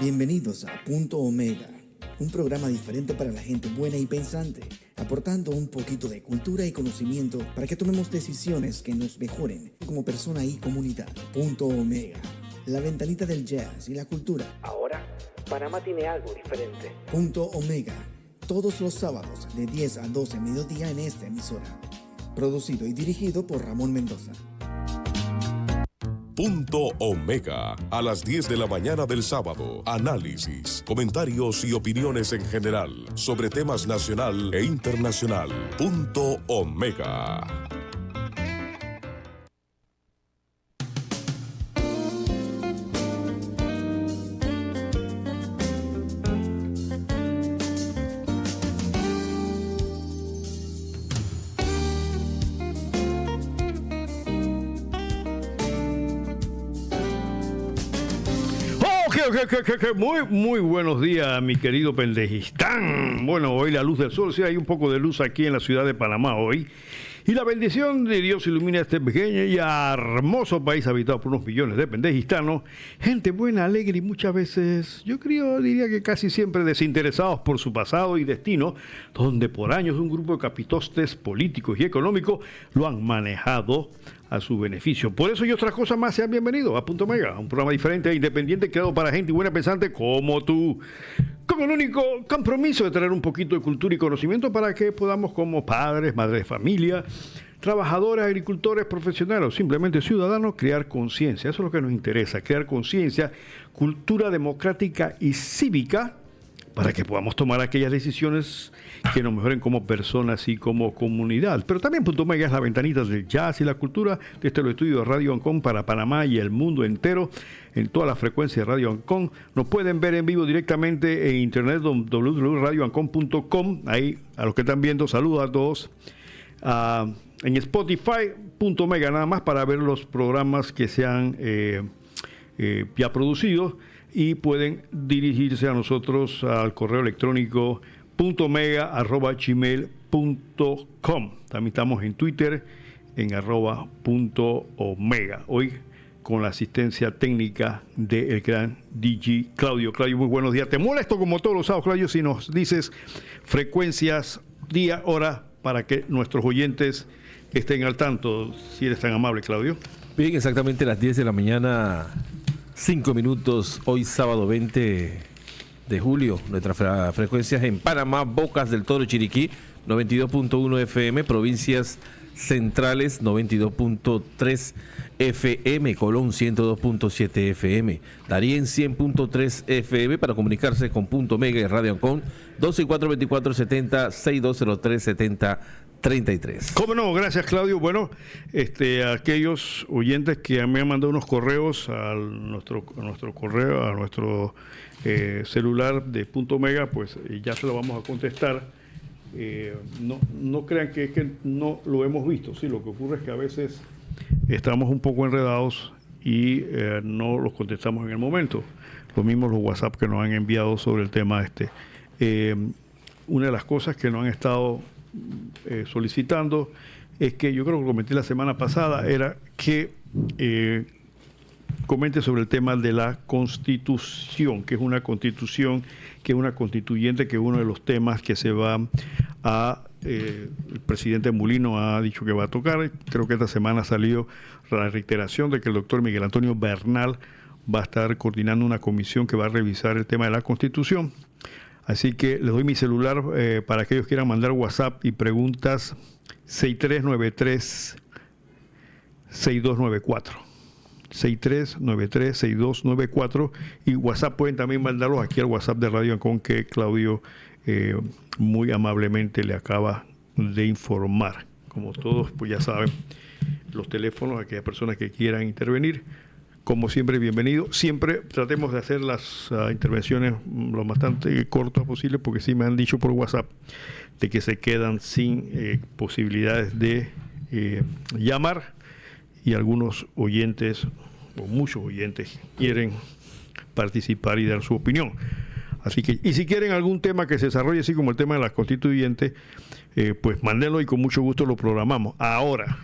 Bienvenidos a Punto Omega, un programa diferente para la gente buena y pensante, aportando un poquito de cultura y conocimiento para que tomemos decisiones que nos mejoren como persona y comunidad. Punto Omega, la ventanita del jazz y la cultura. Ahora, Panamá tiene algo diferente. Punto Omega, todos los sábados de 10 a 12 mediodía en esta emisora. Producido y dirigido por Ramón Mendoza. Punto Omega, a las 10 de la mañana del sábado. Análisis, comentarios y opiniones en general sobre temas nacional e internacional. Punto Omega. Muy buenos días, mi querido Pendejistán. Bueno, hoy la luz del sol, sí hay un poco de luz aquí en la ciudad de Panamá hoy. Y la bendición de Dios ilumina este pequeño y hermoso país habitado por unos millones de pendejistanos. Gente buena, alegre y muchas veces, diría que casi siempre desinteresados por su pasado y destino, donde por años un grupo de capitostes políticos y económicos lo han manejado a su beneficio. Por eso y otras cosas más, sean bienvenidos a Punto Omega, un programa diferente e independiente creado para gente buena pensante como tú, con el único compromiso de traer un poquito de cultura y conocimiento para que podamos, como padres, madres de familia, trabajadores, agricultores, profesionales o simplemente ciudadanos, crear conciencia. Eso es lo que nos interesa, crear conciencia, cultura democrática y cívica, para que podamos tomar aquellas decisiones que nos mejoren como personas y como comunidad. Pero también Punto Omega es la ventanita del jazz y la cultura desde los estudios de Radio Ancón para Panamá y el mundo entero, en toda la frecuencia de Radio Ancón. Nos pueden ver en vivo directamente en internet, www.radioancon.com. Ahí, a los que están viendo, saludos a todos. En Spotify, Punto Omega, nada más para ver los programas que se han ya producido. Y pueden dirigirse a nosotros al correo electrónico puntoomega@gmail.com. También estamos en Twitter en @puntoomega. Hoy con la asistencia técnica del gran DJ Claudio. Claudio, muy buenos días. Te molesto como todos los sábados, Claudio, si nos dices frecuencias, día, hora, para que nuestros oyentes estén al tanto, si eres tan amable, Claudio. Bien, exactamente las 10 de la mañana. 5 minutos, hoy sábado 20 de julio. Nuestras frecuencias en Panamá, Bocas del Toro, Chiriquí, 92.1 FM, provincias centrales, 92.3 FM, Colón, 102.7 FM, Darién, 100.3 FM, para comunicarse con Punto Omega y Radio Ancón, 264-2470-6203-7033. ¿Cómo no? Gracias, Claudio. Bueno, aquellos oyentes que me han mandado unos correos a nuestro correo, a nuestro celular de Punto Omega, pues ya se lo vamos a contestar. No crean que es que no lo hemos visto. Sí, lo que ocurre es que a veces estamos un poco enredados y no los contestamos en el momento. Lo mismo los WhatsApp que nos han enviado sobre el tema una de las cosas que nos han estado solicitando es que, yo creo que lo comenté la semana pasada, era que comente sobre el tema de la Constitución, que es una constitución, que es una constituyente, que es uno de los temas que se va a el presidente Mulino ha dicho que va a tocar. Creo que esta semana salió la reiteración de que el doctor Miguel Antonio Bernal va a estar coordinando una comisión que va a revisar el tema de la Constitución. Así que les doy mi celular para aquellos que quieran mandar WhatsApp y preguntas, 6393-6294. 6393-6294, y WhatsApp pueden también mandarlos aquí al WhatsApp de Radio Ancón, que Claudio muy amablemente le acaba de informar. Como todos, pues ya saben, los teléfonos, aquellas personas que quieran intervenir, como siempre, bienvenido. Siempre tratemos de hacer las intervenciones lo bastante cortas posible, porque sí me han dicho por WhatsApp de que se quedan sin posibilidades de llamar, y algunos oyentes, o muchos oyentes, quieren participar y dar su opinión. Así que, y si quieren algún tema que se desarrolle, así como el tema de las constituyentes, pues mándenlo y con mucho gusto lo programamos. Ahora,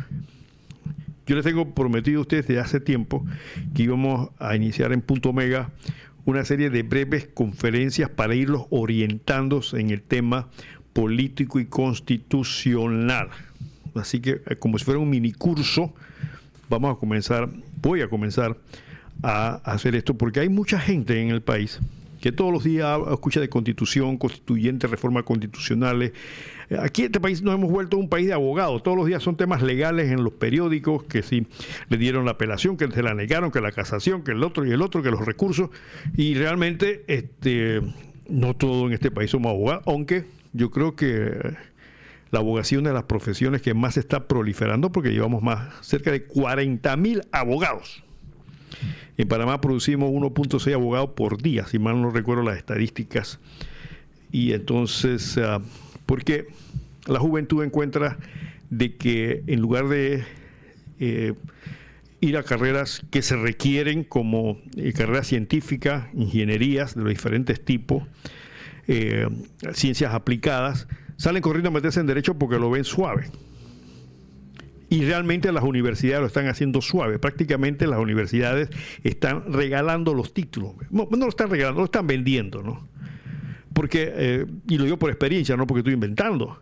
yo les tengo prometido a ustedes desde hace tiempo que íbamos a iniciar en Punto Omega una serie de breves conferencias para irlos orientando en el tema político y constitucional. Así que, como si fuera un mini curso, voy a comenzar a hacer esto, porque hay mucha gente en el país que todos los días escucha de constitución, constituyente, reformas constitucionales. Aquí en este país nos hemos vuelto un país de abogados. Todos los días son temas legales en los periódicos, que si le dieron la apelación, que se la negaron, que la casación, que el otro y el otro, que los recursos. Y realmente no todo en este país somos abogados, aunque yo creo que la abogacía es una de las profesiones que más se está proliferando, porque llevamos cerca de 40,000 abogados. En Panamá producimos 1.6 abogados por día, si mal no recuerdo las estadísticas. Y entonces, porque la juventud encuentra de que en lugar de ir a carreras que se requieren, como carreras científicas, ingenierías de los diferentes tipos, ciencias aplicadas, salen corriendo a meterse en derecho porque lo ven suave. Y realmente las universidades lo están haciendo suave. Prácticamente las universidades están regalando los títulos. No lo están regalando, lo están vendiendo, ¿no? Porque, y lo digo por experiencia, no porque estoy inventando.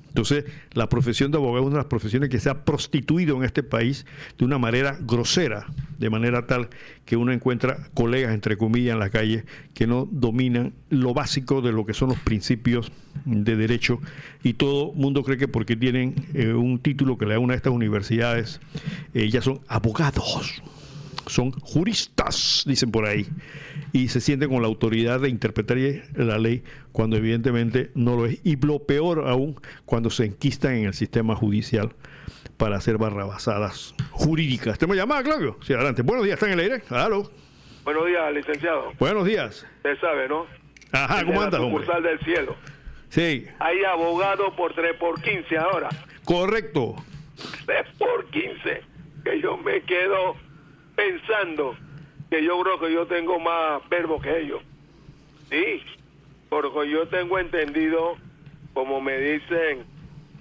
Entonces, la profesión de abogado es una de las profesiones que se ha prostituido en este país de una manera grosera, de manera tal que uno encuentra colegas, entre comillas, en la calle que no dominan lo básico de lo que son los principios de derecho, y todo el mundo cree que porque tienen un título que le da una de estas universidades, ya son abogados, son juristas, dicen por ahí, y se sienten con la autoridad de interpretar la ley cuando evidentemente no lo es, y lo peor aún, cuando se enquistan en el sistema judicial para hacer barrabasadas jurídicas. ¿Tenemos llamada, Claudio? Sí, adelante. Buenos días, ¿están en el aire? Aló. Buenos días, licenciado. Buenos días. Usted sabe, ¿no? Ajá, ¿cómo andas, hombre? Sucursal del cielo. Sí. Hay abogado por 3x15 ahora. Correcto. 3x15. Que yo me quedo pensando que yo creo que yo tengo más verbo que ellos. Sí, porque yo tengo entendido, como me dicen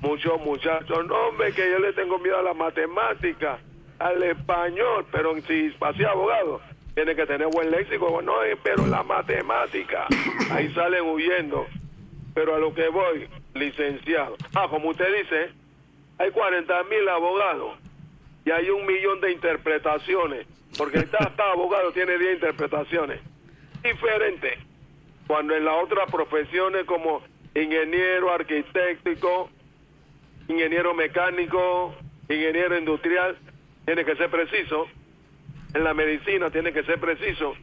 muchos muchachos, no, hombre, que yo le tengo miedo a la matemática, al español, pero si para ser abogado tiene que tener buen léxico. No, pero la matemática, ahí salen huyendo. Pero a lo que voy, licenciado, como usted dice, hay 40,000 abogados y hay 1,000,000 de interpretaciones, porque cada abogado tiene 10 interpretaciones diferentes, cuando en las otras profesiones como ingeniero arquitectónico, ingeniero mecánico, ingeniero industrial, tiene que ser preciso. En la medicina tiene que ser preciso.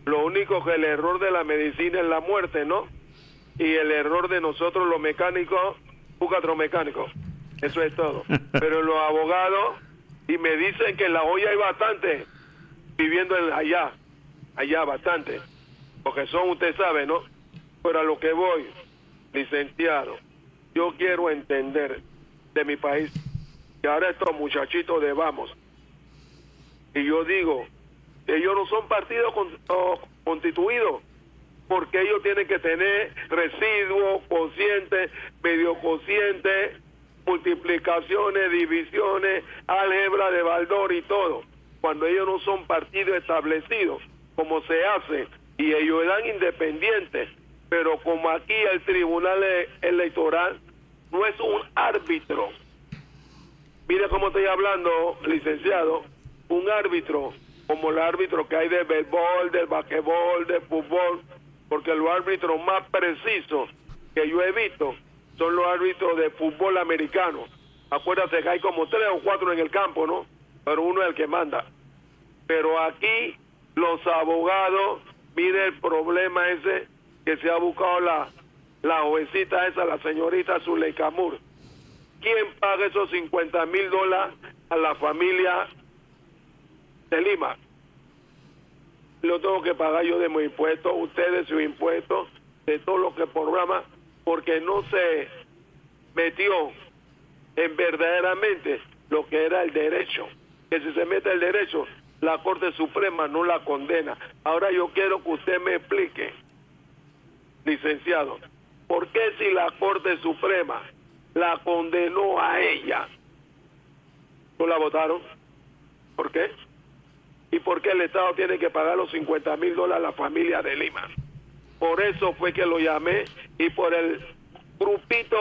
Lo único que el error de la medicina es la muerte, ¿no? Y el error de nosotros los mecánicos, busca otro mecánico. Eso es todo. Pero los abogados, y me dicen que en La Joya hay bastante viviendo allá bastante, porque son, usted sabe, ¿no? Pero a lo que voy, licenciado, yo quiero entender de mi país que ahora estos muchachitos de Vamos, y yo digo, ellos no son partidos constituidos, porque ellos tienen que tener residuos, cocientes, medio cocientes, multiplicaciones, divisiones, álgebra de Baldor y todo, cuando ellos no son partidos establecidos, como se hace, y ellos eran independientes, pero como aquí el Tribunal Electoral no es un árbitro. Mire cómo estoy hablando, licenciado, un árbitro, como el árbitro que hay de béisbol, del basquetbol, de fútbol, porque los árbitros más precisos que yo he visto son los árbitros de fútbol americano. Acuérdate que hay como 3 o 4 en el campo, ¿no? Pero uno es el que manda. Pero aquí los abogados, mire el problema ese que se ha buscado la jovencita esa, la señorita Zuleika Moore. ¿Quién paga esos $50,000 a la familia de Lima? Lo tengo que pagar yo de mis impuestos, ustedes sus impuestos, de todo lo que programa, porque no se metió en verdaderamente lo que era el derecho. Que si se mete el derecho, la Corte Suprema no la condena. Ahora yo quiero que usted me explique, licenciado, ¿por qué si la Corte Suprema la condenó a ella, no la votaron? ¿Por qué? y por qué el Estado tiene que pagar los $50,000 a la familia de Lima. Por eso fue que lo llamé, y por el grupito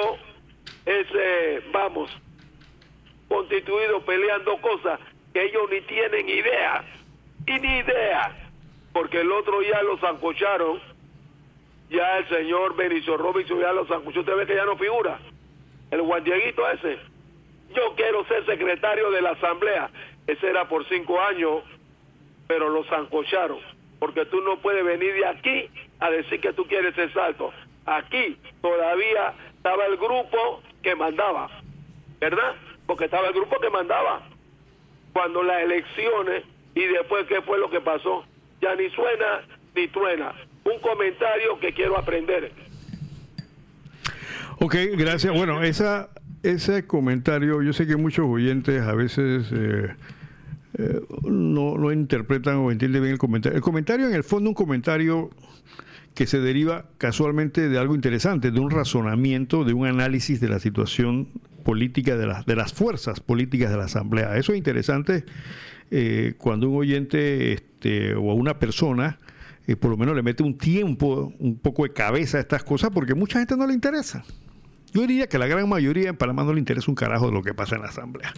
ese, vamos, constituido peleando cosas que ellos ni tienen idea, y ni idea, porque el otro ya lo sancocharon, ya el señor Benicio Robinson ya lo sancochó. Usted ve que ya no figura, el Juan Dieguito ese. Yo quiero ser secretario de la Asamblea. Ese era por 5 años, pero lo sancocharon, porque tú no puedes venir de aquí a decir que tú quieres ser salto. Aquí todavía estaba el grupo que mandaba, ¿verdad? Porque estaba el grupo que mandaba cuando las elecciones, y después ¿qué fue lo que pasó? Ya ni suena ni truena. Un comentario que quiero aprender. Ok, gracias. Bueno, ese comentario, yo sé que muchos oyentes a veces no interpretan o entienden bien el comentario. El comentario, en el fondo, un comentario que se deriva casualmente de algo interesante, de un razonamiento, de un análisis de la situación política de las fuerzas políticas de la Asamblea. Eso es interesante cuando un oyente o una persona por lo menos le mete un tiempo, un poco de cabeza a estas cosas, porque mucha gente no le interesa. Yo diría que la gran mayoría en Panamá no le interesa un carajo de lo que pasa en la Asamblea.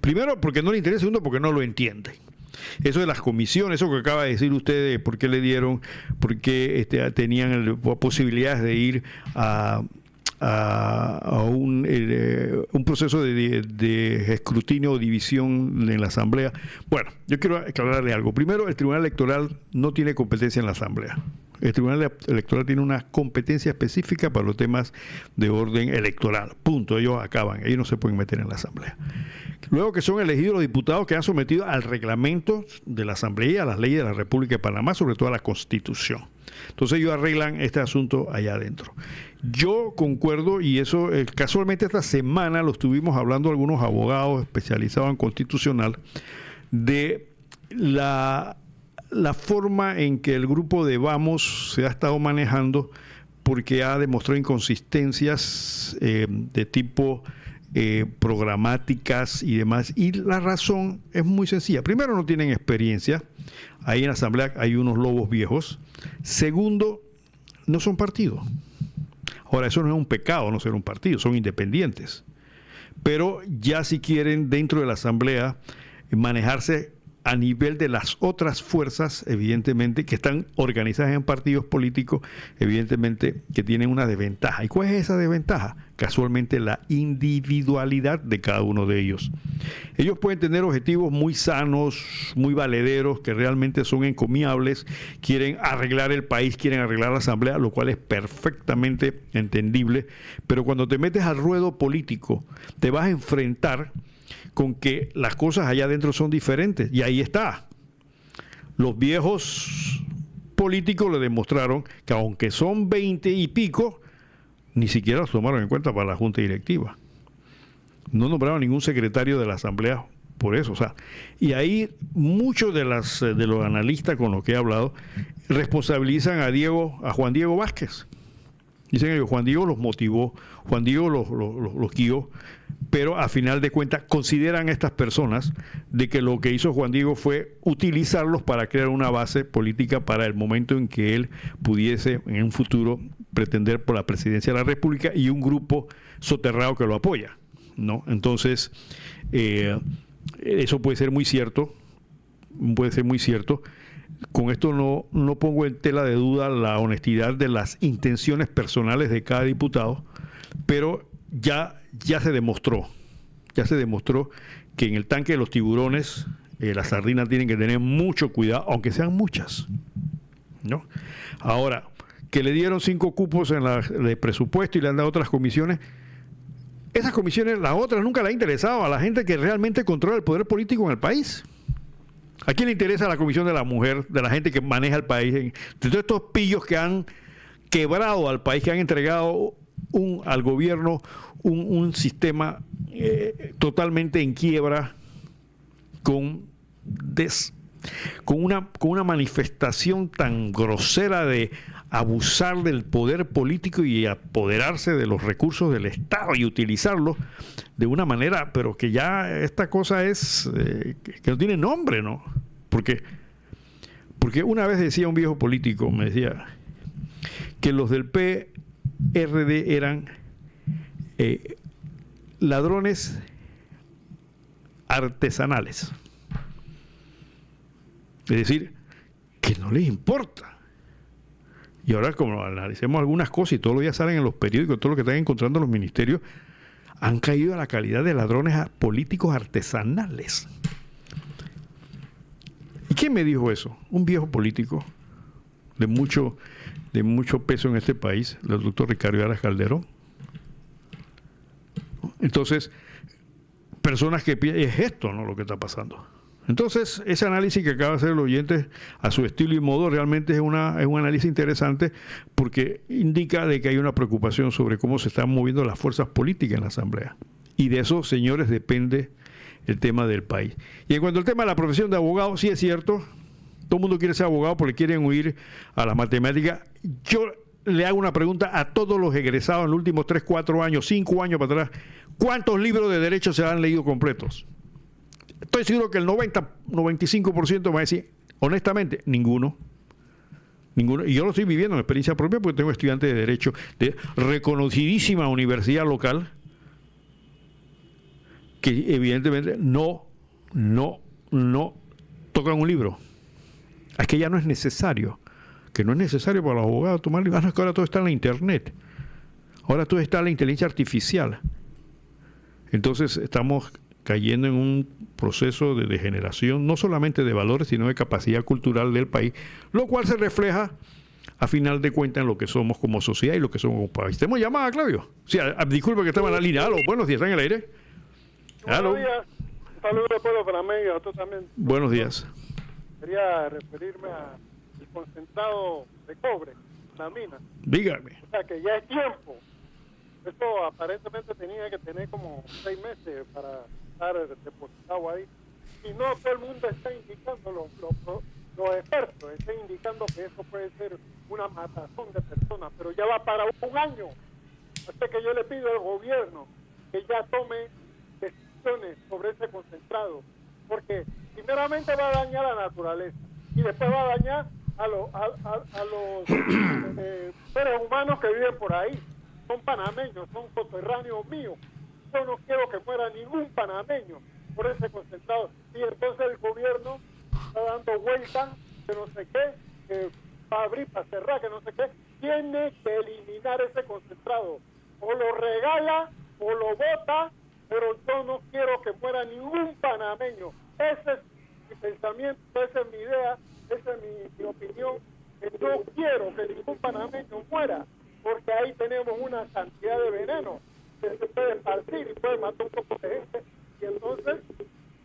Primero, porque no le interesa, segundo, porque no lo entiende. Eso de las comisiones, eso que acaba de decir usted, por qué le dieron, por qué tenían posibilidades de ir a un proceso de escrutinio o división en la Asamblea. Bueno, yo quiero aclararle algo. Primero, el Tribunal Electoral no tiene competencia en la Asamblea. El Tribunal Electoral tiene una competencia específica para los temas de orden electoral. Punto. Ellos acaban. Ellos no se pueden meter en la Asamblea. Luego que son elegidos los diputados que han sometido al reglamento de la Asamblea y a las leyes de la República de Panamá, sobre todo a la Constitución. Entonces ellos arreglan este asunto allá adentro. Yo concuerdo, y eso casualmente esta semana lo estuvimos hablando algunos abogados especializados en constitucional, de la forma en que el grupo de Vamos se ha estado manejando, porque ha demostrado inconsistencias de tipo programáticas y demás. Y la razón es muy sencilla. Primero, no tienen experiencia. Ahí en la Asamblea hay unos lobos viejos. Segundo, no son partido. Ahora, eso no es un pecado no ser un partido, son independientes. Pero ya si quieren dentro de la Asamblea manejarse a nivel de las otras fuerzas, evidentemente, que están organizadas en partidos políticos, evidentemente que tienen una desventaja. ¿Y cuál es esa desventaja? Casualmente la individualidad de cada uno de ellos. Ellos pueden tener objetivos muy sanos, muy valederos, que realmente son encomiables, quieren arreglar el país, quieren arreglar la Asamblea, lo cual es perfectamente entendible, pero cuando te metes al ruedo político, te vas a enfrentar con que las cosas allá adentro son diferentes. Y ahí está. Los viejos políticos le demostraron que aunque son 20 y pico, ni siquiera los tomaron en cuenta para la Junta Directiva. No nombraron ningún secretario de la Asamblea por eso. O sea, y ahí muchos de los analistas con los que he hablado responsabilizan a Juan Diego Vázquez. Dicen que Juan Diego los motivó, Juan Diego los guió, pero a final de cuentas consideran estas personas de que lo que hizo Juan Diego fue utilizarlos para crear una base política para el momento en que él pudiese en un futuro pretender por la presidencia de la República, y un grupo soterrado que lo apoya, ¿no? Entonces, eso puede ser muy cierto, Con esto no pongo en tela de duda la honestidad de las intenciones personales de cada diputado, pero ya se demostró que en el tanque de los tiburones las sardinas tienen que tener mucho cuidado, aunque sean muchas, ¿no? Ahora, que le dieron 5 cupos de presupuesto y le han dado otras comisiones, esas comisiones, las otras nunca le han interesado a la gente que realmente controla el poder político en el país. ¿A quién le interesa la Comisión de la Mujer, de la gente que maneja el país? De todos estos pillos que han quebrado al país, que han entregado al gobierno un sistema totalmente en quiebra, con una manifestación tan grosera de abusar del poder político y apoderarse de los recursos del Estado y utilizarlos de una manera, pero que ya esta cosa es que no tiene nombre, ¿no? Porque una vez decía un viejo político, me decía que los del PRD eran ladrones artesanales. Es decir, que no les importa. Y ahora, como analicemos algunas cosas y todos los días salen en los periódicos, todo lo que están encontrando en los ministerios, han caído a la calidad de ladrones políticos artesanales. ¿Y quién me dijo eso? Un viejo político de mucho peso en este país, el doctor Ricardo Aras Calderón. Entonces, personas que es esto, ¿no?, lo que está pasando. Entonces, ese análisis que acaba de hacer el oyente a su estilo y modo realmente es un análisis interesante, porque indica de que hay una preocupación sobre cómo se están moviendo las fuerzas políticas en la Asamblea. Y de eso, señores, depende el tema del país. Y en cuanto al tema de la profesión de abogado, sí es cierto, todo el mundo quiere ser abogado porque quieren huir a la matemática. Yo le hago una pregunta a todos los egresados en los últimos 3, 4 años, 5 años para atrás. ¿Cuántos libros de derecho se han leído completos? Estoy seguro que el 90-95% va a decir, honestamente, ninguno. Y yo lo estoy viviendo en experiencia propia porque tengo estudiantes de derecho de reconocidísima universidad local que evidentemente no tocan un libro. Es que ya no es necesario. Que no es necesario para los abogados tomar libros. Es que ahora todo está en la internet. Ahora todo está en la inteligencia artificial. Entonces estamos cayendo en un proceso de degeneración, no solamente de valores, sino de capacidad cultural del país, lo cual se refleja, a final de cuentas, en lo que somos como sociedad y lo que somos como país. ¿Tenemos llamada, Claudio? Sí, disculpe que estaba en la línea. Aló, buenos días, ¿están en el aire? Aló. Buenos días. Un saludo a pueblo panameño, a tú también. Buenos días. Quería referirme al concentrado de cobre, la mina. Dígame. O sea, que ya es tiempo. Esto aparentemente tenía que tener como 6 meses para estar depositado ahí. Y no todo el mundo está indicando, los expertos están indicando que eso puede ser una matazón de personas, pero ya va para 1 año. Así que yo le pido al gobierno que ya tome decisiones sobre ese concentrado, porque primeramente va a dañar a la naturaleza y después va a dañar a los seres humanos que viven por ahí. Son panameños, son coterráneos míos. Yo no quiero que muera ningún panameño por ese concentrado. Y entonces el gobierno está dando vueltas, que no sé qué, que va a abrir, para cerrar, que no sé qué. Tiene que eliminar ese concentrado. O lo regala o lo bota, pero yo no quiero que muera ningún panameño. Ese es mi pensamiento, esa es mi idea, esa es mi opinión. Que no quiero que ningún panameño muera, porque ahí tenemos una cantidad de veneno que se puede esparcir y puede matar un poco de gente, y entonces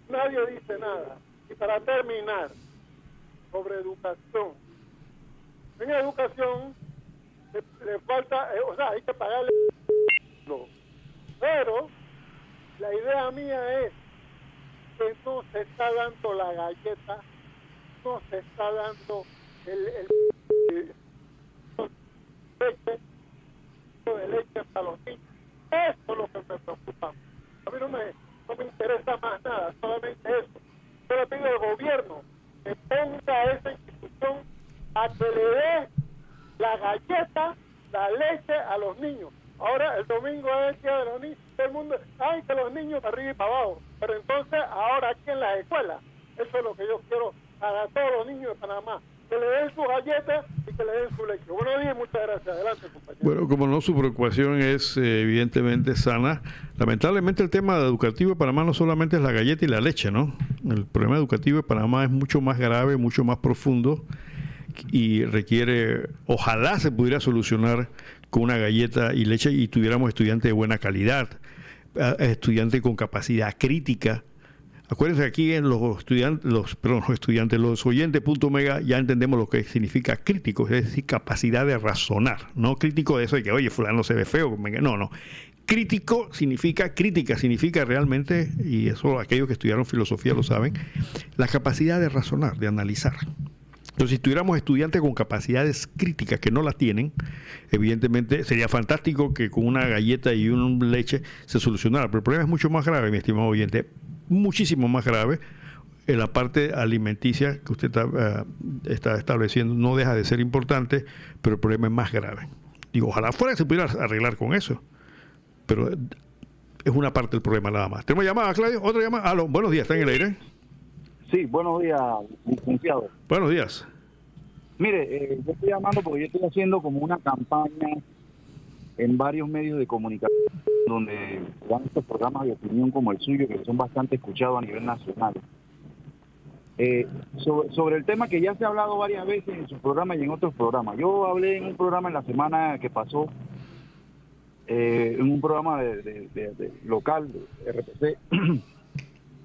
nadie dice nada. Y para terminar, sobre educación. En educación le falta, o sea, hay que pagarle, pero la idea mía es que no se está dando la galleta, no se está dando el de leche para los niños. Eso es lo que me preocupa. A mí no me interesa más nada, solamente eso. Yo le pido al gobierno que ponga a esa institución a que le dé la galleta, la leche a los niños. Ahora el domingo es el día de los niños, todo el mundo, ay, que los niños para arriba y para abajo. Pero entonces ahora aquí en las escuelas, eso es lo que yo quiero para todos los niños de Panamá. Que le den su galleta y que le den su leche. Buenos días, muchas gracias. Adelante, compañero. Bueno, como no, su preocupación es evidentemente sana. Lamentablemente el tema educativo de Panamá no solamente es la galleta y la leche, ¿no? El problema educativo de Panamá es mucho más grave, mucho más profundo y requiere, ojalá se pudiera solucionar con una galleta y leche y tuviéramos estudiantes de buena calidad, estudiantes con capacidad crítica. Acuérdense que aquí en los oyentes.omega ya entendemos lo que significa crítico, es decir, capacidad de razonar, no crítico de eso de que, oye, fulano se ve feo, no. Crítico significa, crítica significa realmente, y eso aquellos que estudiaron filosofía lo saben, la capacidad de razonar, de analizar. Entonces, si tuviéramos estudiantes con capacidades críticas que no las tienen, evidentemente sería fantástico que con una galleta y una leche se solucionara, pero el problema es mucho más grave, mi estimado oyente, muchísimo más grave. la parte alimenticia que usted está estableciendo no deja de ser importante, pero el problema es más grave. Digo, ojalá fuera que se pudiera arreglar con eso, pero es una parte del problema nada más. ¿Tenemos llamada, Claudio? ¿Otra llamada? Aló, buenos días, ¿está en el aire? Sí, buenos días, licenciado. Buenos días. Mire, yo estoy llamando porque yo estoy haciendo como una campaña en varios medios de comunicación donde dan estos programas de opinión como el suyo, que son bastante escuchados a nivel nacional. Sobre el tema que ya se ha hablado varias veces en su programa y en otros programas. Yo hablé en un programa en la semana que pasó, en un programa de local, de RPC,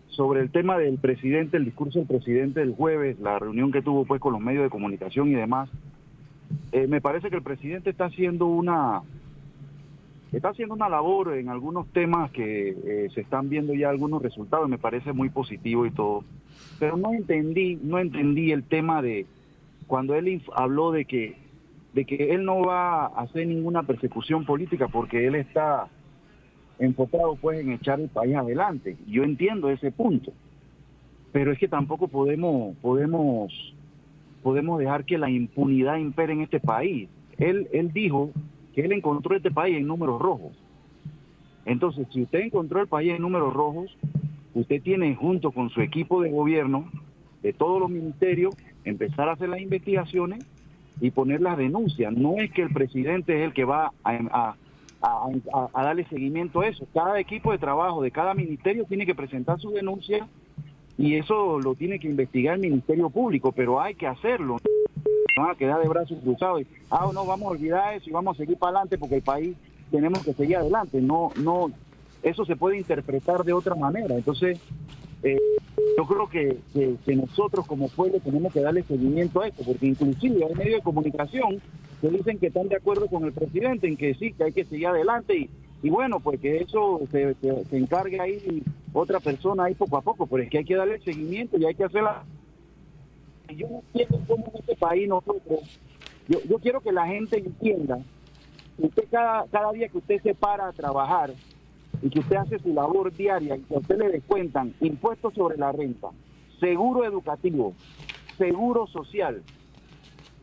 sobre el tema del presidente, el discurso del presidente del jueves, la reunión que tuvo pues con los medios de comunicación y demás. Me parece que el presidente está haciendo una labor en algunos temas que se están viendo ya algunos resultados, me parece muy positivo y todo. Pero no entendí el tema de cuando él habló de que él no va a hacer ninguna persecución política porque él está enfocado pues en echar el país adelante. Yo entiendo ese punto, pero es que tampoco podemos dejar que la impunidad impere en este país. Él dijo que él encontró este país en números rojos. Entonces, si usted encontró el país en números rojos, usted tiene junto con su equipo de gobierno, de todos los ministerios, empezar a hacer las investigaciones y poner las denuncias. No es que el presidente es el que va a darle seguimiento a eso. Cada equipo de trabajo de cada ministerio tiene que presentar su denuncia y eso lo tiene que investigar el Ministerio Público, pero hay que hacerlo. No van a quedar de brazos cruzados y, no, vamos a olvidar eso y vamos a seguir para adelante porque el país tenemos que seguir adelante. No, eso se puede interpretar de otra manera. Entonces, yo creo que nosotros como pueblo tenemos que darle seguimiento a esto, porque inclusive hay medios de comunicación que dicen que están de acuerdo con el presidente en que sí, que hay que seguir adelante y bueno, pues que eso se encargue ahí otra persona ahí poco a poco, pero es que hay que darle seguimiento y hay que hacerla. Yo no entiendo cómo en este país nosotros, yo quiero que la gente entienda que usted cada día que usted se para a trabajar y que usted hace su labor diaria y que a usted le descuentan impuestos sobre la renta, seguro educativo, seguro social,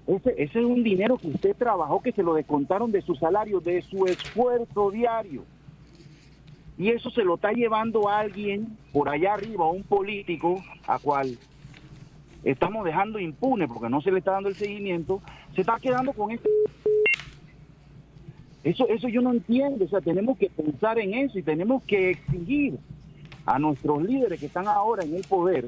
ese es un dinero que usted trabajó, que se lo descontaron de su salario, de su esfuerzo diario. Y eso se lo está llevando a alguien por allá arriba, un político, a cual estamos dejando impune porque no se le está dando el seguimiento, se está quedando con esto. Eso yo no entiendo. O sea, tenemos que pensar en eso y tenemos que exigir a nuestros líderes que están ahora en el poder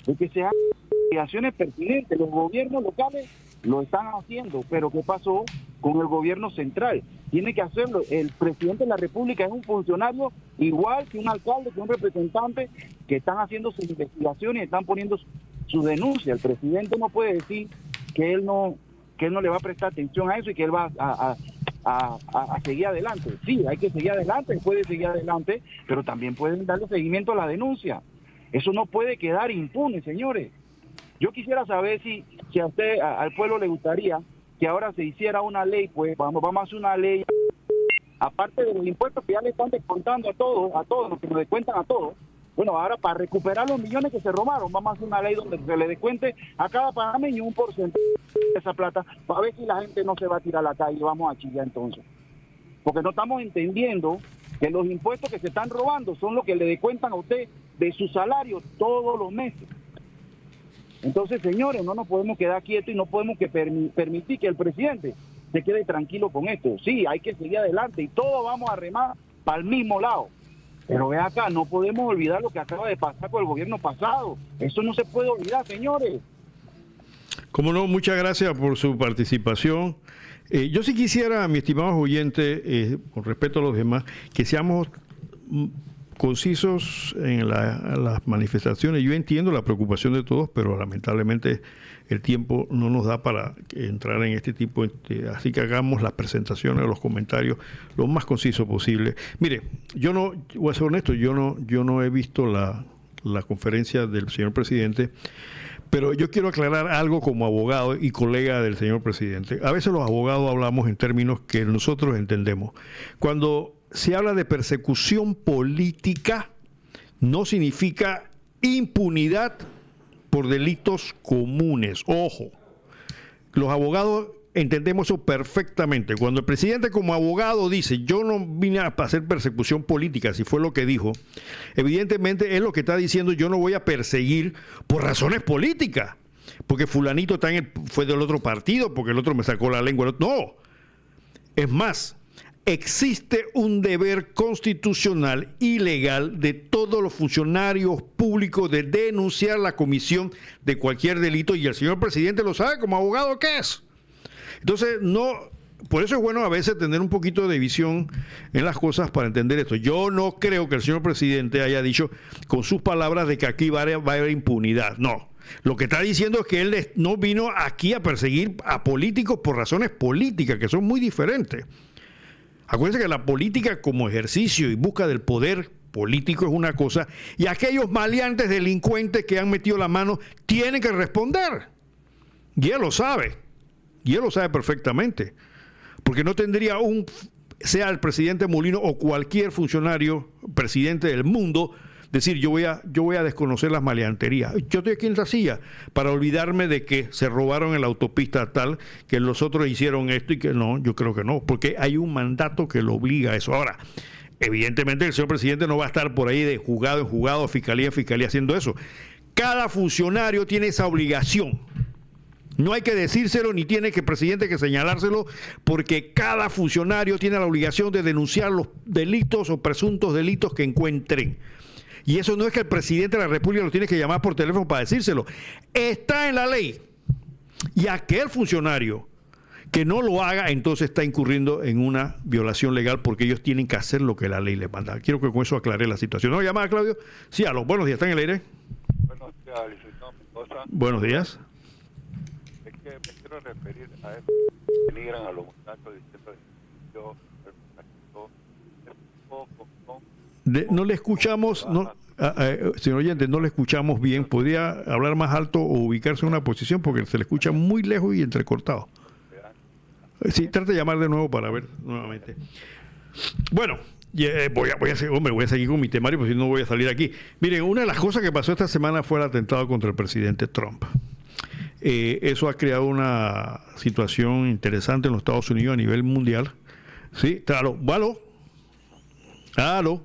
de que se hagan investigaciones pertinentes. Los gobiernos locales lo están haciendo, pero ¿qué pasó con el gobierno central? Tiene que hacerlo. El presidente de la República es un funcionario igual que un alcalde, que un representante, que están haciendo sus investigaciones y están poniendo su denuncia. El presidente no puede decir que él no le va a prestar atención a eso y que él va a seguir adelante. Sí, hay que seguir adelante, puede seguir adelante, pero también pueden darle seguimiento a la denuncia. Eso no puede quedar impune, señores. Yo quisiera saber si a usted, al pueblo le gustaría que ahora se hiciera una ley, pues vamos a hacer una ley, aparte de los impuestos que ya le están descontando a todos, los que nos descuentan a todos. Bueno, ahora para recuperar los millones que se robaron, vamos a hacer una ley donde se le descuente a cada panameño un porcentaje de esa plata, para ver si la gente no se va a tirar a la calle y vamos a chillar entonces. Porque no estamos entendiendo que los impuestos que se están robando son los que le descuentan a usted de su salario todos los meses. Entonces, señores, no nos podemos quedar quietos y no podemos permitir que el presidente se quede tranquilo con esto. Sí, hay que seguir adelante y todos vamos a remar para el mismo lado. Pero ve acá, no podemos olvidar lo que acaba de pasar con el gobierno pasado. Eso no se puede olvidar, señores. Como no, muchas gracias por su participación. Yo sí quisiera, mi estimado oyente, con respeto a los demás, que seamos concisos en las manifestaciones. Yo entiendo la preocupación de todos, pero lamentablemente el tiempo no nos da para entrar en este tipo, así que hagamos las presentaciones, los comentarios lo más conciso posible. Mire, yo no, voy a ser honesto, yo no he visto la conferencia del señor presidente, pero yo quiero aclarar algo como abogado y colega del señor presidente. A veces los abogados hablamos en términos que nosotros entendemos. Cuando se habla de persecución política, no significa impunidad por delitos comunes. Ojo, los abogados entendemos eso perfectamente. Cuando el presidente como abogado dice, yo no vine a hacer persecución política, si fue lo que dijo, evidentemente es lo que está diciendo, yo no voy a perseguir por razones políticas, porque fulanito fue del otro partido, porque el otro me sacó la lengua. No, es más, existe un deber constitucional y legal de todos los funcionarios públicos de denunciar la comisión de cualquier delito, y el señor presidente lo sabe como abogado que es. Entonces, por eso es bueno a veces tener un poquito de visión en las cosas para entender esto. Yo no creo que el señor presidente haya dicho con sus palabras de que aquí va a haber impunidad. No. Lo que está diciendo es que él no vino aquí a perseguir a políticos por razones políticas, que son muy diferentes. Acuérdense que la política como ejercicio y busca del poder político es una cosa, y aquellos maleantes delincuentes que han metido la mano tienen que responder. Y él lo sabe. Y él lo sabe perfectamente, porque no tendría sea el presidente Molino o cualquier funcionario, presidente del mundo, decir yo voy a desconocer las maleanterías. Yo estoy aquí en la silla para olvidarme de que se robaron en la autopista tal, que los otros hicieron esto y que no, yo creo que no, porque hay un mandato que lo obliga a eso. Ahora, evidentemente el señor presidente no va a estar por ahí de juzgado en juzgado, fiscalía en fiscalía haciendo eso. Cada funcionario tiene esa obligación. No hay que decírselo ni tiene que el presidente que señalárselo, porque cada funcionario tiene la obligación de denunciar los delitos o presuntos delitos que encuentren. Y eso no es que el presidente de la República lo tiene que llamar por teléfono para decírselo. Está en la ley. Y aquel funcionario que no lo haga, entonces está incurriendo en una violación legal, porque ellos tienen que hacer lo que la ley les manda. Quiero que con eso aclare la situación. ¿No llamada, Claudio? Sí, a los buenos días. ¿Está en el aire? Buenos días, licenciado Mendoza. Buenos días. Me quiero referir a eso, denigran a los muchachos diciendo yo no le escuchamos, señor oyente, no le escuchamos bien. ¿Podría hablar más alto o ubicarse en una posición? Porque se le escucha muy lejos y entrecortado. Sí, trate de llamar de nuevo para ver nuevamente. Bueno, voy a seguir con mi temario, porque si no voy a salir aquí. Miren, una de las cosas que pasó esta semana fue el atentado contra el presidente Trump. Eso ha creado una situación interesante en los Estados Unidos a nivel mundial. Sí, claro. ¿Aló?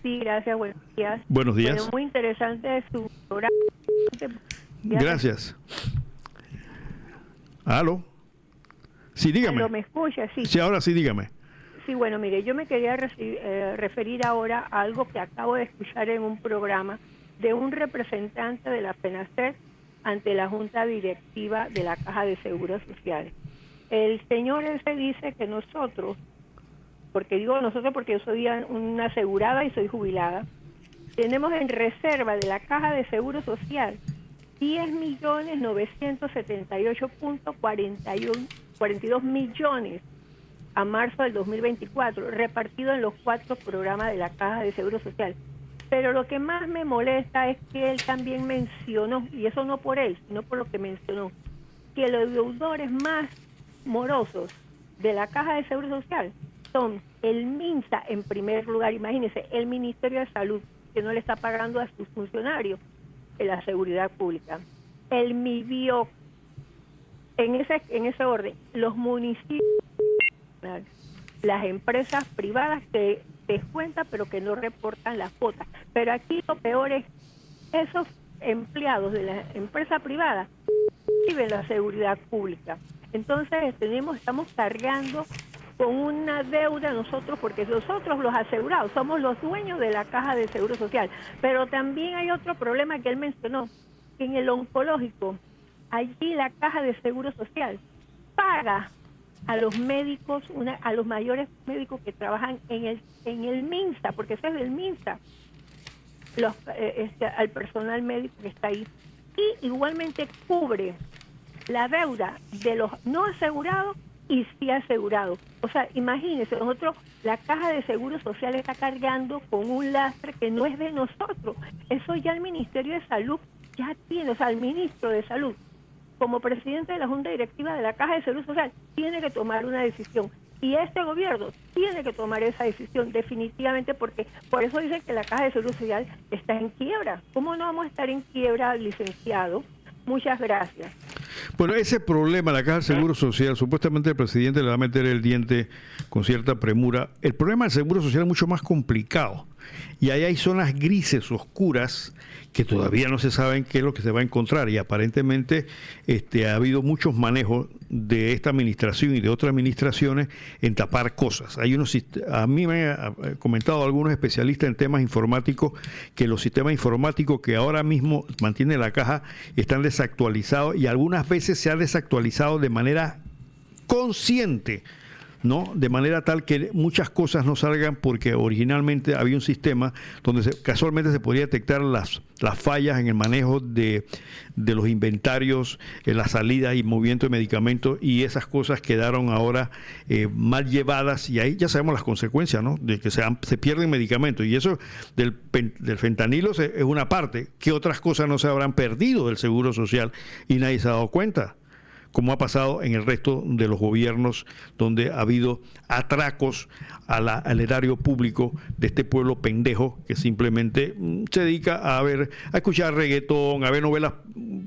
Sí, gracias, buenos días. Buenos días. Bueno, muy interesante su programa. Gracias. ¿Aló? Sí, dígame. ¿Aló, me escucha? Sí. Sí, ahora sí, dígame. Sí, bueno, mire, yo me quería referir ahora a algo que acabo de escuchar en un programa de un representante de la FENACER ante la Junta Directiva de la Caja de Seguro Social. El señor ese dice que nosotros, porque digo nosotros porque yo soy una asegurada y soy jubilada, tenemos en reserva de la Caja de Seguro Social 10.978.42 millones a marzo del 2024, repartido en los 4 programas de la Caja de Seguro Social. Pero lo que más me molesta es que él también mencionó, y eso no por él, sino por lo que mencionó, que los deudores más morosos de la Caja de Seguro Social son el MINSA en primer lugar. Imagínense, el Ministerio de Salud, que no le está pagando a sus funcionarios de la seguridad pública, el MIBIO, en ese orden, los municipios, las empresas privadas que descuentan pero que no reportan las cuotas. Pero aquí lo peor es esos empleados de la empresa privada viven la seguridad pública. Entonces estamos cargando con una deuda nosotros, porque nosotros los asegurados somos los dueños de la Caja de Seguro Social. Pero también hay otro problema que él mencionó, que en el oncológico, allí la Caja de Seguro Social paga a los médicos, a los mayores médicos que trabajan en el MINSA, porque ese es del MINSA, al personal médico que está ahí. Y igualmente cubre la deuda de los no asegurados y sí asegurados. O sea, imagínense, nosotros, la Caja de Seguro Social está cargando con un lastre que no es de nosotros. Eso ya el Ministerio de Salud ya tiene, o sea, el Ministro de Salud, como presidente de la Junta Directiva de la Caja de Seguro Social, tiene que tomar una decisión. Y este gobierno tiene que tomar esa decisión definitivamente, porque por eso dicen que la Caja de Seguro Social está en quiebra. ¿Cómo no vamos a estar en quiebra, licenciado? Muchas gracias. Bueno, ese problema, la Caja del Seguro Social, supuestamente el presidente le va a meter el diente con cierta premura. El problema del Seguro Social es mucho más complicado. Y ahí hay zonas grises, oscuras, que todavía no se saben qué es lo que se va a encontrar. Y aparentemente ha habido muchos manejos de esta administración y de otras administraciones en tapar cosas. A mí me han comentado algunos especialistas en temas informáticos que los sistemas informáticos que ahora mismo mantiene la Caja están desactualizados, y algunas veces se ha desactualizado de manera consciente, ¿no? De manera tal que muchas cosas no salgan, porque originalmente había un sistema donde casualmente se podía detectar las fallas en el manejo de los inventarios, en la salida y movimiento de medicamentos, y esas cosas quedaron ahora mal llevadas, y ahí ya sabemos las consecuencias, ¿no? De que se pierden medicamentos, y eso del fentanilo es una parte. ¿Qué otras cosas no se habrán perdido del Seguro Social y nadie se ha dado cuenta? Como ha pasado en el resto de los gobiernos, donde ha habido atracos al erario público de este pueblo pendejo que simplemente se dedica a escuchar reggaetón, a ver novelas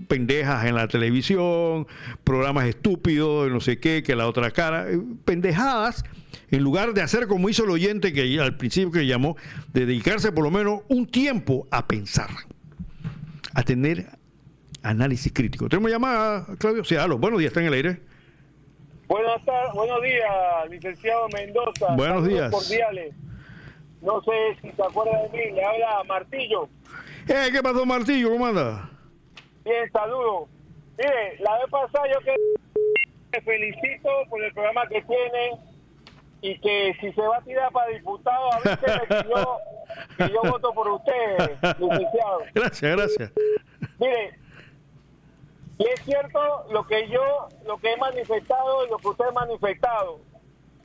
pendejas en la televisión, programas estúpidos, no sé qué, que la otra cara, pendejadas, en lugar de hacer como hizo el oyente que al principio que llamó, de dedicarse por lo menos un tiempo a pensar, a tener análisis crítico. ¿Tenemos llamada, Claudio? Sí, aló, buenos días, está en el aire. Buenos días, licenciado Mendoza. Buenos días. Cordiales. No sé si se acuerda de mí, le habla Martillo. ¿Qué pasó, Martillo? ¿Cómo anda? Bien, saludo. Mire, la vez pasada yo me felicito por el programa que tiene, y que si se va a tirar para diputado, avíseme que yo voto por usted, licenciado. Gracias. Mire, y es cierto lo que he manifestado y lo que usted ha manifestado.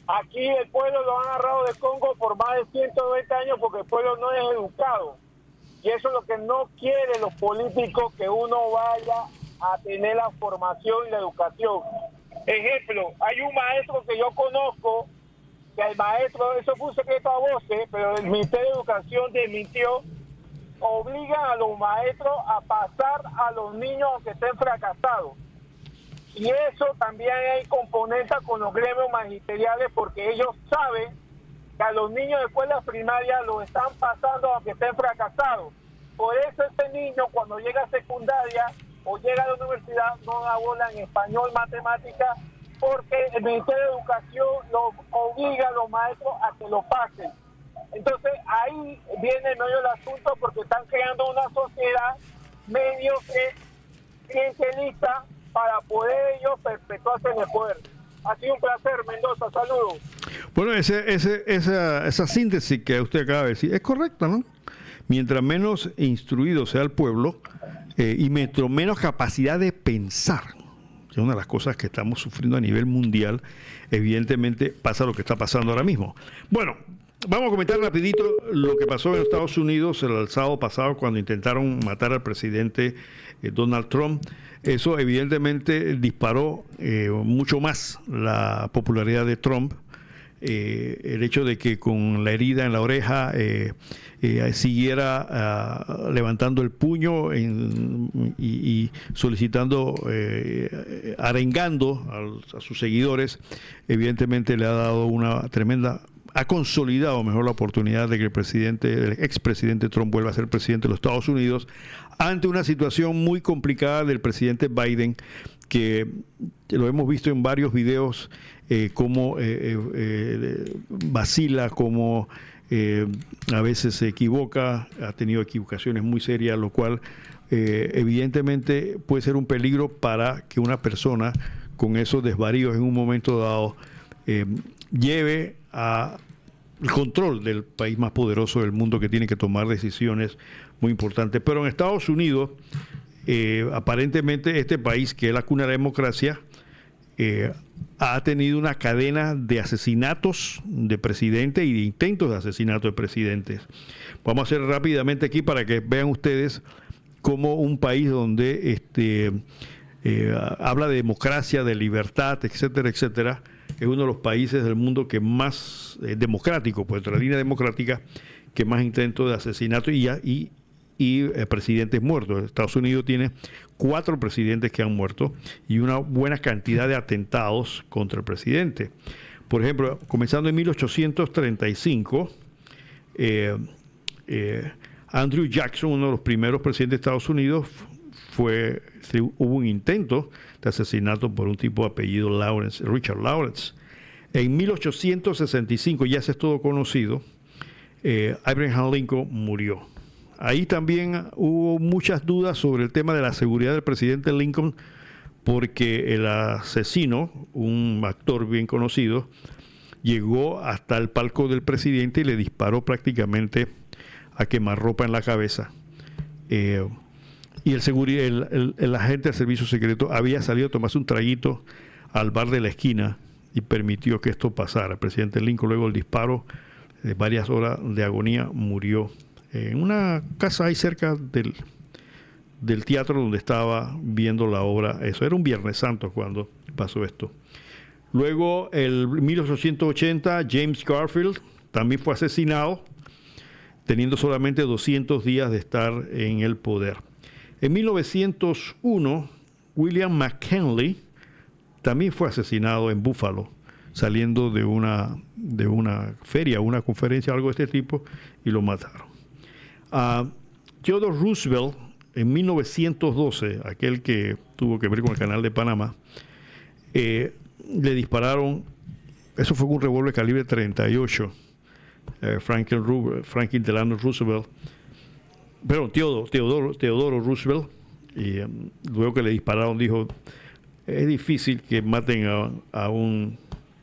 Aquí el pueblo lo han agarrado de Congo por más de 120 años porque el pueblo no es educado. Y eso es lo que no quieren los políticos, que uno vaya a tener la formación y la educación. Ejemplo, hay un maestro que yo conozco, que el maestro, eso fue un secreto a voces, pero el Ministerio de Educación desmintió, obligan a los maestros a pasar a los niños aunque estén fracasados. Y eso también hay componentes con los gremios magisteriales, porque ellos saben que a los niños de escuela primaria los están pasando aunque estén fracasados. Por eso este niño, cuando llega a secundaria o llega a la universidad, no da bola en español, matemáticas, porque el Ministerio de Educación los obliga a los maestros a que lo pasen. Entonces ahí viene el medio del asunto, porque están creando una sociedad medio clientelista para poder ellos perpetuarse en el poder. Ha sido un placer, Mendoza, saludos. Bueno, esa síntesis que usted acaba de decir es correcta, ¿no? Mientras menos instruido sea el pueblo y menos capacidad de pensar, es una de las cosas que estamos sufriendo a nivel mundial, evidentemente pasa lo que está pasando ahora mismo. Bueno, vamos a comentar rapidito lo que pasó en Estados Unidos el sábado pasado cuando intentaron matar al presidente Donald Trump. Eso evidentemente disparó mucho más la popularidad de Trump. El hecho de que con la herida en la oreja siguiera levantando el puño y solicitando, arengando a sus seguidores, evidentemente le ha dado una tremenda, ha consolidado mejor la oportunidad de que el expresidente Trump vuelva a ser presidente de los Estados Unidos, ante una situación muy complicada del presidente Biden, que lo hemos visto en varios videos, cómo vacila, cómo a veces se equivoca, ha tenido equivocaciones muy serias, lo cual evidentemente puede ser un peligro para que una persona con esos desvaríos en un momento dado lleve a el control del país más poderoso del mundo, que tiene que tomar decisiones muy importantes. Pero en Estados Unidos, aparentemente este país, que es la cuna de la democracia, ha tenido una cadena de asesinatos de presidentes y de intentos de asesinato de presidentes. Vamos a hacer rápidamente aquí para que vean ustedes cómo un país donde habla de democracia, de libertad, etcétera, etcétera, es uno de los países del mundo que más democrático, pues la línea democrática, que más intentos de asesinato y presidentes muertos. Estados Unidos tiene 4 presidentes que han muerto y una buena cantidad de atentados contra el presidente. Por ejemplo, comenzando en 1835, Andrew Jackson, uno de los primeros presidentes de Estados Unidos, hubo un intento de asesinato por un tipo de apellido Lawrence, Richard Lawrence. En 1865, ya es todo conocido, Abraham Lincoln murió. Ahí también hubo muchas dudas sobre el tema de la seguridad del presidente Lincoln, porque el asesino, un actor bien conocido, llegó hasta el palco del presidente y le disparó prácticamente a quemarropa en la cabeza. Y el agente del servicio secreto había salido a tomarse un traguito al bar de la esquina y permitió que esto pasara. El presidente Lincoln, luego del disparo de varias horas de agonía, murió en una casa ahí cerca del teatro donde estaba viendo la obra. Eso era un Viernes Santo cuando pasó esto. Luego, en 1880, James Garfield también fue asesinado, teniendo solamente 200 días de estar en el poder. En 1901, William McKinley también fue asesinado en Buffalo, saliendo de una feria, una conferencia, algo de este tipo, y lo mataron. Theodore Roosevelt, en 1912, aquel que tuvo que ver con el Canal de Panamá, le dispararon, eso fue un revólver calibre 38, Franklin Delano Roosevelt, perdón, Teodoro Roosevelt, y luego que le dispararon dijo, es difícil que maten a un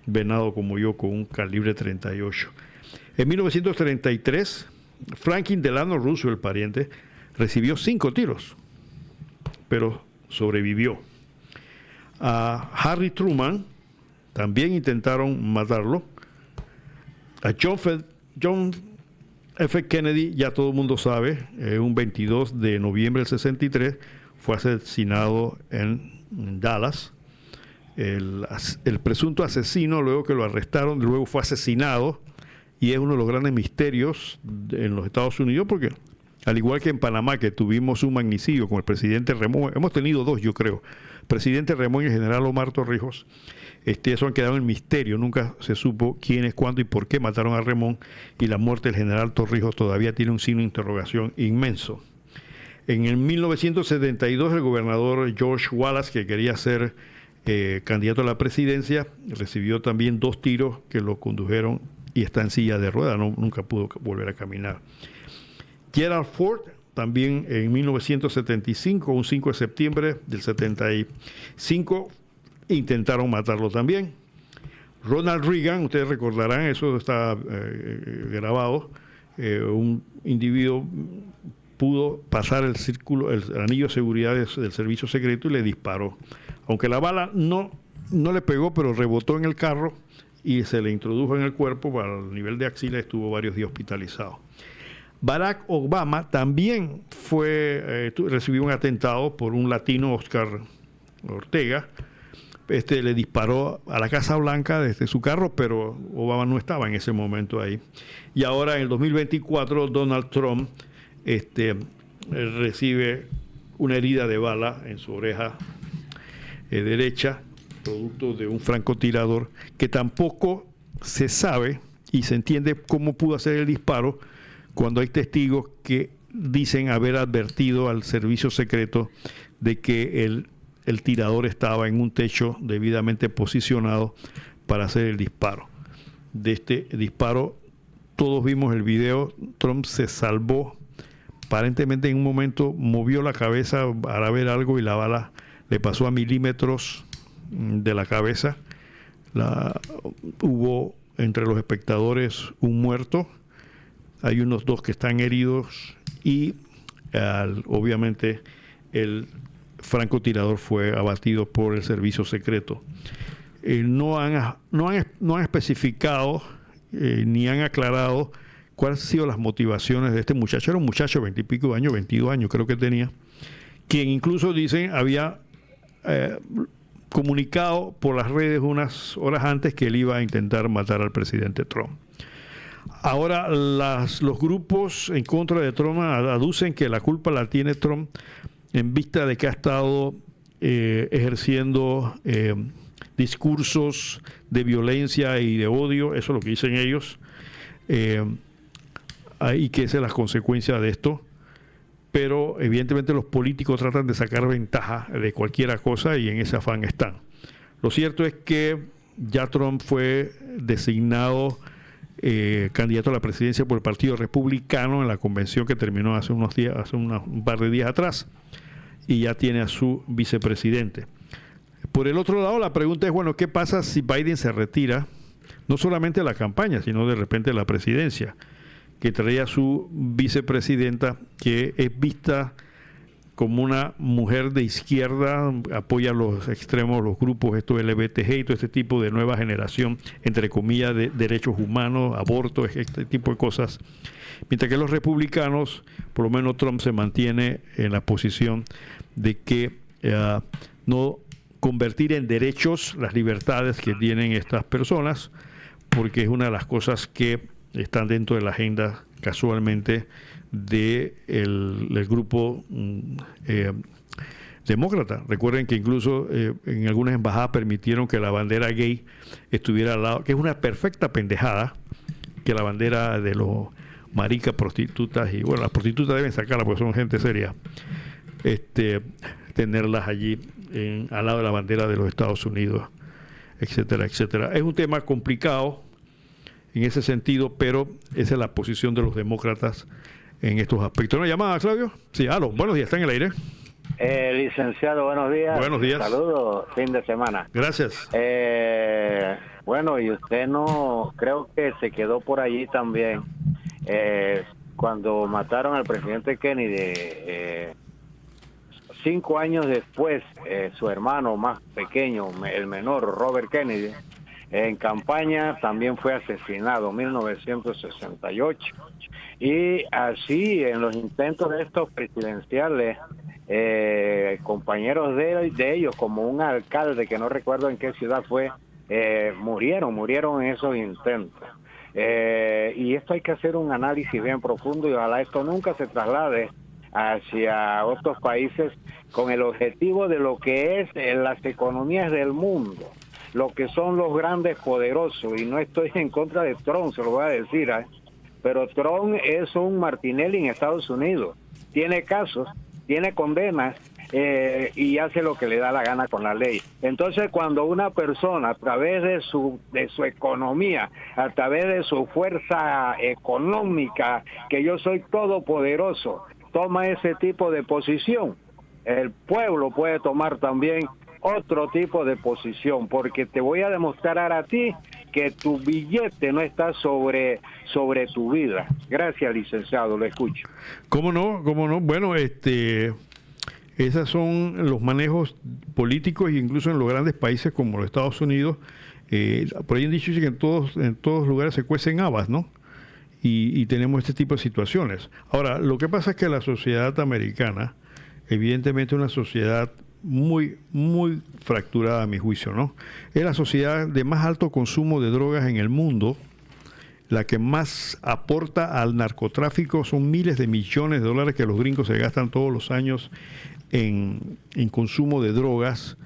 venado como yo con un calibre 38. En 1933, Franklin Delano Roosevelt, pariente, recibió 5 tiros, pero sobrevivió. A Harry Truman también intentaron matarlo. A John F. Kennedy, ya todo el mundo sabe, un 22 de noviembre del 63, fue asesinado en Dallas. El presunto asesino, luego que lo arrestaron, luego fue asesinado, y es uno de los grandes misterios en los Estados Unidos, porque al igual que en Panamá, que tuvimos un magnicidio con el presidente Ramón, hemos tenido 2, yo creo, presidente Ramón y el general Omar Torrijos. Eso han quedado en misterio, nunca se supo quiénes, cuándo y por qué mataron a Ramón, y la muerte del general Torrijos todavía tiene un signo de interrogación inmenso. En el 1972, el gobernador George Wallace, que quería ser candidato a la presidencia, recibió también 2 tiros que lo condujeron y está en silla de ruedas, nunca pudo volver a caminar. Gerald Ford, también en 1975, un 5 de septiembre del 75, intentaron matarlo también. Ronald Reagan, ustedes recordarán, eso está grabado, un individuo pudo pasar el anillo de seguridad del servicio secreto y le disparó. Aunque la bala no le pegó, pero rebotó en el carro y se le introdujo en el cuerpo para el nivel de axila, estuvo varios días hospitalizado. Barack Obama también recibió un atentado por un latino, Oscar Ortega. Le disparó a la Casa Blanca desde su carro, pero Obama no estaba en ese momento ahí. Y ahora en el 2024 Donald Trump recibe una herida de bala en su oreja derecha, producto de un francotirador, que tampoco se sabe y se entiende cómo pudo hacer el disparo, cuando hay testigos que dicen haber advertido al servicio secreto de que el tirador estaba en un techo debidamente posicionado para hacer el disparo. De este disparo, todos vimos el video. Trump se salvó, aparentemente en un momento movió la cabeza para ver algo y la bala le pasó a milímetros de la cabeza. Hubo entre los espectadores un muerto, hay unos 2 que están heridos y obviamente el francotirador fue abatido por el servicio secreto. No han especificado ni han aclarado cuáles han sido las motivaciones de este muchacho. Era un muchacho de 20 y pico de años, 22 años creo que tenía, quien incluso dicen había comunicado por las redes unas horas antes que él iba a intentar matar al presidente Trump. Ahora los grupos en contra de Trump aducen que la culpa la tiene Trump en vista de que ha estado ejerciendo discursos de violencia y de odio, eso es lo que dicen ellos, y que esa es la consecuencia de esto. Pero evidentemente los políticos tratan de sacar ventaja de cualquier cosa y en ese afán están. Lo cierto es que ya Trump fue designado candidato a la presidencia por el Partido Republicano en la convención que terminó hace un par de días atrás, y ya tiene a su vicepresidente. Por el otro lado, la pregunta es, bueno, ¿qué pasa si Biden se retira, no solamente de la campaña, sino de repente de la presidencia, que traía a su vicepresidenta, que es vista como una mujer de izquierda, apoya a los extremos, los grupos estos LGBTG y todo este tipo de nueva generación, entre comillas, de derechos humanos, aborto, este tipo de cosas. Mientras que los republicanos, por lo menos Trump se mantiene en la posición de que no convertir en derechos las libertades que tienen estas personas, porque es una de las cosas que están dentro de la agenda casualmente del grupo demócrata. Recuerden que incluso en algunas embajadas permitieron que la bandera gay estuviera al lado, que es una perfecta pendejada, que la bandera de los maricas, prostitutas, y bueno, las prostitutas deben sacarla porque son gente seria, tenerlas allí al lado de la bandera de los Estados Unidos, etcétera, etcétera. Es un tema complicado en ese sentido, pero esa es la posición de los demócratas en estos aspectos. ¿Una llamada, Claudio? Sí, aló, buenos días, está en el aire. Licenciado, buenos días. Buenos días. Saludos, fin de semana. Gracias. Bueno, y usted no, creo que se quedó por allí también. Cuando mataron al presidente Kennedy, 5 años después, su hermano más pequeño, el menor, Robert Kennedy, en campaña también fue asesinado en 1968. Y así, en los intentos de estos presidenciales, compañeros de ellos, como un alcalde, que no recuerdo en qué ciudad fue, murieron en esos intentos. Y esto hay que hacer un análisis bien profundo, y ojalá esto nunca se traslade hacia otros países con el objetivo de lo que es las economías del mundo, lo que son los grandes poderosos. Y no estoy en contra de Trump, se lo voy a decir, pero Trump es un Martinelli en Estados Unidos, tiene casos, tiene condenas, y hace lo que le da la gana con la ley. Entonces, cuando una persona, a través de su economía, a través de su fuerza económica, que yo soy todopoderoso, toma ese tipo de posición, el pueblo puede tomar también otro tipo de posición, porque te voy a demostrar a ti que tu billete no está sobre tu vida. Gracias, licenciado, lo escucho. ¿Cómo no? Bueno, esos son los manejos políticos, e incluso en los grandes países como los Estados Unidos. Por ahí han dicho que en todos lugares se cuecen habas, ¿no? Y tenemos este tipo de situaciones. Ahora, lo que pasa es que la sociedad americana, evidentemente, es una sociedad muy, muy fracturada, a mi juicio, ¿no? Es la sociedad de más alto consumo de drogas en el mundo. La que más aporta al narcotráfico, son miles de millones de dólares que los gringos se gastan todos los años en consumo de drogas,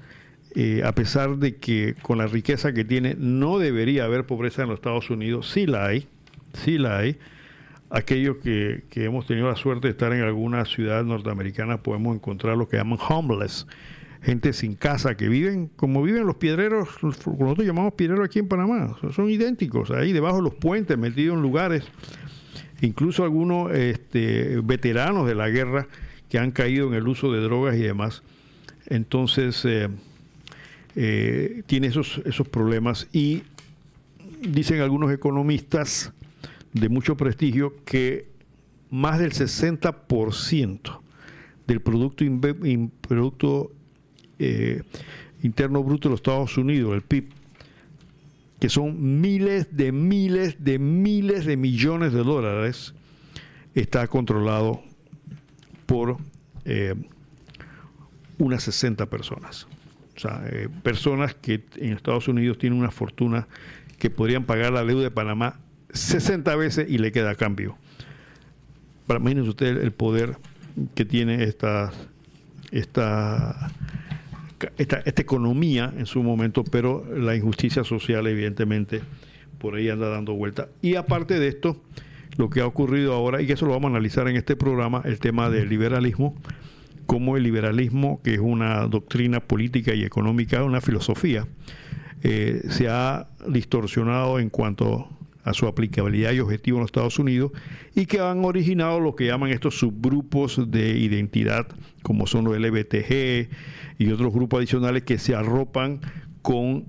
a pesar de que con la riqueza que tiene no debería haber pobreza en los Estados Unidos. Sí la hay. Aquellos que hemos tenido la suerte de estar en alguna ciudad norteamericana podemos encontrar lo que llaman homeless, gente sin casa, que viven como viven los piedreros, nosotros llamamos piedreros aquí en Panamá, son idénticos, ahí debajo de los puentes, metidos en lugares, incluso algunos veteranos de la guerra que han caído en el uso de drogas y demás. Entonces tiene esos problemas, y dicen algunos economistas de mucho prestigio que más del 60% del Producto Interno Bruto de los Estados Unidos, el PIB, que son miles de millones de dólares, está controlado por unas 60 personas. O sea, personas que en Estados Unidos tienen una fortuna que podrían pagar la deuda de Panamá 60 veces y le queda a cambio. Imagínense usted el poder que tiene esta economía en su momento, pero la injusticia social evidentemente por ahí anda dando vuelta. Y aparte de esto, lo que ha ocurrido ahora, y que eso lo vamos a analizar en este programa, el tema del liberalismo, como el liberalismo, que es una doctrina política y económica, una filosofía, se ha distorsionado en cuanto a su aplicabilidad y objetivo en los Estados Unidos, y que han originado lo que llaman estos subgrupos de identidad, como son los LGBTG y otros grupos adicionales que se arropan con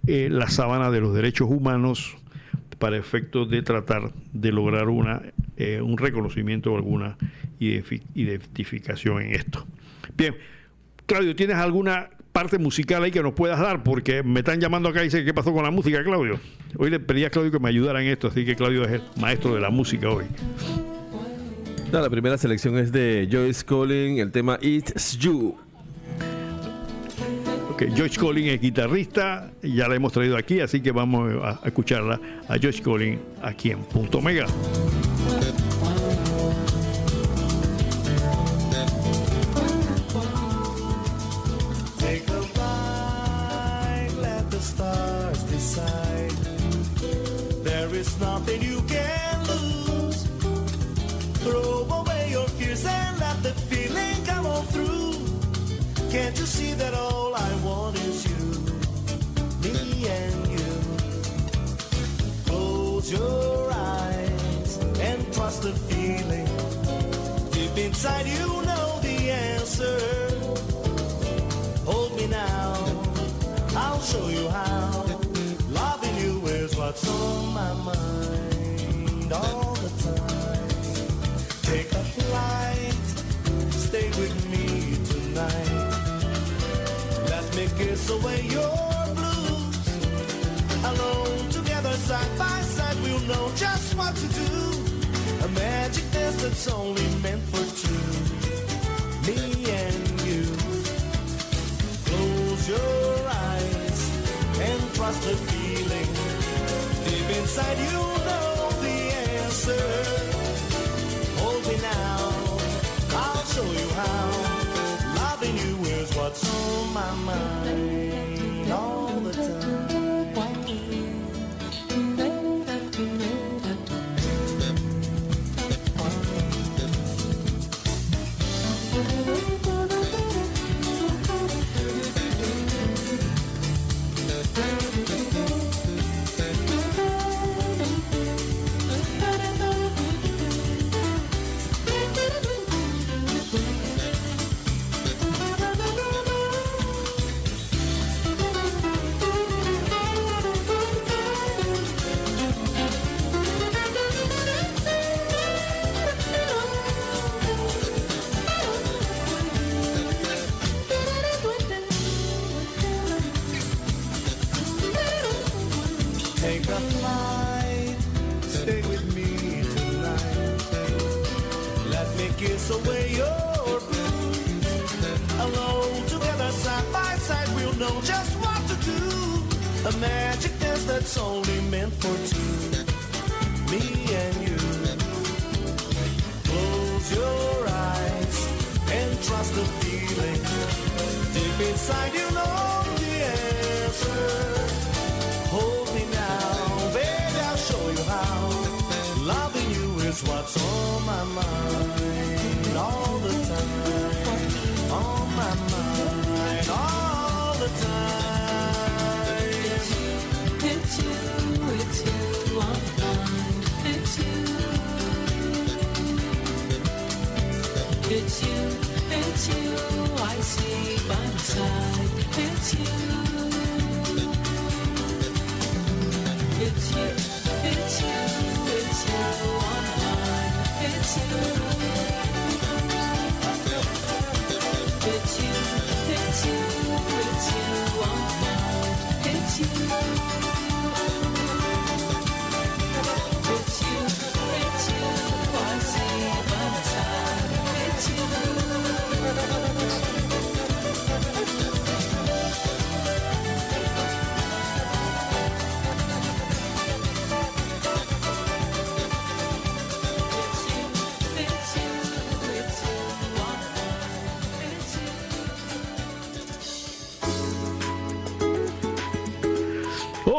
la sábana de los derechos humanos para efectos de tratar de lograr un reconocimiento o alguna identificación en esto. Bien, Claudio, ¿tienes alguna parte musical ahí que nos puedas dar? Porque me están llamando acá y dicen, ¿qué pasó con la música, Claudio? Hoy le pedí a Claudio que me ayudara en esto, así que Claudio es el maestro de la música hoy. No, la primera selección es de Joyce Collins, el tema It's You. Okay, Joyce Collins es guitarrista, ya la hemos traído aquí, así que vamos a escucharla a Joyce Collins aquí en Punto Omega. Nothing you can lose. Throw away your fears and let the feeling come on through. Can't you see that all I want is you, me and you? Close your eyes and trust the feeling. Deep inside you know the answer. Hold me now, I'll show you how. Loving you is what's on my mind all the time. Take a flight, stay with me tonight. Let me kiss away your blues. Alone together, side by side, we'll know just what to do. A magic dance that's only meant for two, me and you. Close your eyes and trust the feeling. Deep inside you know the answer. Hold me now, I'll show you how. Loving you is what's on my mind all the time. A magic dance that's only meant for two, me and you. Close your eyes and trust the feeling. Deep inside you know the answer. Hold me now, baby, I'll show you how. Loving you is what's on my mind all the time. On my mind all the time. It's you on mine. It's you. It's you, I see by my side. It's you. It's you on mine. It's you. It's you on mine. It's you.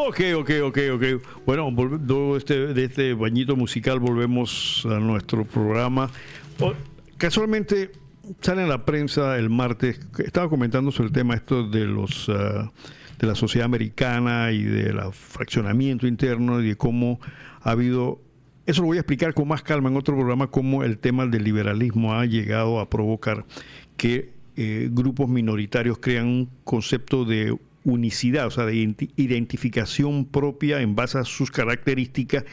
Ok. Bueno, luego de este bañito musical volvemos a nuestro programa. Casualmente sale en la prensa el martes, estaba comentando sobre el tema esto de los de la sociedad americana y del fraccionamiento interno y de cómo ha habido, eso lo voy a explicar con más calma en otro programa, cómo el tema del liberalismo ha llegado a provocar que grupos minoritarios crean un concepto de unicidad, o sea, de identificación propia en base a sus características,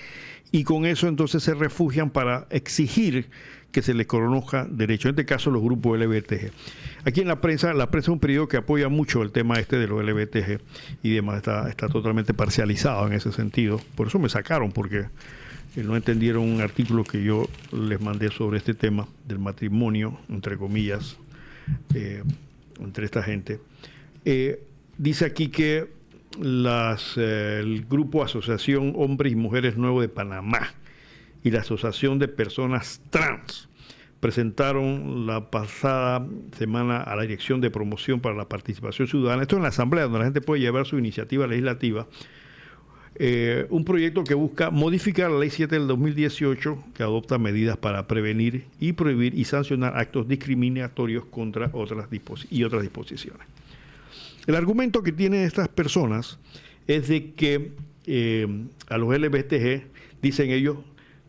y con eso entonces se refugian para exigir que se les reconozca derecho, en este caso los grupos LGBTG. Aquí en la prensa es un periódico que apoya mucho el tema este de los LGBTG y demás, está totalmente parcializado en ese sentido, por eso me sacaron, porque no entendieron un artículo que yo les mandé sobre este tema del matrimonio, entre comillas, entre esta gente. Dice aquí que el grupo Asociación Hombres y Mujeres Nuevo de Panamá y la Asociación de Personas Trans presentaron la pasada semana a la Dirección de Promoción para la Participación Ciudadana, esto en la Asamblea, donde la gente puede llevar su iniciativa legislativa, un proyecto que busca modificar la Ley 7 del 2018, que adopta medidas para prevenir y prohibir y sancionar actos discriminatorios contra otras disposiciones. El argumento que tienen estas personas es de que a los LGBTG, dicen ellos,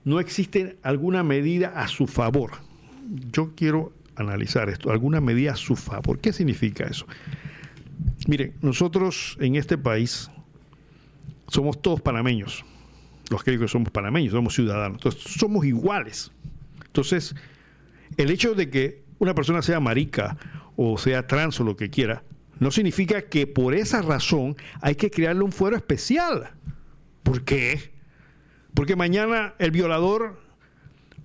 no existe alguna medida a su favor. Yo quiero analizar esto, alguna medida a su favor. ¿Qué significa eso? Miren, nosotros en este país somos todos panameños. Los que digo que somos panameños, somos ciudadanos. Entonces, somos iguales. Entonces, el hecho de que una persona sea marica o sea trans o lo que quiera, no significa que por esa razón hay que crearle un fuero especial. ¿Por qué? Porque mañana el violador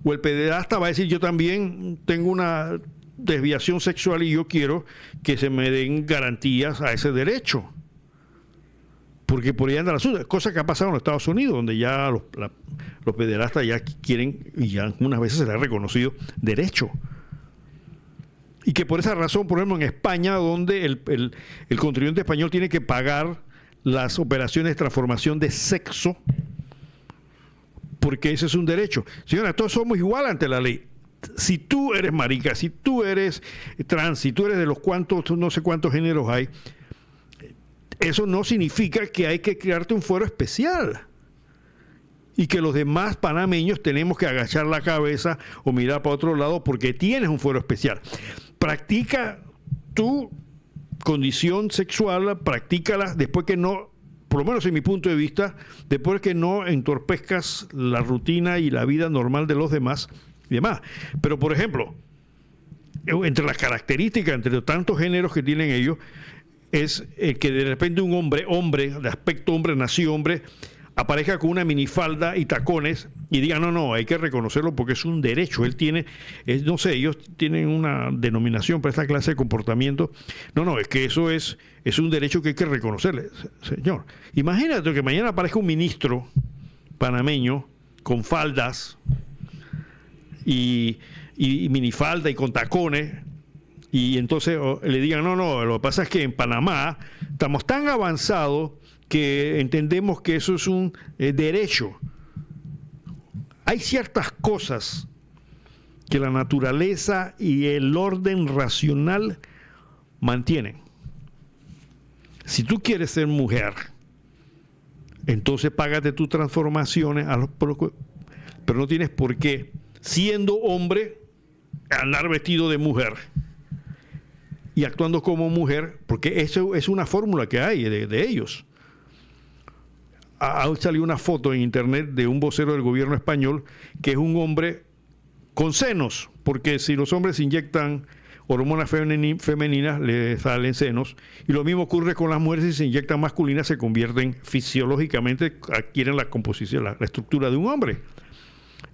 o el pederasta va a decir, yo también tengo una desviación sexual y yo quiero que se me den garantías a ese derecho. Porque por ahí anda la suya, cosa que ha pasado en los Estados Unidos, donde ya los pederastas ya quieren, y ya unas veces se les ha reconocido derecho. Y que por esa razón, por ejemplo, en España, donde el contribuyente español tiene que pagar las operaciones de transformación de sexo, porque ese es un derecho. Señora, todos somos iguales ante la ley. Si tú eres marica, si tú eres trans, si tú eres de los cuantos, no sé cuántos géneros hay, eso no significa que hay que crearte un fuero especial. Y que los demás panameños tenemos que agachar la cabeza o mirar para otro lado porque tienes un fuero especial. Practica tu condición sexual, practícala después que no, por lo menos en mi punto de vista, después que no entorpezcas la rutina y la vida normal de los demás y demás. Pero, por ejemplo, entre las características, entre tantos géneros que tienen ellos, es que de repente un hombre, de aspecto hombre, nació hombre, aparezca con una minifalda y tacones y diga, no, hay que reconocerlo porque es un derecho. Él tiene, no sé, ellos tienen una denominación para esta clase de comportamiento. No, es que eso es un derecho que hay que reconocerle. Señor, imagínate que mañana aparezca un ministro panameño con faldas y minifalda y con tacones, y entonces le digan, no, lo que pasa es que en Panamá estamos tan avanzados que entendemos que eso es un derecho. Hay ciertas cosas que la naturaleza y el orden racional mantienen. Si tú quieres ser mujer, entonces págate tus transformaciones, pero no tienes por qué, siendo hombre, andar vestido de mujer y actuando como mujer, porque eso es una fórmula que hay de ellos. Ha salido una foto en internet de un vocero del gobierno español que es un hombre con senos, porque si los hombres se inyectan hormonas femeninas le salen senos, y lo mismo ocurre con las mujeres, si se inyectan masculinas se convierten fisiológicamente, adquieren la composición, la estructura de un hombre.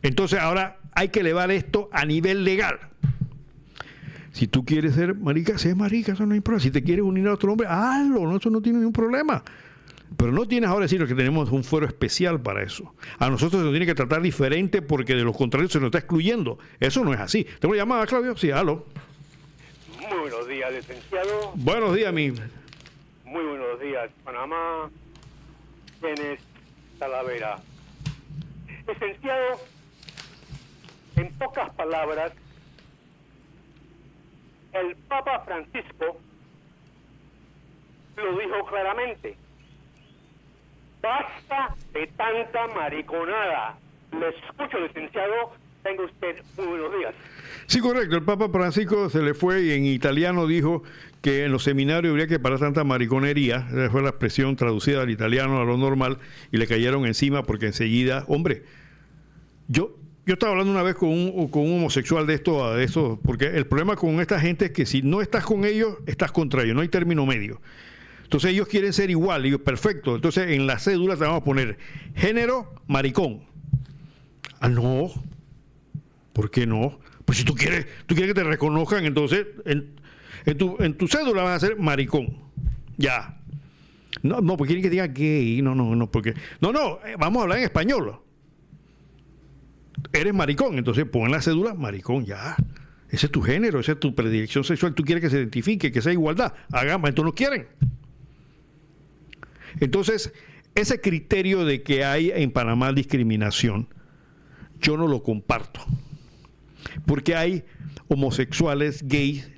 Entonces ahora hay que elevar esto a nivel legal. Si tú quieres ser marica, sé marica, eso no hay problema. Si te quieres unir a otro hombre, hazlo, no, eso no tiene ningún problema. Pero no tienes ahora decir que tenemos un fuero especial para eso. A nosotros se nos tiene que tratar diferente porque de lo contrario se nos está excluyendo. Eso no es así. ¿Tengo una llamada, Claudio? Sí, aló. Muy buenos días, licenciado. Buenos días, Muy buenos días, Panamá. Kenneth Talavera. Licenciado, en pocas palabras, el Papa Francisco lo dijo claramente. Basta de tanta mariconada. Le escucho, licenciado. Tenga usted muy buenos días. Sí, correcto. El Papa Francisco se le fue y en italiano dijo que en los seminarios habría que parar tanta mariconería. Esa fue la expresión traducida al italiano, a lo normal, y le cayeron encima porque enseguida, hombre, yo estaba hablando una vez con un homosexual de esto, porque el problema con esta gente es que si no estás con ellos, estás contra ellos, no hay término medio. Entonces ellos quieren ser igual, y yo, perfecto. Entonces en la cédula te vamos a poner género maricón. Ah, no. ¿Por qué no? Pues si tú quieres que te reconozcan, entonces en tu cédula vas a ser maricón. Ya. No, porque quieren que diga gay. No, porque. No, vamos a hablar en español. Eres maricón, entonces pon en la cédula maricón, ya. Ese es tu género, esa es tu predilección sexual. Tú quieres que se identifique, que sea igualdad. Hagamos, entonces no quieren. Entonces, ese criterio de que hay en Panamá discriminación, yo no lo comparto. Porque hay homosexuales, gays,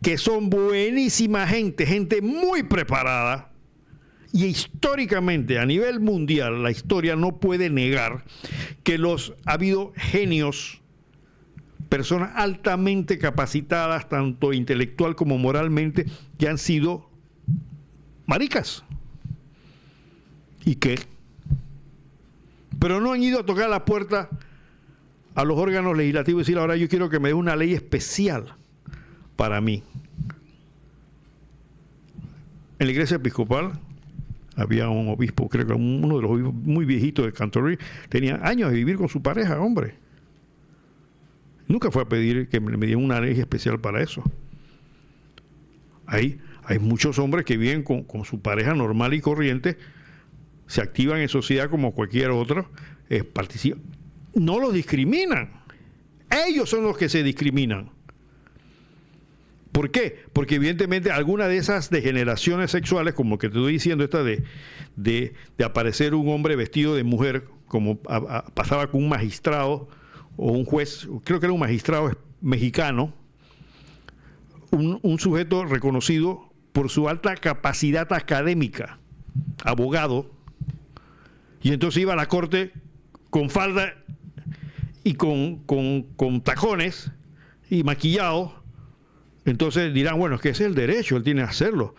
que son buenísima gente muy preparada, y históricamente, a nivel mundial, la historia no puede negar que ha habido genios, personas altamente capacitadas, tanto intelectual como moralmente, que han sido maricas. ¿Y qué? Pero no han ido a tocar la puerta a los órganos legislativos y decir, ahora yo quiero que me dé una ley especial para mí. En la iglesia episcopal había un obispo, creo que uno de los obispos muy viejitos de Canterbury, tenía años de vivir con su pareja, hombre. Nunca fue a pedir que me dieran una ley especial para eso. Hay muchos hombres que viven con su pareja normal y corriente, se activan en sociedad como cualquier otro, participan. No los discriminan. Ellos son los que se discriminan. ¿Por qué? Porque evidentemente alguna de esas degeneraciones sexuales, como que te estoy diciendo, esta de aparecer un hombre vestido de mujer, como pasaba con un magistrado o un juez, creo que era un magistrado mexicano, un sujeto reconocido por su alta capacidad académica, abogado, y entonces iba a la corte con falda y con tacones y maquillado. Entonces dirán, bueno, es que ese es el derecho, él tiene que hacerlo.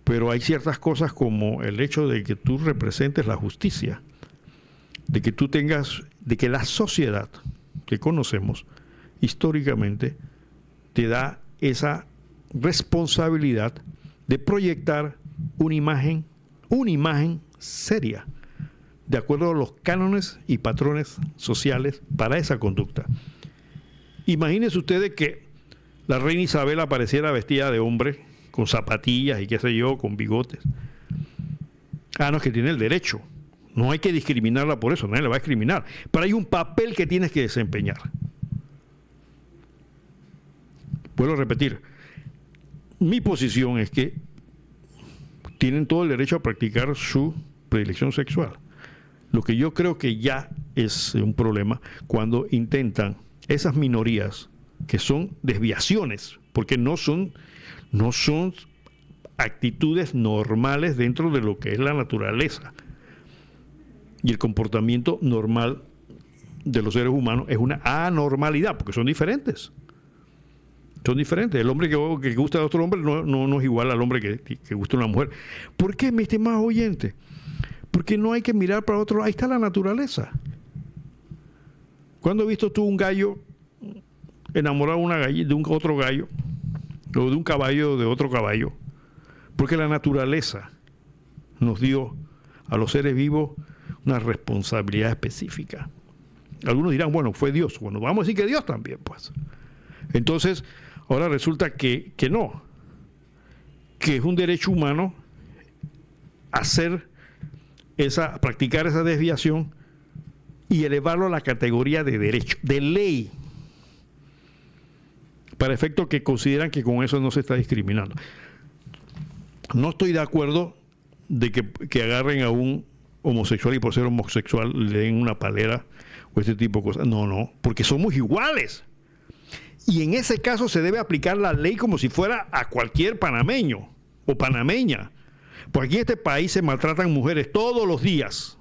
Pero hay ciertas cosas como el hecho de que tú representes la justicia, de que tú tengas, de que la sociedad que conocemos históricamente te da esa responsabilidad de proyectar una imagen seria, de acuerdo a los cánones y patrones sociales para esa conducta. Imagínense ustedes que la reina Isabel apareciera vestida de hombre, con zapatillas y qué sé yo, con bigotes. No, es que tiene el derecho. No hay que discriminarla por eso, nadie la va a discriminar. Pero hay un papel que tienes que desempeñar. Vuelvo a repetir. Mi posición es que tienen todo el derecho a practicar su predilección sexual. Lo que yo creo que ya es un problema cuando intentan esas minorías que son desviaciones, porque no son actitudes normales dentro de lo que es la naturaleza. Y el comportamiento normal de los seres humanos es una anormalidad, porque son diferentes. Son diferentes. El hombre que gusta de otro hombre no es igual al hombre que gusta de una mujer. ¿Por qué, mi estimado oyente? Porque no hay que mirar para otro lado. Ahí está la naturaleza. ¿Cuándo has visto tú un gallo enamorado de un otro gallo, o de un caballo de otro caballo? Porque la naturaleza nos dio a los seres vivos una responsabilidad específica. Algunos dirán, bueno, fue Dios. Bueno, vamos a decir que Dios también, pues. Entonces, ahora resulta que no, que es un derecho humano practicar esa desviación y elevarlo a la categoría de derecho, de ley, para efecto que consideran que con eso no se está discriminando. No estoy de acuerdo de que agarren a un homosexual y por ser homosexual le den una palera o este tipo de cosas. No, porque somos iguales. Y en ese caso se debe aplicar la ley como si fuera a cualquier panameño o panameña. Porque aquí en este país se maltratan mujeres todos los días.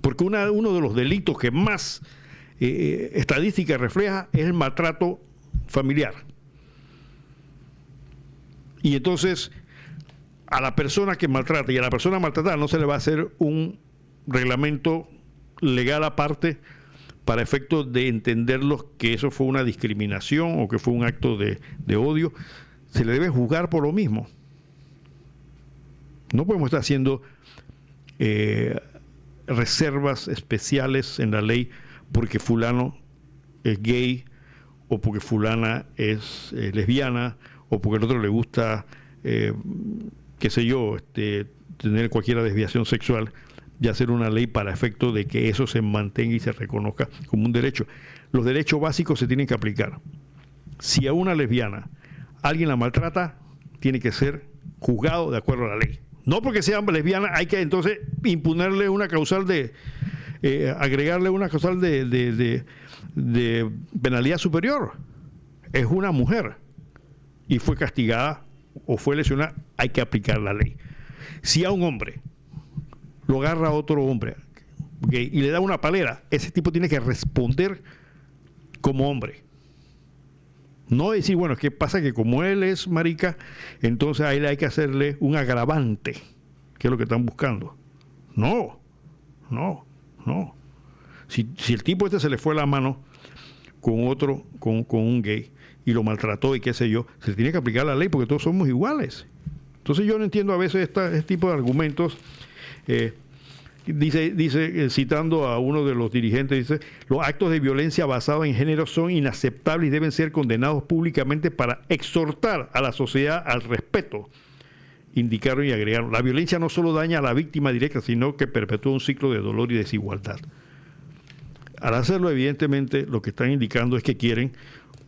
Porque uno de los delitos que más estadística refleja es el maltrato familiar. Y entonces a la persona que maltrata y a la persona maltratada no se le va a hacer un reglamento legal aparte para efectos de entenderlos que eso fue una discriminación o que fue un acto de odio. Se le debe juzgar por lo mismo. No podemos estar haciendo reservas especiales en la ley porque fulano es gay o porque fulana es lesbiana o porque al otro le gusta qué sé yo, tener cualquier desviación sexual, y hacer una ley para efecto de que eso se mantenga y se reconozca como un derecho. Los derechos básicos se tienen que aplicar. Si a una lesbiana alguien la maltrata, tiene que ser juzgado de acuerdo a la ley. No porque sea lesbiana hay que entonces imponerle una causal agregarle una causal de penalidad superior. Es una mujer y fue castigada o fue lesionada, hay que aplicar la ley. Si a un hombre lo agarra a otro hombre gay y le da una palera, ese tipo tiene que responder como hombre. No decir, bueno, ¿qué pasa? Que como él es marica, entonces a él hay que hacerle un agravante, que es lo que están buscando. No. Si el tipo se le fue la mano con otro, con un gay, y lo maltrató y qué sé yo, se tiene que aplicar la ley porque todos somos iguales. Entonces yo no entiendo a veces este tipo de argumentos. Dice citando a uno de los dirigentes, dice: los actos de violencia basados en género son inaceptables y deben ser condenados públicamente para exhortar a la sociedad al respeto. Indicaron y agregaron: la violencia no solo daña a la víctima directa, sino que perpetúa un ciclo de dolor y desigualdad. Al hacerlo, evidentemente, lo que están indicando es que quieren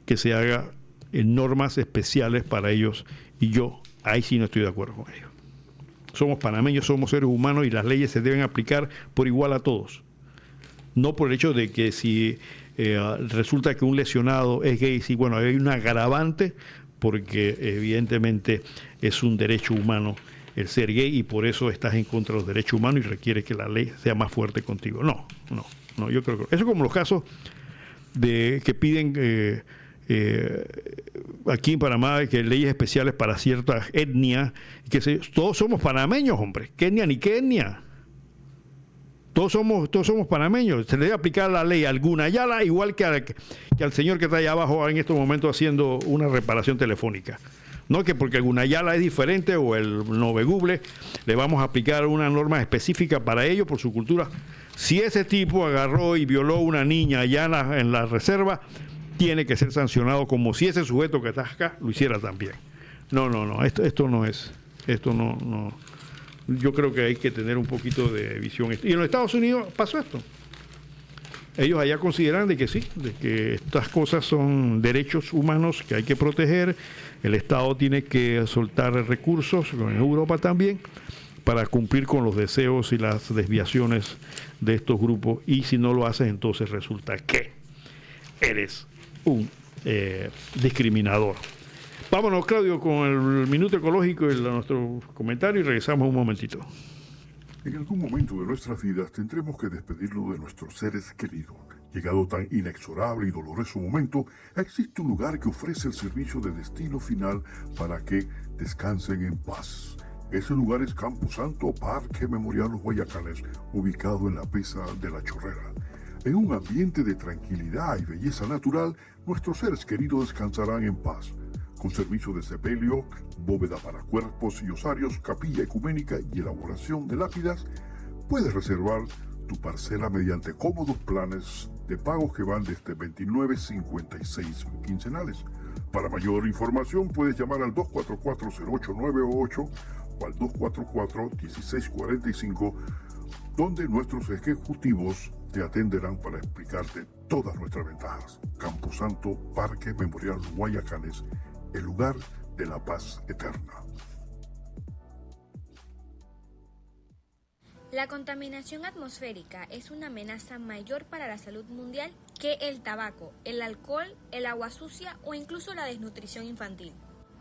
que se haga normas especiales para ellos, y yo ahí sí no estoy de acuerdo con ellos. Somos panameños, somos seres humanos y las leyes se deben aplicar por igual a todos. No por el hecho de que si resulta que un lesionado es gay, sí, bueno, hay un agravante porque evidentemente es un derecho humano el ser gay y por eso estás en contra de los derechos humanos y requiere que la ley sea más fuerte contigo. No, yo creo que eso es como los casos de que piden aquí en Panamá que leyes especiales para ciertas etnias, todos somos panameños, hombre, ¿qué etnia ni qué etnia? Todos somos panameños, se le debe aplicar la ley al Gunayala igual que al señor que está allá abajo en estos momentos haciendo una reparación telefónica. No que porque el Gunayala es diferente o el Noveguble le vamos a aplicar una norma específica para ellos por su cultura. Si ese tipo agarró y violó a una niña allá en la reserva, tiene que ser sancionado como si ese sujeto que está acá lo hiciera también. No, esto no es. Esto no. Yo creo que hay que tener un poquito de visión. Y en los Estados Unidos pasó esto. Ellos allá consideran de que sí, de que estas cosas son derechos humanos que hay que proteger. El Estado tiene que soltar recursos, en Europa también, para cumplir con los deseos y las desviaciones de estos grupos. Y si no lo haces, entonces resulta que eres un discriminador. Vámonos, Claudio, con el Minuto Ecológico y nuestro comentario y regresamos un momentito. En algún momento de nuestras vidas tendremos que despedirnos de nuestros seres queridos. Llegado tan inexorable y doloroso momento, existe un lugar que ofrece el servicio de destino final para que descansen en paz. Ese lugar es Camposanto Parque Memorial Los Guayacanes, ubicado en la Presa de la Chorrera. En un ambiente de tranquilidad y belleza natural, nuestros seres queridos descansarán en paz. Con servicio de sepelio, bóveda para cuerpos y osarios, capilla ecuménica y elaboración de lápidas, puedes reservar tu parcela mediante cómodos planes de pago que van desde 29.56 quincenales. Para mayor información puedes llamar al 244-0898 o al 244-1645, donde nuestros ejecutivos te atenderán para explicarte todas nuestras ventajas. Camposanto Parque Memorial Guayacanes, el lugar de la paz eterna. La contaminación atmosférica es una amenaza mayor para la salud mundial que el tabaco, el alcohol, el agua sucia o incluso la desnutrición infantil.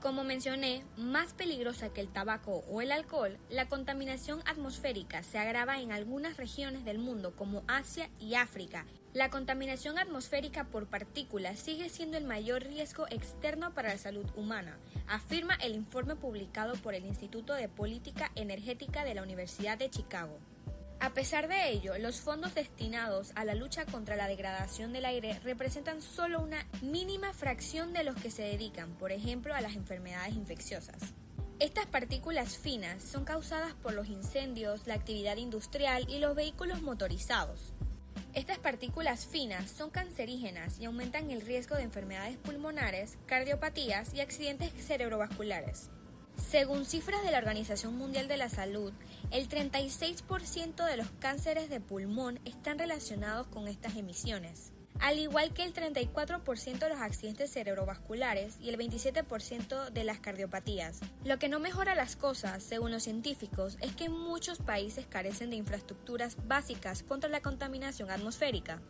Como mencioné, más peligrosa que el tabaco o el alcohol, la contaminación atmosférica se agrava en algunas regiones del mundo como Asia y África. La contaminación atmosférica por partículas sigue siendo el mayor riesgo externo para la salud humana, afirma el informe publicado por el Instituto de Política Energética de la Universidad de Chicago. A pesar de ello, los fondos destinados a la lucha contra la degradación del aire representan solo una mínima fracción de los que se dedican, por ejemplo, a las enfermedades infecciosas. Estas partículas finas son causadas por los incendios, la actividad industrial y los vehículos motorizados. Estas partículas finas son cancerígenas y aumentan el riesgo de enfermedades pulmonares, cardiopatías y accidentes cerebrovasculares. Según cifras de la Organización Mundial de la Salud, el 36% de los cánceres de pulmón están relacionados con estas emisiones, al igual que el 34% de los accidentes cerebrovasculares y el 27% de las cardiopatías. Lo que no mejora las cosas, según los científicos, es que muchos países carecen de infraestructuras básicas contra la contaminación atmosférica.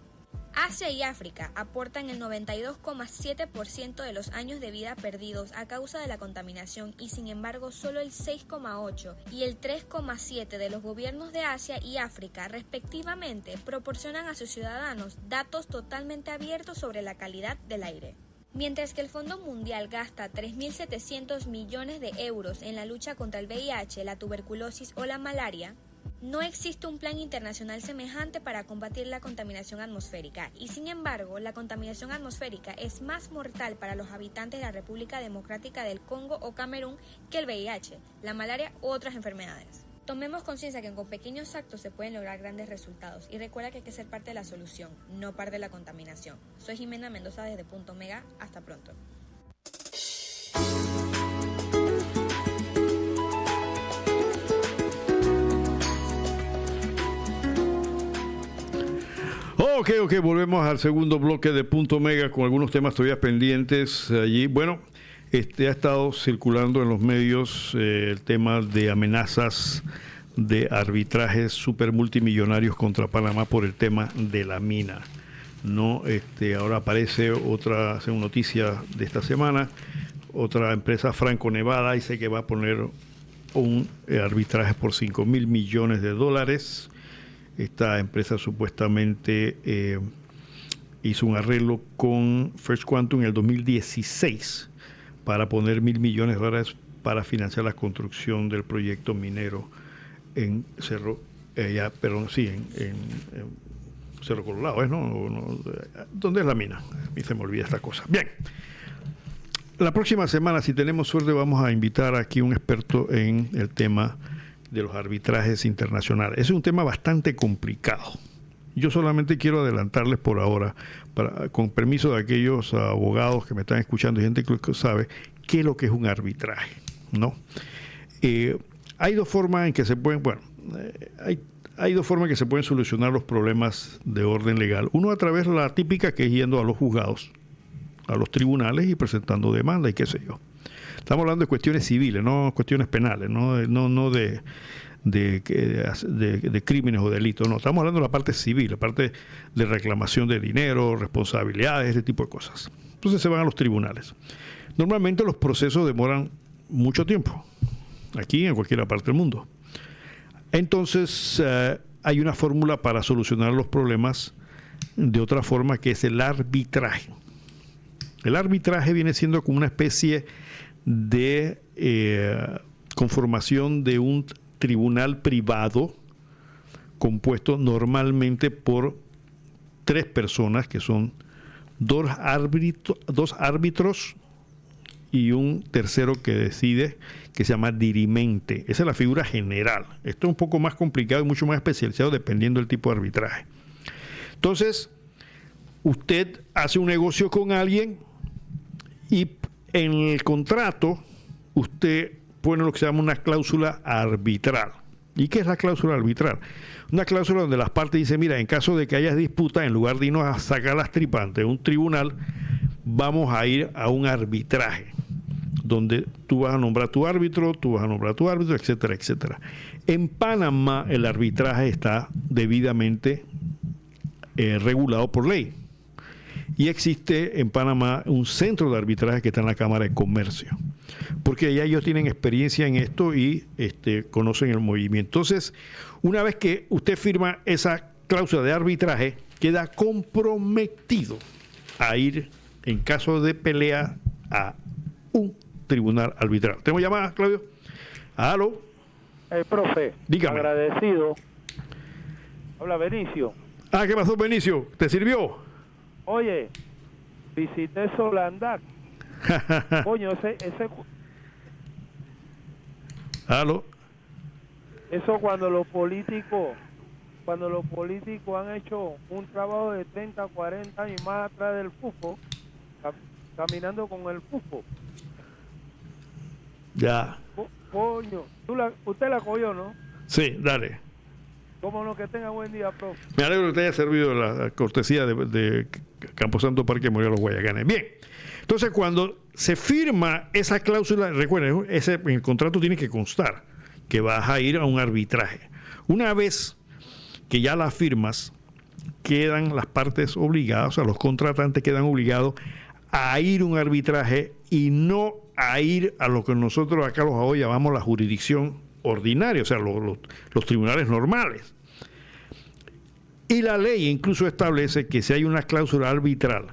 Asia y África aportan el 92,7% de los años de vida perdidos a causa de la contaminación y sin embargo solo el 6,8% y el 3,7% de los gobiernos de Asia y África respectivamente proporcionan a sus ciudadanos datos totalmente abiertos sobre la calidad del aire. Mientras que el Fondo Mundial gasta 3.700 millones de euros en la lucha contra el VIH, la tuberculosis o la malaria, no existe un plan internacional semejante para combatir la contaminación atmosférica y, sin embargo, la contaminación atmosférica es más mortal para los habitantes de la República Democrática del Congo o Camerún que el VIH, la malaria u otras enfermedades. Tomemos conciencia que con pequeños actos se pueden lograr grandes resultados y recuerda que hay que ser parte de la solución, no parte de la contaminación. Soy Jimena Mendoza desde Punto Omega. Hasta pronto. Ok, volvemos al segundo bloque de Punto Omega con algunos temas todavía pendientes allí. Bueno, ha estado circulando en los medios el tema de amenazas de arbitrajes super multimillonarios contra Panamá por el tema de la mina. No, ahora aparece otra, según noticia de esta semana, otra empresa Franco-Nevada dice que va a poner un arbitraje por $5,000 millones. Esta empresa supuestamente hizo un arreglo con First Quantum en el 2016 para poner $1,000 millones para financiar la construcción del proyecto minero en Cerro, en Cerro Colorado, ¿no? ¿Dónde es la mina? A mí se me olvida esta cosa. Bien. La próxima semana, si tenemos suerte, vamos a invitar aquí a un experto en el tema de los arbitrajes internacionales. Es un tema bastante complicado. Yo solamente quiero adelantarles por ahora, con permiso de aquellos abogados que me están escuchando y gente que sabe qué es lo que es un arbitraje, ¿no? Hay dos formas en que se pueden, hay dos formas en que se pueden solucionar los problemas de orden legal. Uno a través de la típica, que es yendo a los juzgados, a los tribunales y presentando demanda y qué sé yo. Estamos hablando de cuestiones civiles, no cuestiones penales, no de crímenes o delitos, no. Estamos hablando de la parte civil, la parte de reclamación de dinero, responsabilidades, ese tipo de cosas. Entonces se van a los tribunales. Normalmente los procesos demoran mucho tiempo, aquí y en cualquier parte del mundo. Entonces hay una fórmula para solucionar los problemas de otra forma, que es el arbitraje. El arbitraje viene siendo como una especie de conformación de un tribunal privado compuesto normalmente por 3 personas, que son dos árbitros y un tercero que decide, que se llama dirimente. Esa es la figura general. Esto es un poco más complicado y mucho más especializado dependiendo del tipo de arbitraje. Entonces, usted hace un negocio con alguien y en el contrato usted pone lo que se llama una cláusula arbitral. ¿Y qué es la cláusula arbitral? Una cláusula donde las partes dicen, mira, en caso de que haya disputa, en lugar de irnos a sacar las tripas ante un tribunal, vamos a ir a un arbitraje, donde tú vas a nombrar tu árbitro, etcétera, etcétera. En Panamá el arbitraje está debidamente regulado por ley. Y existe en Panamá un centro de arbitraje que está en la Cámara de Comercio, porque ya ellos tienen experiencia en esto y conocen el movimiento. Entonces, una vez que usted firma esa cláusula de arbitraje, queda comprometido a ir, en caso de pelea, a un tribunal arbitral. ¿Tenemos llamadas, Claudio? ¿Aló? Profe, dígame. Agradecido. Habla Benicio. ¿Qué pasó, Benicio? ¿Te sirvió? Oye, visité Solandac. Coño, ese ¿Aló? Eso cuando los políticos han hecho un trabajo de 30, 40 años más atrás del FUFO, caminando con el FUFO. Ya. Coño, usted la cogió, ¿no? Sí, dale. Cómo no, que tenga buen día, profe. Me alegro que te haya servido la cortesía de Camposanto Parque Memorial Los Guayacanes. Bien, entonces cuando se firma esa cláusula, recuerden, en el contrato tiene que constar que vas a ir a un arbitraje. Una vez que ya la firmas, quedan las partes obligadas, o sea, los contratantes quedan obligados a ir a un arbitraje y no a ir a lo que nosotros acá los AOI llamamos la jurisdicción ordinaria, o sea, los tribunales normales. Y la ley incluso establece que si hay una cláusula arbitral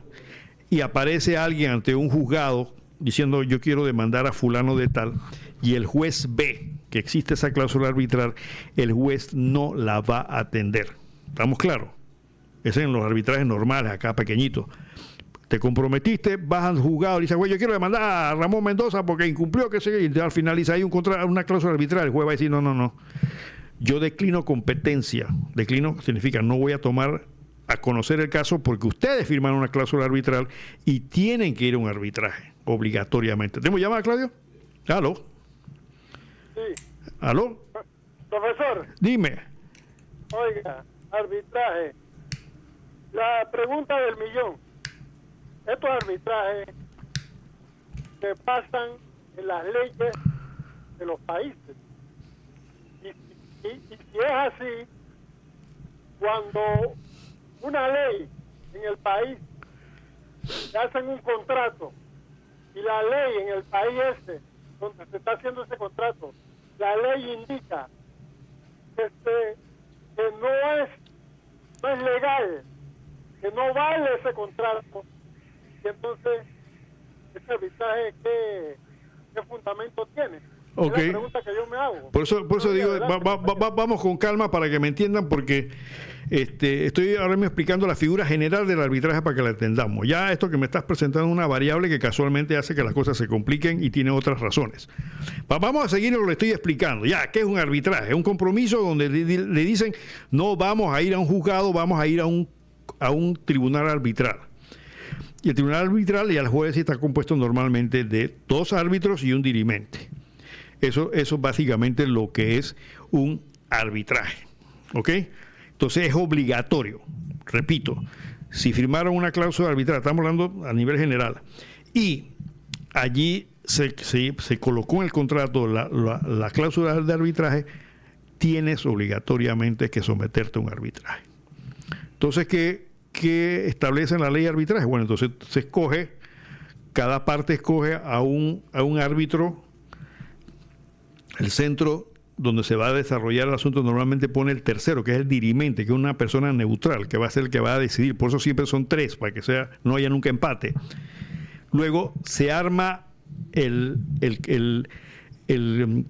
y aparece alguien ante un juzgado diciendo yo quiero demandar a fulano de tal, y el juez ve que existe esa cláusula arbitral, el juez no la va a atender. ¿Estamos claros? Es en los arbitrajes normales, acá pequeñitos. Te comprometiste, vas al juzgado y dices, güey, yo quiero demandar a Ramón Mendoza porque incumplió, que sé, y al final dice, hay una cláusula arbitral. El juez va a decir, no. Yo declino competencia. Declino significa no voy a tomar a conocer el caso porque ustedes firmaron una cláusula arbitral y tienen que ir a un arbitraje, obligatoriamente. ¿Tenemos llamada, Claudio? ¿Aló? Sí. ¿Aló? Profesor. Dime. Oiga, arbitraje. La pregunta del millón. Estos arbitrajes se basan en las leyes de los países. Y si es así, cuando una ley en el país se hacen un contrato y la ley en el país donde se está haciendo ese contrato, la ley indica que no es legal, que no vale ese contrato, y entonces ese arbitraje ¿qué fundamento tiene? Okay. Es la pregunta que yo me hago. Por eso digo, vamos con calma para que me entiendan, porque estoy ahora mismo explicando la figura general del arbitraje para que la entendamos. Ya esto que me estás presentando es una variable que casualmente hace que las cosas se compliquen y tiene otras razones. Vamos a seguir lo que le estoy explicando. Ya, ¿qué es un arbitraje? Es un compromiso donde le dicen, no vamos a ir a un juzgado, vamos a ir a un tribunal arbitral. Y el tribunal arbitral y el juez está compuesto normalmente de 2 árbitros y un dirimente. Eso básicamente es lo que es un arbitraje. ¿Ok? Entonces es obligatorio. Repito, si firmaron una cláusula arbitral, estamos hablando a nivel general, y allí se colocó en el contrato la cláusula de arbitraje, tienes obligatoriamente que someterte a un arbitraje. Entonces, ¿qué establece en la ley de arbitraje? Bueno, entonces se escoge, cada parte escoge a un árbitro. El centro donde se va a desarrollar el asunto normalmente pone el tercero, que es el dirimente, que es una persona neutral, que va a ser el que va a decidir. Por eso siempre son 3, para que no haya nunca empate. Luego se arma el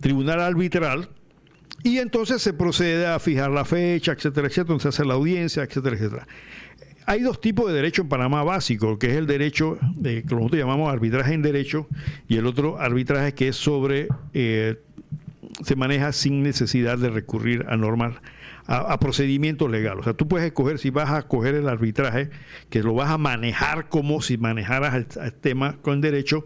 tribunal arbitral y entonces se procede a fijar la fecha, etcétera, etcétera, donde se hace la audiencia, etcétera, etcétera. Hay 2 tipos de derecho en Panamá básico, que es el derecho, que nosotros llamamos arbitraje en derecho, y el otro arbitraje que es sobre... se maneja sin necesidad de recurrir a procedimientos legales. O sea, tú puedes escoger si vas a coger el arbitraje, que lo vas a manejar como si manejaras el tema con derecho,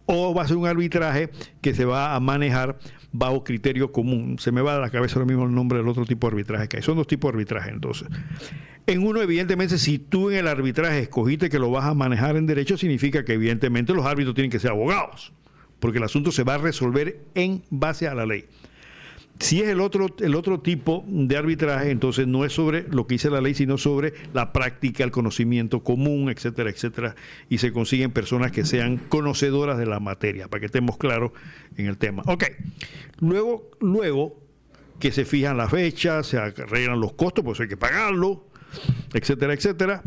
o va a ser un arbitraje que se va a manejar bajo criterio común. Se me va a la cabeza ahora mismo el nombre del otro tipo de arbitraje que hay. Son 2 tipos de arbitraje, entonces. En uno, evidentemente, si tú en el arbitraje escogiste que lo vas a manejar en derecho, significa que evidentemente los árbitros tienen que ser abogados, porque el asunto se va a resolver en base a la ley. Si es el otro tipo de arbitraje, entonces no es sobre lo que dice la ley, sino sobre la práctica, el conocimiento común, etcétera, etcétera, y se consiguen personas que sean conocedoras de la materia, para que estemos claros en el tema. Ok, luego que se fijan las fechas, se arreglan los costos, pues hay que pagarlo, etcétera, etcétera,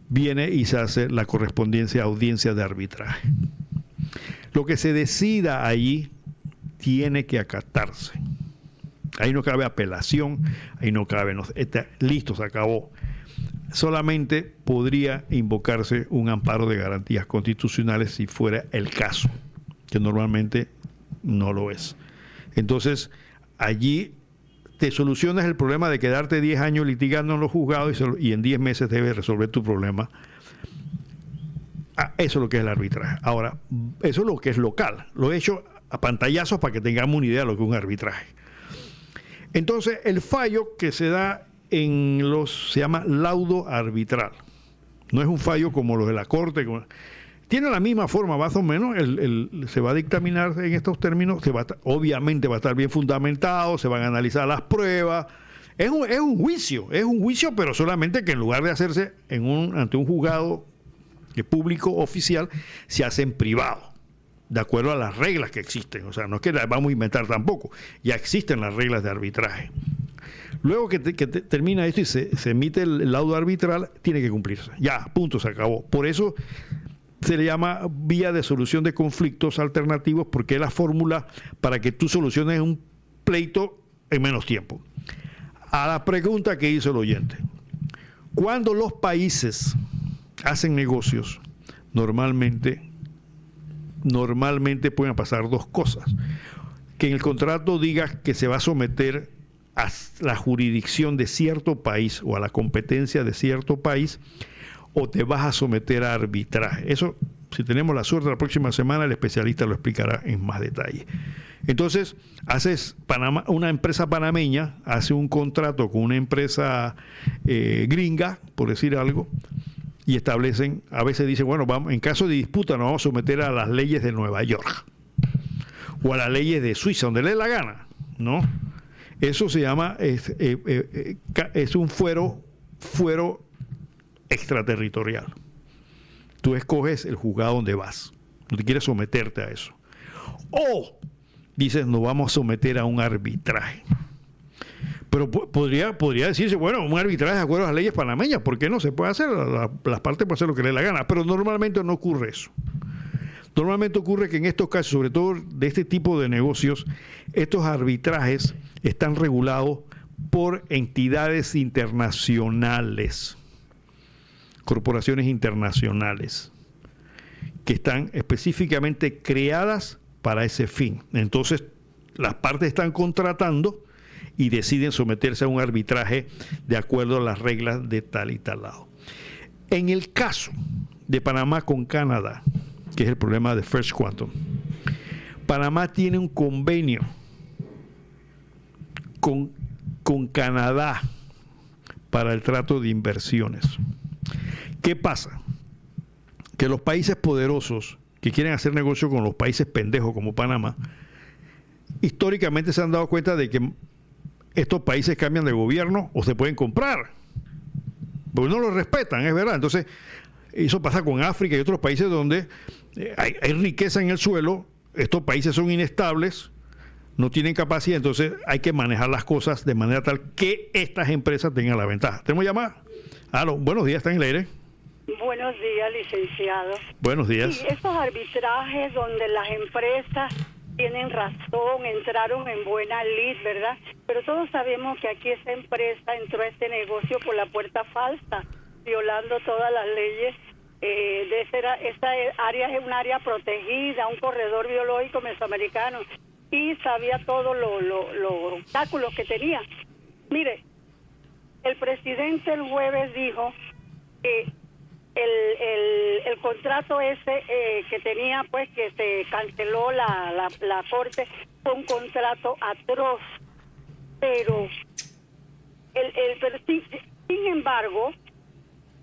viene y se hace la correspondencia a audiencia de arbitraje. Lo que se decida allí tiene que acatarse. Ahí no cabe apelación, ahí no cabe, listo, se acabó. Solamente podría invocarse un amparo de garantías constitucionales si fuera el caso, que normalmente no lo es. Entonces, allí te solucionas el problema de quedarte 10 años litigando en los juzgados y en 10 meses debes resolver tu problema. Eso es lo que es el arbitraje. Ahora, eso es lo que es local. Lo he hecho a pantallazos para que tengamos una idea de lo que es un arbitraje. Entonces, el fallo que se da se llama laudo arbitral. No es un fallo como los de la Corte. Tiene la misma forma, más o menos. Se va a dictaminar en estos términos. Obviamente va a estar bien fundamentado, se van a analizar las pruebas. Es un juicio, pero solamente que en lugar de hacerse ante un juzgado público oficial, se hace en privado, de acuerdo a las reglas que existen. O sea, no es que las vamos a inventar tampoco, ya existen las reglas de arbitraje. Luego que termina esto y se emite el laudo arbitral, tiene que cumplirse. Ya, punto, se acabó. Por eso se le llama vía de solución de conflictos alternativos, porque es la fórmula para que tú soluciones un pleito en menos tiempo. A la pregunta que hizo el oyente: cuando los países hacen negocios, normalmente pueden pasar dos cosas. Que en el contrato diga que se va a someter a la jurisdicción de cierto país o a la competencia de cierto país, o te vas a someter a arbitraje. Eso, si tenemos la suerte, la próxima semana el especialista lo explicará en más detalle. Entonces, una empresa panameña hace un contrato con una empresa gringa, por decir algo, y establecen, a veces dicen, bueno, en caso de disputa nos vamos a someter a las leyes de Nueva York o a las leyes de Suiza, donde le dé la gana, ¿no? Eso se llama, es un fuero extraterritorial. Tú escoges el juzgado donde vas, no te quieres someterte a eso. O dices, nos vamos a someter a un arbitraje. Pero podría decirse, bueno, un arbitraje de acuerdo a las leyes panameñas, ¿por qué no se puede hacer? Las partes pueden hacer lo que les dé la gana, pero normalmente no ocurre eso. Normalmente ocurre que en estos casos, sobre todo de este tipo de negocios, estos arbitrajes están regulados por entidades internacionales, corporaciones internacionales, que están específicamente creadas para ese fin. Entonces, las partes están contratando y deciden someterse a un arbitraje de acuerdo a las reglas de tal y tal lado. En el caso de Panamá con Canadá, que es el problema de First Quantum, Panamá tiene un convenio con Canadá para el trato de inversiones. ¿Qué pasa? Que los países poderosos que quieren hacer negocio con los países pendejos como Panamá, históricamente se han dado cuenta de que estos países cambian de gobierno o se pueden comprar, porque no lo respetan, es verdad. Entonces, eso pasa con África y otros países donde hay riqueza en el suelo, estos países son inestables, no tienen capacidad, entonces hay que manejar las cosas de manera tal que estas empresas tengan la ventaja. ¿Tenemos llamada? Aló, buenos días, ¿está en el aire? Buenos días, licenciado. Buenos días. Sí, esos arbitrajes donde las empresas tienen razón, entraron en buena lid, ¿verdad? Pero todos sabemos que aquí esa empresa entró a este negocio por la puerta falsa, violando todas las leyes. Esta área es un área protegida, un corredor biológico mesoamericano, y sabía todos los obstáculos que tenía. Mire, el presidente el jueves dijo que el contrato ese que tenía, pues, que se canceló la corte, fue un contrato atroz, pero sin embargo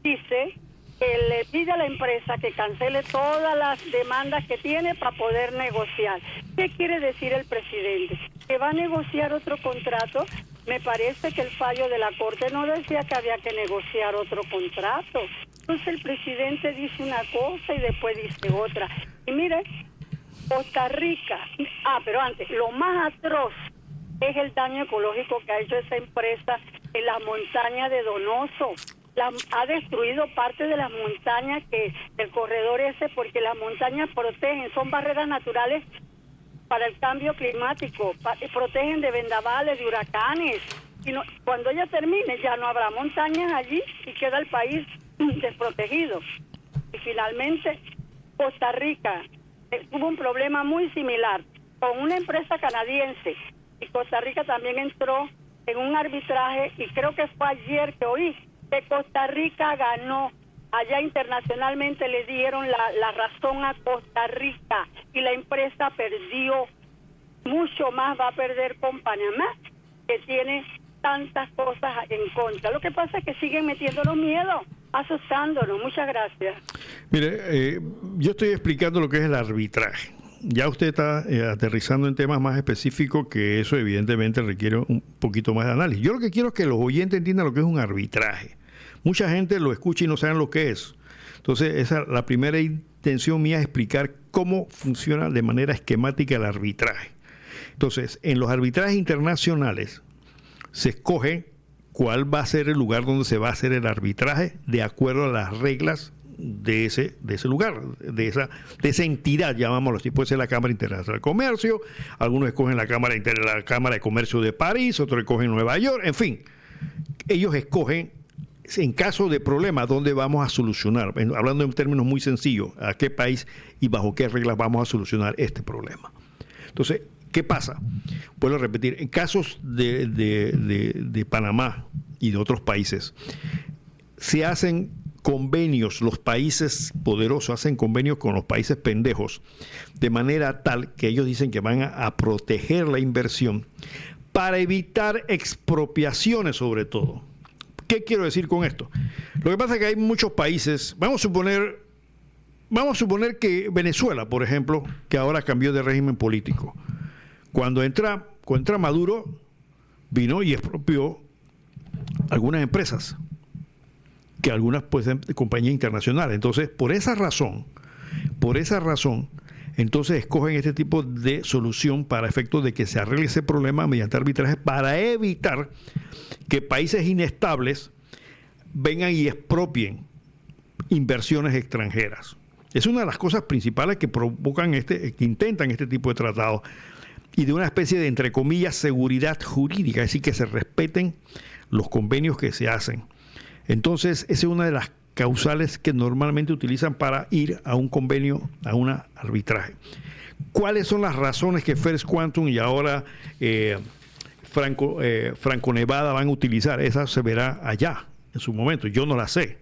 dice que le pide a la empresa que cancele todas las demandas que tiene para poder negociar. ¿Qué quiere decir el presidente? ¿Que va a negociar otro contrato? Me parece que el fallo de la Corte no decía que había que negociar otro contrato. Entonces el presidente dice una cosa y después dice otra. Y mire, Costa Rica, pero antes, lo más atroz es el daño ecológico que ha hecho esa empresa en las montañas de Donoso. Ha destruido parte de las montañas del corredor ese, porque las montañas protegen, son barreras naturales para el cambio climático, protegen de vendavales, de huracanes. Y cuando ella termine ya no habrá montañas allí y queda el país desprotegido. Y finalmente Costa Rica tuvo un problema muy similar con una empresa canadiense, y Costa Rica también entró en un arbitraje, y creo que fue ayer que oí que Costa Rica ganó. Allá internacionalmente le dieron la razón a Costa Rica y la empresa perdió. Mucho más va a perder con Panamá, que tiene tantas cosas en contra. Lo que pasa es que siguen metiéndonos miedo, asustándonos. Muchas gracias. Mire, yo estoy explicando lo que es el arbitraje. Ya usted está aterrizando en temas más específicos, que eso evidentemente requiere un poquito más de análisis. Yo lo que quiero es que los oyentes entiendan lo que es un arbitraje. Mucha gente lo escucha y no saben lo que es. Entonces, la primera intención mía es explicar cómo funciona de manera esquemática el arbitraje. Entonces, en los arbitrajes internacionales se escoge cuál va a ser el lugar donde se va a hacer el arbitraje de acuerdo a las reglas de ese lugar, de esa entidad, llamámoslo así. Puede ser la Cámara Internacional de Comercio, algunos escogen la Cámara de Comercio de París, otros escogen Nueva York, en fin. Ellos escogen, en caso de problema, dónde vamos a solucionar, hablando en términos muy sencillos, a qué país y bajo qué reglas vamos a solucionar este problema. Entonces, ¿qué pasa? Vuelvo a repetir, en casos de Panamá y de otros países, se hacen convenios, los países poderosos hacen convenios con los países pendejos, de manera tal que ellos dicen que van a proteger la inversión para evitar expropiaciones sobre todo. ¿Qué quiero decir con esto? Lo que pasa es que hay muchos países, vamos a suponer que Venezuela, por ejemplo, que ahora cambió de régimen político. Cuando entra Maduro, vino y expropió algunas empresas, que algunas pues de compañía internacional. Entonces, por esa razón, entonces escogen este tipo de solución para efectos de que se arregle ese problema mediante arbitraje, para evitar que países inestables vengan y expropien inversiones extranjeras. Es una de las cosas principales que provocan que intentan este tipo de tratados, y de una especie de, entre comillas, seguridad jurídica, es decir, que se respeten los convenios que se hacen. Entonces, esa es una de las causales que normalmente utilizan para ir a un convenio, a un arbitraje. ¿Cuáles son las razones que First Quantum y ahora Franco Nevada van a utilizar? Esa se verá allá, en su momento. Yo no la sé.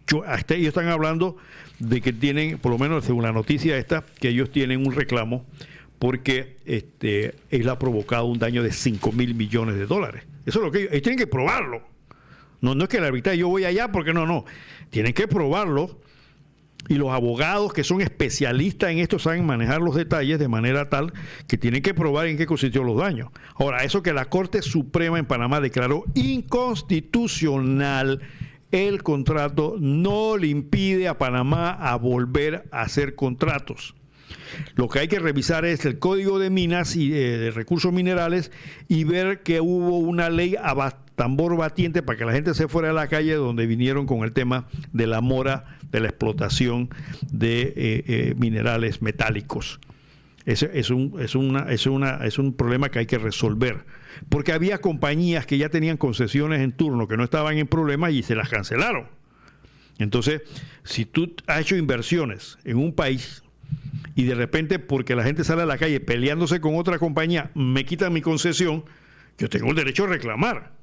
Ellos están hablando de que tienen, por lo menos según la noticia esta, que ellos tienen un reclamo porque él ha provocado un daño de $5,000 millones. Eso es lo que ellos tienen que probarlo. No es que el arbitraje, yo voy allá porque no. Tienen que probarlo, y los abogados que son especialistas en esto saben manejar los detalles de manera tal que tienen que probar en qué consistió los daños. Ahora, eso que la Corte Suprema en Panamá declaró inconstitucional el contrato no le impide a Panamá a volver a hacer contratos. Lo que hay que revisar es el Código de Minas y de Recursos Minerales, y ver que hubo una ley a tambor batiente para que la gente se fuera a la calle, donde vinieron con el tema de la mora, de la explotación de minerales metálicos. Es un problema que hay que resolver, porque había compañías que ya tenían concesiones en turno que no estaban en problemas y se las cancelaron. Entonces, si tú has hecho inversiones en un país y de repente, porque la gente sale a la calle peleándose con otra compañía, me quitan mi concesión, yo tengo el derecho a reclamar.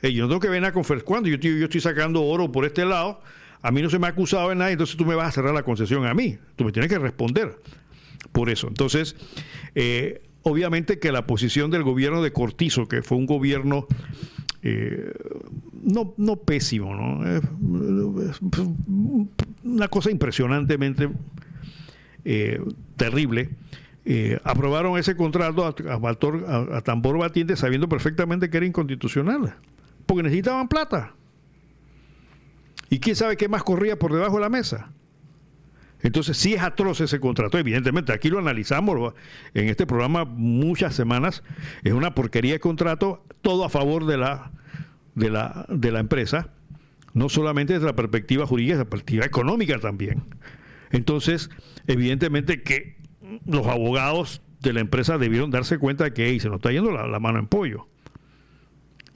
Yo no tengo que venir con First Quantum, yo estoy sacando oro por este lado, a mí no se me ha acusado de nada, entonces tú me vas a cerrar la concesión a mí, tú me tienes que responder por eso. Entonces, obviamente que la posición del gobierno de Cortizo, que fue un gobierno no pésimo, ¿no? Es una cosa impresionantemente terrible. Aprobaron ese contrato a tambor batiente sabiendo perfectamente que era inconstitucional, porque necesitaban plata. ¿Y quién sabe qué más corría por debajo de la mesa? Entonces sí es atroz ese contrato. Evidentemente, aquí lo analizamos en este programa muchas semanas. Es una porquería de contrato, todo a favor de la empresa, no solamente desde la perspectiva jurídica, desde la perspectiva económica también. Entonces, evidentemente que los abogados de la empresa debieron darse cuenta de que se nos está yendo la mano en pollo.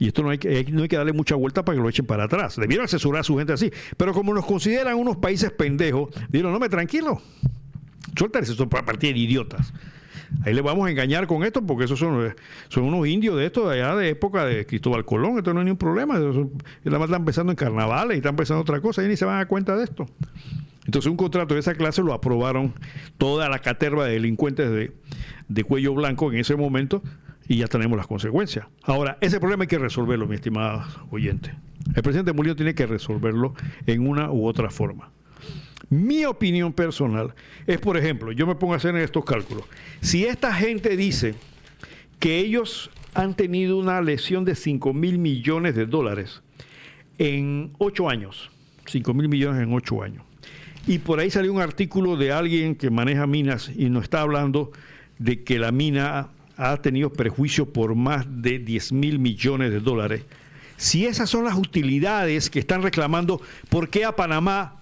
Y esto no hay que darle mucha vuelta para que lo echen para atrás. Debieron asesorar a su gente así. Pero como nos consideran unos países pendejos, dijeron, no, tranquilo, suéltales esto para partir de idiotas. Ahí les vamos a engañar con esto, porque esos son unos indios de esto, de allá de época de Cristóbal Colón. Esto no hay ningún problema. Ellos están pensando en carnavales y están pensando en otra cosa y ni se van a dar cuenta de esto. Entonces un contrato de esa clase lo aprobaron toda la caterva de delincuentes de cuello blanco en ese momento, y ya tenemos las consecuencias. Ahora, ese problema hay que resolverlo, mi estimada oyente. El presidente Mulino tiene que resolverlo en una u otra forma. Mi opinión personal es, por ejemplo, yo me pongo a hacer estos cálculos. Si esta gente dice que ellos han tenido una lesión de 5,000 millones de dólares en 8 años, 5,000 millones en 8 años, y por ahí salió un artículo de alguien que maneja minas y nos está hablando de que la mina ha tenido perjuicio por más de 10,000 millones de dólares. Si esas son las utilidades que están reclamando, ¿por qué a Panamá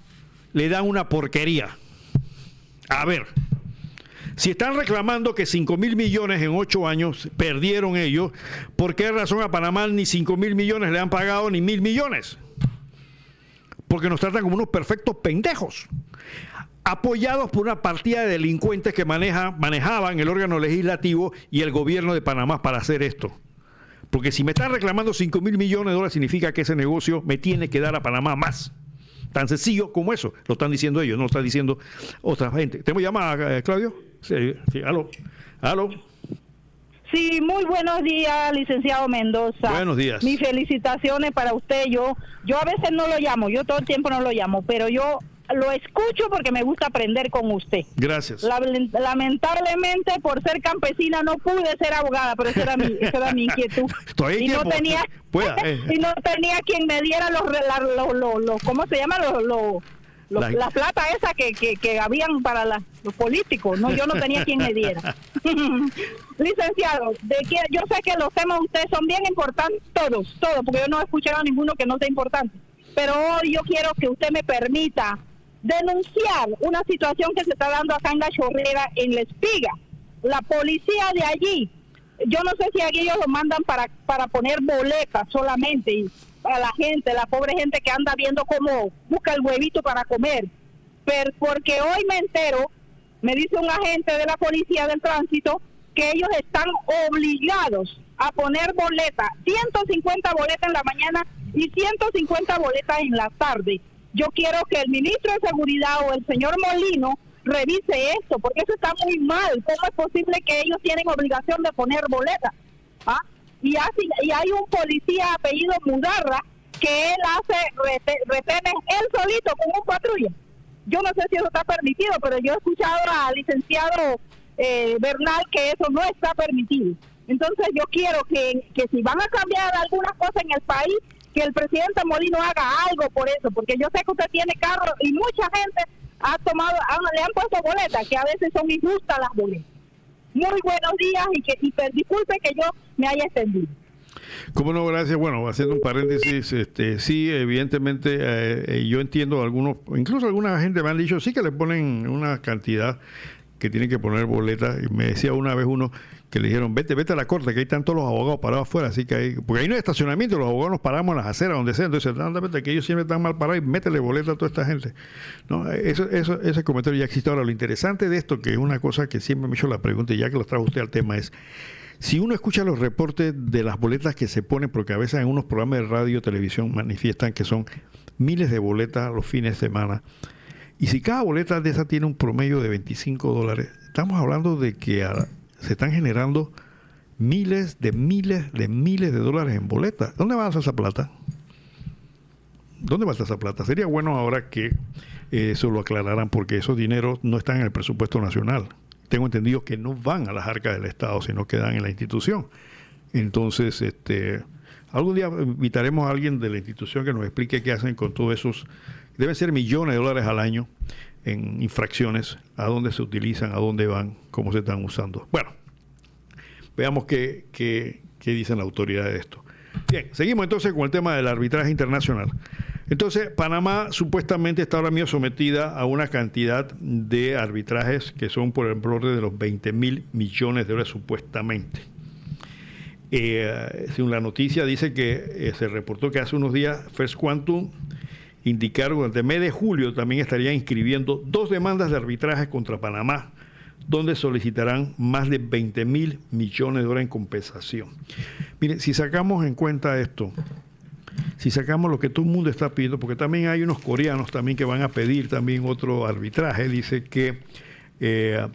le dan una porquería? A ver, si están reclamando que 5,000 millones en 8 años perdieron ellos, ¿por qué razón a Panamá ni 5,000 millones le han pagado ni 1,000 millones? Porque nos tratan como unos perfectos pendejos, apoyados por una partida de delincuentes que manejaban el órgano legislativo y el gobierno de Panamá para hacer esto. Porque si me están reclamando 5,000 millones de dólares, significa que ese negocio me tiene que dar a Panamá más. Tan sencillo como eso. Lo están diciendo ellos, no lo está diciendo otra gente. ¿Tenemos llamada, Claudio? Sí, aló. Sí, muy buenos días, licenciado Mendoza. Buenos días. Mis felicitaciones para usted. Yo a veces no lo llamo, yo todo el tiempo no lo llamo, pero yo lo escucho porque me gusta aprender con usted. Gracias. Lamentablemente, por ser campesina, no pude ser abogada, pero esa era mi inquietud. Y no tenía quien me diera los ¿cómo se llama? La plata esa que habían para los políticos. No, yo no tenía quien me diera. Licenciado, yo sé que los temas de ustedes son bien importantes, todos, porque yo no he escuchado a ninguno que no sea importante. Pero hoy yo quiero que usted me permita denunciar una situación que se está dando acá en La Chorrera, en La Espiga. La policía de allí, yo no sé si aquí ellos lo mandan para poner boletas solamente, y para la gente, la pobre gente que anda viendo cómo busca el huevito para comer. Pero porque hoy me entero, me dice un agente de la policía del tránsito, que ellos están obligados a poner boletas, 150 boletas en la mañana y 150 boletas en la tarde. Yo quiero que el ministro de Seguridad o el señor Molino revise esto, porque eso está muy mal. ¿Cómo es posible que ellos tienen obligación de poner boletas? ¿Ah? Y hay un policía apellido Mudarra que él hace retenes él solito con un patrulla. Yo no sé si eso está permitido, pero yo he escuchado al licenciado Bernal que eso no está permitido. Entonces yo quiero que si van a cambiar algunas cosas en el país, que el presidente Molino haga algo por eso, porque yo sé que usted tiene carro y mucha gente le han puesto boletas, que a veces son injustas las boletas. Muy buenos días y disculpe que yo me haya extendido. Cómo no, gracias. Bueno, haciendo un paréntesis, sí, evidentemente yo entiendo algunos, incluso alguna gente me han dicho sí que le ponen una cantidad que tienen que poner boletas, y me decía una vez uno que le dijeron vete a la corte, que ahí están todos los abogados parados afuera, así que porque ahí no hay estacionamiento, los abogados nos paramos en las aceras donde sea, entonces ándate, que ellos siempre están mal parados y métele boleta a toda esta gente. No, ese comentario ya existe. Ahora, lo interesante de esto, que es una cosa que siempre me he hecho la pregunta, y ya que lo trajo usted al tema, es si uno escucha los reportes de las boletas que se ponen, porque a veces en unos programas de radio o televisión manifiestan que son miles de boletas los fines de semana, y si cada boleta de esa tiene un promedio de $25, estamos hablando de que se están generando miles de dólares en boletas. ¿Dónde va esa plata? ¿Dónde va esa plata? Sería bueno ahora que eso lo aclararan, porque esos dineros no están en el presupuesto nacional. Tengo entendido que no van a las arcas del Estado, sino quedan en la institución. Entonces, algún día invitaremos a alguien de la institución que nos explique qué hacen con todos esos, deben ser millones de dólares al año en infracciones, a dónde se utilizan, a dónde van, cómo se están usando. Bueno, veamos qué dicen la autoridad de esto. Bien, seguimos entonces con el tema del arbitraje internacional. Entonces, Panamá supuestamente está ahora mismo sometida a una cantidad de arbitrajes que son por el orden de los $20,000 millones de dólares supuestamente. Según la noticia dice que se reportó que hace unos días First Quantum indicaron que durante el mes de julio también estarían inscribiendo 2 demandas de arbitraje contra Panamá, donde solicitarán más de $20,000 millones de dólares en compensación. Miren, si sacamos en cuenta esto, si sacamos lo que todo el mundo está pidiendo, porque también hay unos coreanos también que van a pedir también otro arbitraje, dice que a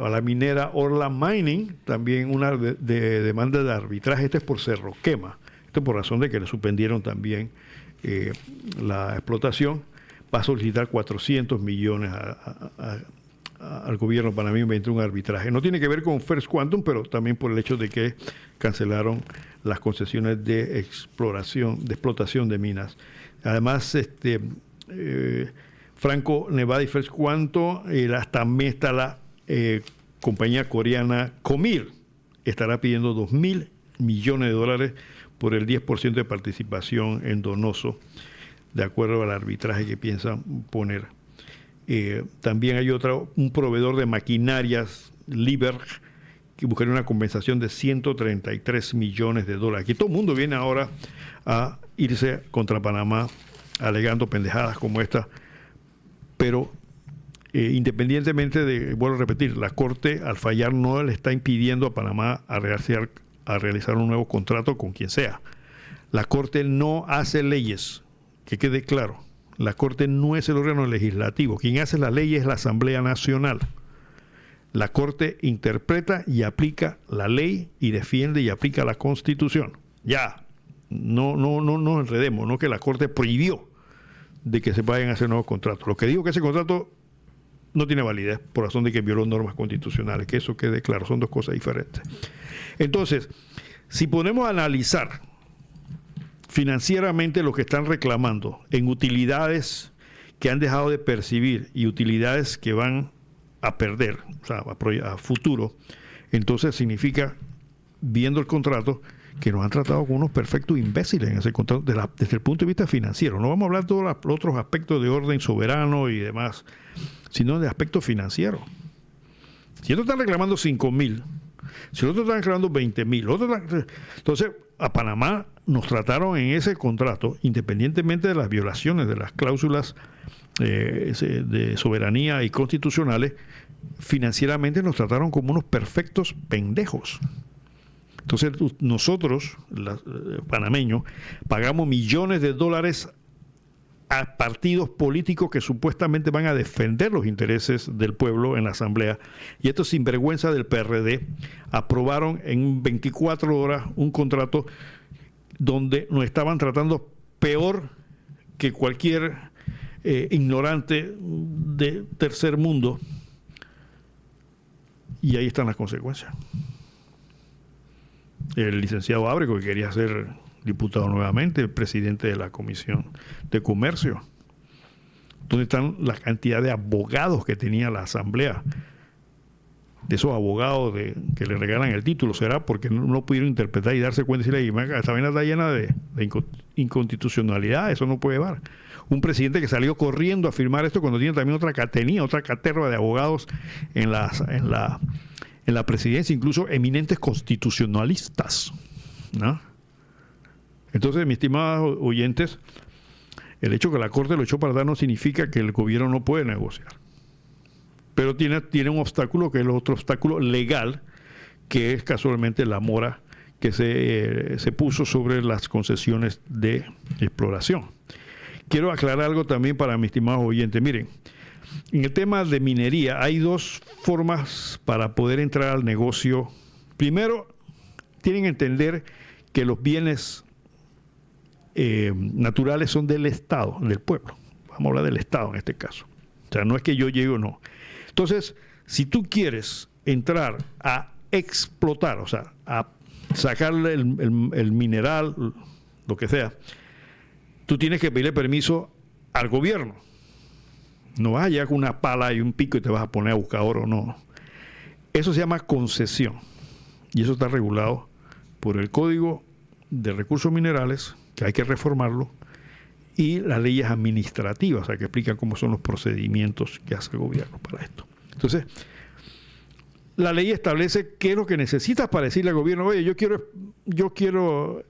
la minera Orla Mining, también una demanda de arbitraje, este es por Cerro Quema, esto por razón de que le suspendieron también la explotación, va a solicitar 400 millones al gobierno panameño mediante un arbitraje. No tiene que ver con First Quantum, pero también por el hecho de que cancelaron las concesiones de explotación de minas. Además, Franco Nevada y First Quantum, también está la compañía coreana Comir, estará pidiendo $2,000 millones de dólares por el 10% de participación en Donoso, de acuerdo al arbitraje que piensan poner. También hay un proveedor de maquinarias, Liebherr, que buscaría una compensación de $133 millones de dólares. Aquí todo el mundo viene ahora a irse contra Panamá alegando pendejadas como esta, pero independientemente de, vuelvo a repetir, la Corte al fallar no le está impidiendo a Panamá a realizar un nuevo contrato con quien sea. La Corte no hace leyes, que quede claro. La Corte no es el órgano legislativo. Quien hace la ley es la Asamblea Nacional. La Corte interpreta y aplica la ley y defiende y aplica la Constitución. Ya, no enredemos, no que la Corte prohibió de que se vayan a hacer nuevos contratos. Lo que digo que ese contrato no tiene validez por razón de que violó normas constitucionales, que eso quede claro, son dos cosas diferentes. Entonces, si ponemos a analizar financieramente lo que están reclamando en utilidades que han dejado de percibir y utilidades que van a perder, o sea, a futuro, entonces significa, viendo el contrato, que nos han tratado como unos perfectos imbéciles en ese contrato desde el punto de vista financiero. No vamos a hablar de todos los otros aspectos de orden soberano y demás, sino de aspecto financiero. Si ellos están reclamando $5,000, si otros están reclamando $20,000, entonces a Panamá nos trataron en ese contrato, independientemente de las violaciones de las cláusulas de soberanía y constitucionales, financieramente nos trataron como unos perfectos pendejos. Entonces nosotros, panameños, pagamos millones de dólares a partidos políticos que supuestamente van a defender los intereses del pueblo en la Asamblea. Y estos sinvergüenza del PRD aprobaron en 24 horas un contrato donde nos estaban tratando peor que cualquier ignorante de tercer mundo. Y ahí están las consecuencias. El licenciado Ábrego, que quería ser diputado nuevamente, el presidente de la Comisión de Comercio. ¿Dónde están la cantidad de abogados que tenía la Asamblea? De esos abogados que le regalan el título, ¿será porque no pudieron interpretar y darse cuenta y decirle, esta vaina está llena de inconstitucionalidad, eso no puede llevar? Un presidente que salió corriendo a firmar esto cuando tiene también otra caterva de abogados en la presidencia, incluso eminentes constitucionalistas, ¿no? Entonces, mis estimados oyentes, el hecho que la Corte lo echó para atrás no significa que el gobierno no puede negociar. Pero tiene un obstáculo, que es el otro obstáculo legal, que es casualmente la mora que se puso sobre las concesiones de exploración. Quiero aclarar algo también para mis estimados oyentes. Miren, en el tema de minería hay dos formas para poder entrar al negocio. Primero, tienen que entender que los bienes naturales son del Estado, del pueblo. Vamos a hablar del Estado en este caso. O sea, no es que yo llegue o no. Entonces, si tú quieres entrar a explotar, o sea, a sacarle el mineral, lo que sea, tú tienes que pedirle permiso al gobierno. No vas a llegar con una pala y un pico y te vas a poner a buscar oro, no. Eso se llama concesión. Y eso está regulado por el Código de Recursos Minerales, que hay que reformarlo, y las leyes administrativas, o sea, que explican cómo son los procedimientos que hace el gobierno para esto. Entonces, la ley establece qué es lo que necesitas para decirle al gobierno, oye, yo quiero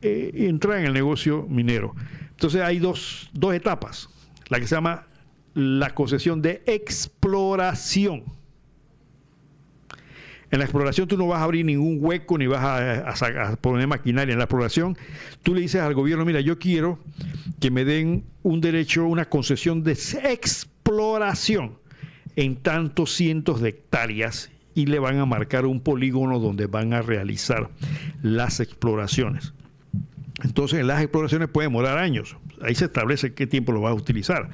entrar en el negocio minero. Entonces hay dos etapas, la que se llama la concesión de exploración. En la exploración tú no vas a abrir ningún hueco ni vas a poner maquinaria. En la exploración tú le dices al gobierno, mira, yo quiero que me den un derecho, una concesión de exploración en tantos cientos de hectáreas y le van a marcar un polígono donde van a realizar las exploraciones. Entonces las exploraciones pueden demorar años. Ahí se establece qué tiempo lo vas a utilizar.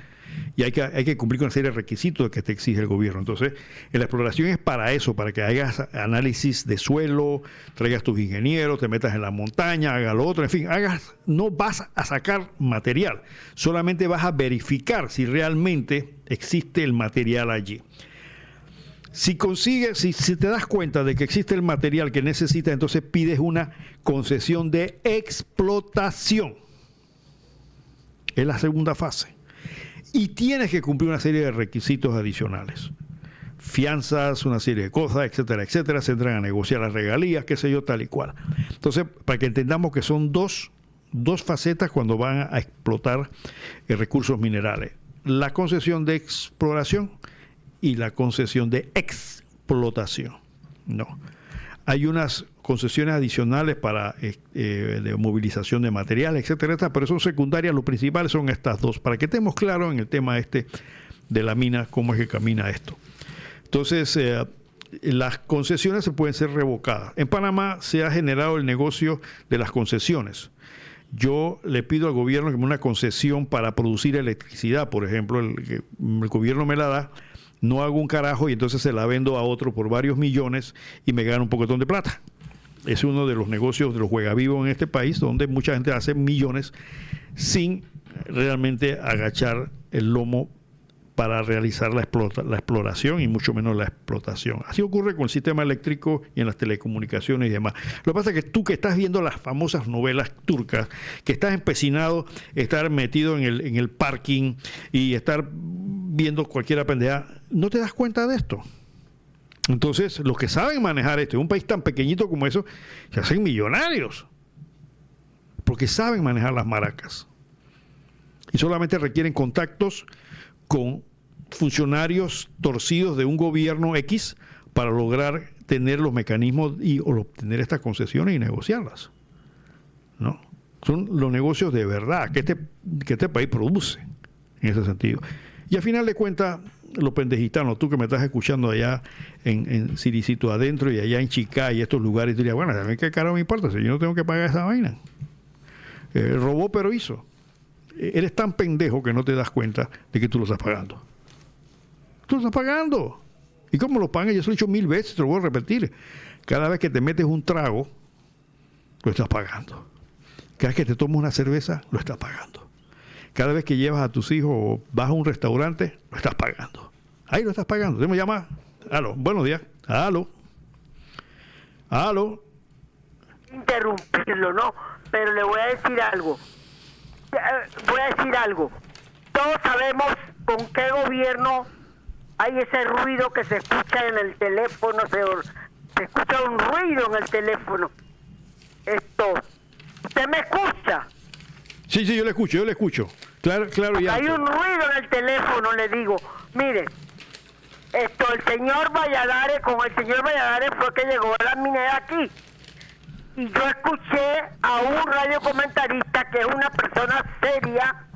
Y hay que cumplir con una serie de requisitos que te exige el gobierno. Entonces, la exploración es para eso, para que hagas análisis de suelo, traigas tus ingenieros, te metas en la montaña, hagas lo otro, en fin, no vas a sacar material, solamente vas a verificar si realmente existe el material allí. Si te das cuenta de que existe el material que necesitas, entonces pides una concesión de explotación. Es la segunda fase. Y tienes que cumplir una serie de requisitos adicionales. Fianzas, una serie de cosas, etcétera, etcétera. Se entran a negociar las regalías, qué sé yo, tal y cual. Entonces, para que entendamos que son dos facetas cuando van a explotar recursos minerales. La concesión de exploración y la concesión de explotación. No. Hay unas concesiones adicionales para de movilización de materiales, etcétera, etcétera, pero son secundarias. Lo principal son estas dos, para que estemos claros en el tema de la mina, cómo es que camina esto. Entonces, las concesiones se pueden ser revocadas. En Panamá se ha generado el negocio de las concesiones. Yo le pido al gobierno que me dé una concesión para producir electricidad, por ejemplo, el gobierno me la da, no hago un carajo y entonces se la vendo a otro por varios millones y me gano un poquetón de plata. Es uno de los negocios de los juegavivos en este país, donde mucha gente hace millones sin realmente agachar el lomo para realizar la exploración y mucho menos la explotación. Así ocurre con el sistema eléctrico y en las telecomunicaciones y demás. Lo que pasa es que tú que estás viendo las famosas novelas turcas, que estás empecinado estar metido en el parking y estar viendo cualquier pendeja, no te das cuenta de esto. Entonces, los que saben manejar esto, en un país tan pequeñito como eso, se hacen millonarios, porque saben manejar las maracas. Y solamente requieren contactos con funcionarios torcidos de un gobierno X para lograr tener los mecanismos y obtener estas concesiones y negociarlas. ¿No? Son los negocios de verdad que este país produce en ese sentido. Y al final de cuentas, los pendejitanos, tú que me estás escuchando allá en Siricito adentro y allá en Chicá y estos lugares, dirías, bueno, a mí qué carajo me importa si yo no tengo que pagar esa vaina. Robó pero hizo. Eres tan pendejo que no te das cuenta de que tú lo estás pagando. Tú lo estás pagando. ¿Y cómo lo pagas? Yo se lo he dicho 1000 veces, te lo voy a repetir. Cada vez que te metes un trago, lo estás pagando. Cada vez que te tomas una cerveza, lo estás pagando. Cada vez que llevas a tus hijos o vas a un restaurante, lo estás pagando. Ahí lo estás pagando. ¿Te me llamas? Aló, buenos días. Aló. Aló. Interrumpirlo, no, pero le voy a decir algo. Todos sabemos con qué gobierno hay ese ruido que se escucha en el teléfono, se escucha un ruido en el teléfono. ¿Usted me escucha? Sí, yo le escucho. Claro y hay un ruido en el teléfono, le digo. Mire, el señor Valladares, fue que llegó a la minera aquí. Y yo escuché a un radiocomentarista que es una persona seria,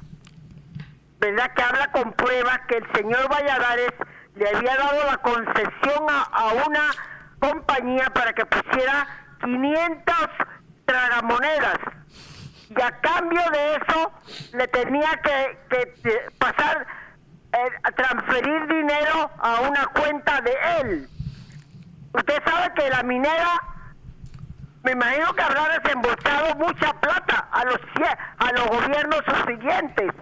¿verdad? Que habla con pruebas que el señor Valladares le había dado la concesión a una compañía para que pusiera 500 tragamonedas y a cambio de eso le tenía que pasar, a transferir dinero a una cuenta de él. Usted sabe que la minera, me imagino que habrá desembolsado mucha plata a los gobiernos subsiguientes,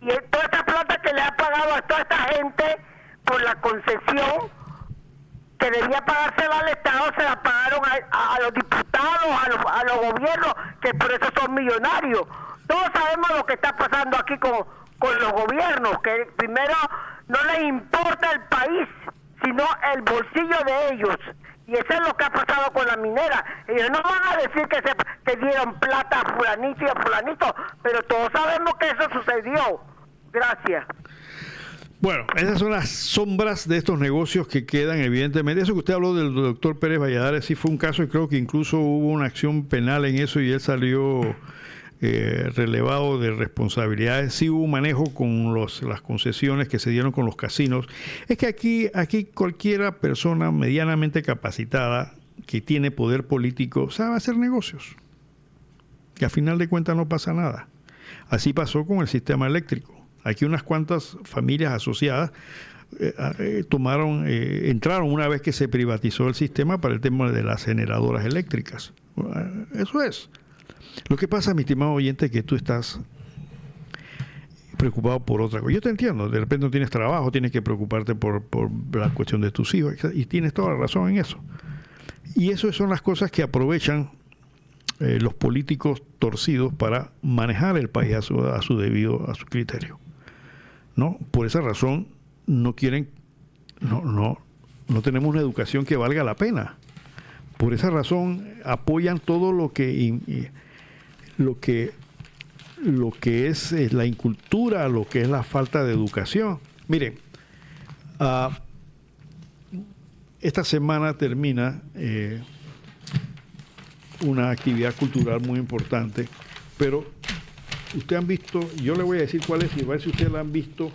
y toda esta plata que le ha pagado a toda esta gente por la concesión que debía pagársela al Estado, se la pagaron a los diputados, a los gobiernos, que por eso son millonarios. Todos sabemos lo que está pasando aquí con los gobiernos, que primero no les importa el país, sino el bolsillo de ellos. Y eso es lo que ha pasado con la minera. Ellos no van a decir que dieron plata a fulanito y a fulanito, pero todos sabemos que eso sucedió. Gracias. Bueno, esas son las sombras de estos negocios que quedan, evidentemente. Eso que usted habló del doctor Pérez Valladares, sí fue un caso y creo que incluso hubo una acción penal en eso y él salió relevado de responsabilidades. Sí hubo un manejo con las concesiones que se dieron con los casinos. Es que aquí cualquiera persona medianamente capacitada que tiene poder político sabe hacer negocios. Que a final de cuentas no pasa nada. Así pasó con el sistema eléctrico. Aquí unas cuantas familias asociadas entraron una vez que se privatizó el sistema para el tema de las generadoras eléctricas. Eso es. Lo que pasa, mi estimado oyente, es que tú estás preocupado por otra cosa. Yo te entiendo, de repente no tienes trabajo, tienes que preocuparte por la cuestión de tus hijos, y tienes toda la razón en eso. Y eso son las cosas que aprovechan los políticos torcidos para manejar el país a su criterio. ¿No? Por esa razón no tenemos una educación que valga la pena. Por esa razón apoyan todo lo que es la incultura, lo que es la falta de educación. Miren, esta semana termina una actividad cultural muy importante, pero ustedes han visto, yo le voy a decir cuál es y a ver si ustedes la han visto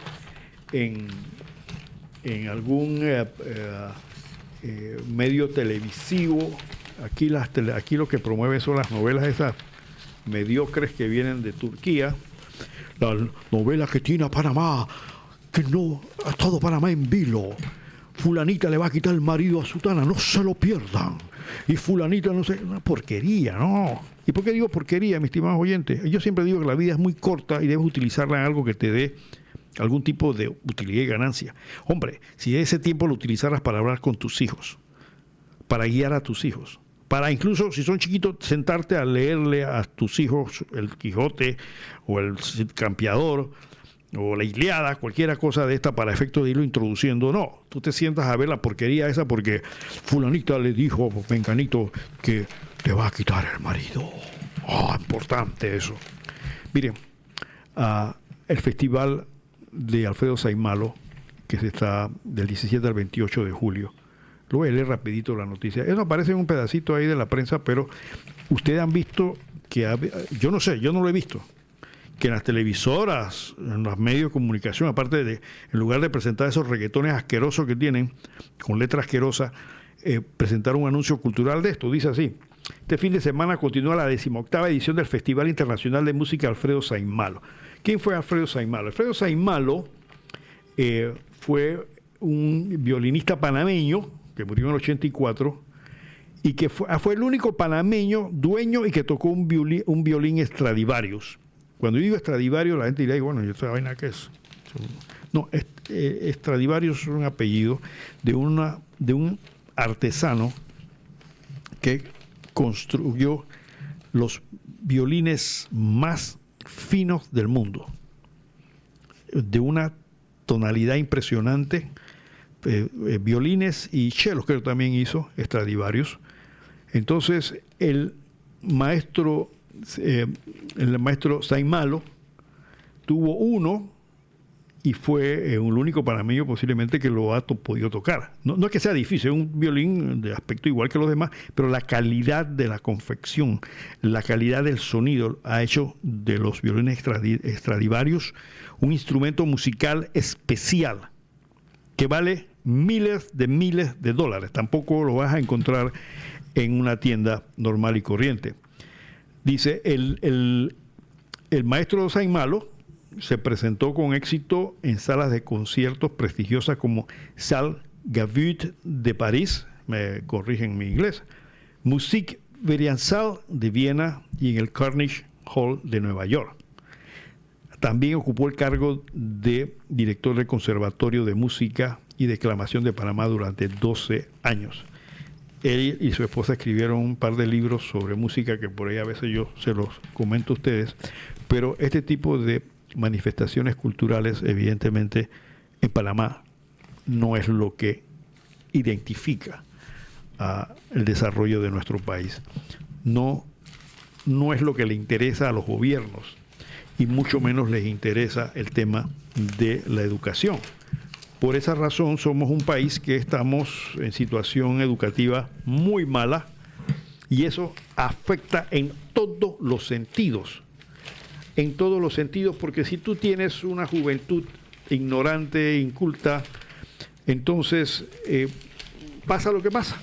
en algún medio televisivo. Aquí lo que promueven son las novelas esas mediocres que vienen de Turquía, la novela que tiene a Panamá, que no ha estado Panamá en vilo. Fulanita le va a quitar el marido a Sutana, no se lo pierdan. Y fulanita no sé, una porquería, ¿no? ¿Y por qué digo porquería, mis estimados oyentes? Yo siempre digo que la vida es muy corta y debes utilizarla en algo que te dé algún tipo de utilidad y ganancia. Hombre, si ese tiempo lo utilizaras para hablar con tus hijos, para guiar a tus hijos, para incluso, si son chiquitos, sentarte a leerle a tus hijos el Quijote o el Cid Campeador o la Ilíada, cualquier cosa de esta para efecto de irlo introduciendo. No, tú te sientas a ver la porquería esa porque fulanita le dijo a Menganito que le va a quitar el marido. Importante eso. Miren, el festival de Alfredo Saimalo, que se está del 17 al 28 de julio. Lo voy a leer rapidito la noticia. Eso aparece en un pedacito ahí de la prensa, pero ustedes han visto que, yo no sé, yo no lo he visto, que en las televisoras, en los medios de comunicación, aparte de, en lugar de presentar esos reggaetones asquerosos que tienen, con letras asquerosas, presentar un anuncio cultural de esto. Dice así: este fin de semana continúa la 18ª edición del Festival Internacional de Música Alfredo Saimalo. ¿Quién fue Alfredo Saimalo? Alfredo Saimalo fue un violinista panameño que murió en el 84 y que fue el único panameño dueño y que tocó un violín Stradivarius. Cuando digo Stradivarius, la gente dirá, bueno, ¿y esta vaina qué es? No, Stradivarius es un apellido de un artesano que construyó los violines más finos del mundo, de una tonalidad impresionante, violines y chelos, creo que también hizo Stradivarius. Entonces el maestro Saimalo tuvo uno y fue el único panameño posiblemente que lo ha podido tocar. No es que sea difícil, es un violín de aspecto igual que los demás, pero la calidad de la confección, la calidad del sonido ha hecho de los violines Stradivarius un instrumento musical especial que vale miles de dólares. Tampoco lo vas a encontrar en una tienda normal y corriente. Dice, el maestro Saint Malo se presentó con éxito en salas de conciertos prestigiosas como Salle Gaviot de París, me corrigen mi inglés, Musik Veriensaal de Viena y en el Carnegie Hall de Nueva York. También ocupó el cargo de director del Conservatorio de Música y Declamación de Panamá durante 12 años. Él y su esposa escribieron un par de libros sobre música que por ahí a veces yo se los comento a ustedes, pero este tipo de manifestaciones culturales evidentemente en Panamá no es lo que identifica el desarrollo de nuestro país. No es lo que le interesa a los gobiernos y mucho menos les interesa el tema de la educación. Por esa razón somos un país que estamos en situación educativa muy mala y eso afecta en todos los sentidos. En todos los sentidos, porque si tú tienes una juventud ignorante, inculta, entonces pasa lo que pasa.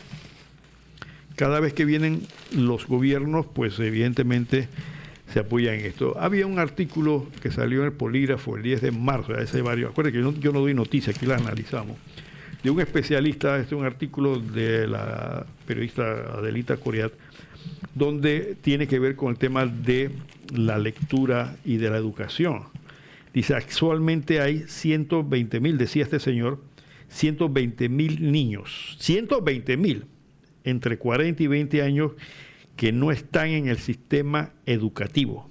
Cada vez que vienen los gobiernos, pues evidentemente se apoya en esto. Había un artículo que salió en el Polígrafo el 10 de marzo, hace varios, acuérdense que yo no doy noticias, aquí las analizamos, de un especialista, este es un artículo de la periodista Adelita Coriat, donde tiene que ver con el tema de la lectura y de la educación. Dice, actualmente hay 120,000, decía este señor, 120,000 niños, 120,000 entre 40 y 20 años que no están en el sistema educativo.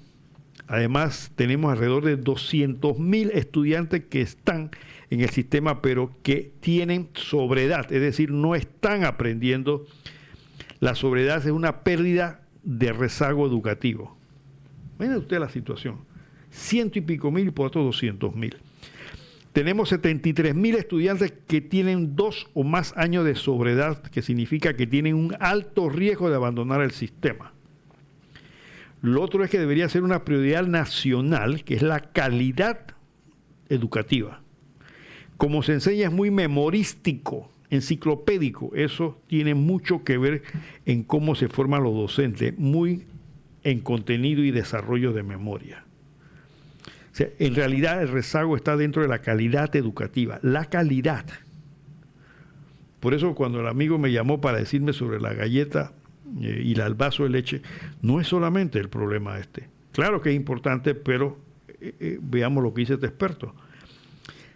Además, tenemos alrededor de 200,000 estudiantes que están en el sistema, pero que tienen sobredad, es decir, no están aprendiendo. La sobredad es una pérdida de rezago educativo. Miren usted la situación. 100 y pico mil por otros 200,000. Tenemos 73,000 estudiantes que tienen 2 o más años de sobredad, que significa que tienen un alto riesgo de abandonar el sistema. Lo otro es que debería ser una prioridad nacional, que es la calidad educativa. Como se enseña es muy memorístico, enciclopédico, eso tiene mucho que ver en cómo se forman los docentes, muy en contenido y desarrollo de memoria. O sea, en realidad el rezago está dentro de la calidad educativa, la calidad. Por eso cuando el amigo me llamó para decirme sobre la galleta y el vaso de leche, no es solamente el problema este. Claro que es importante, pero veamos lo que dice este experto.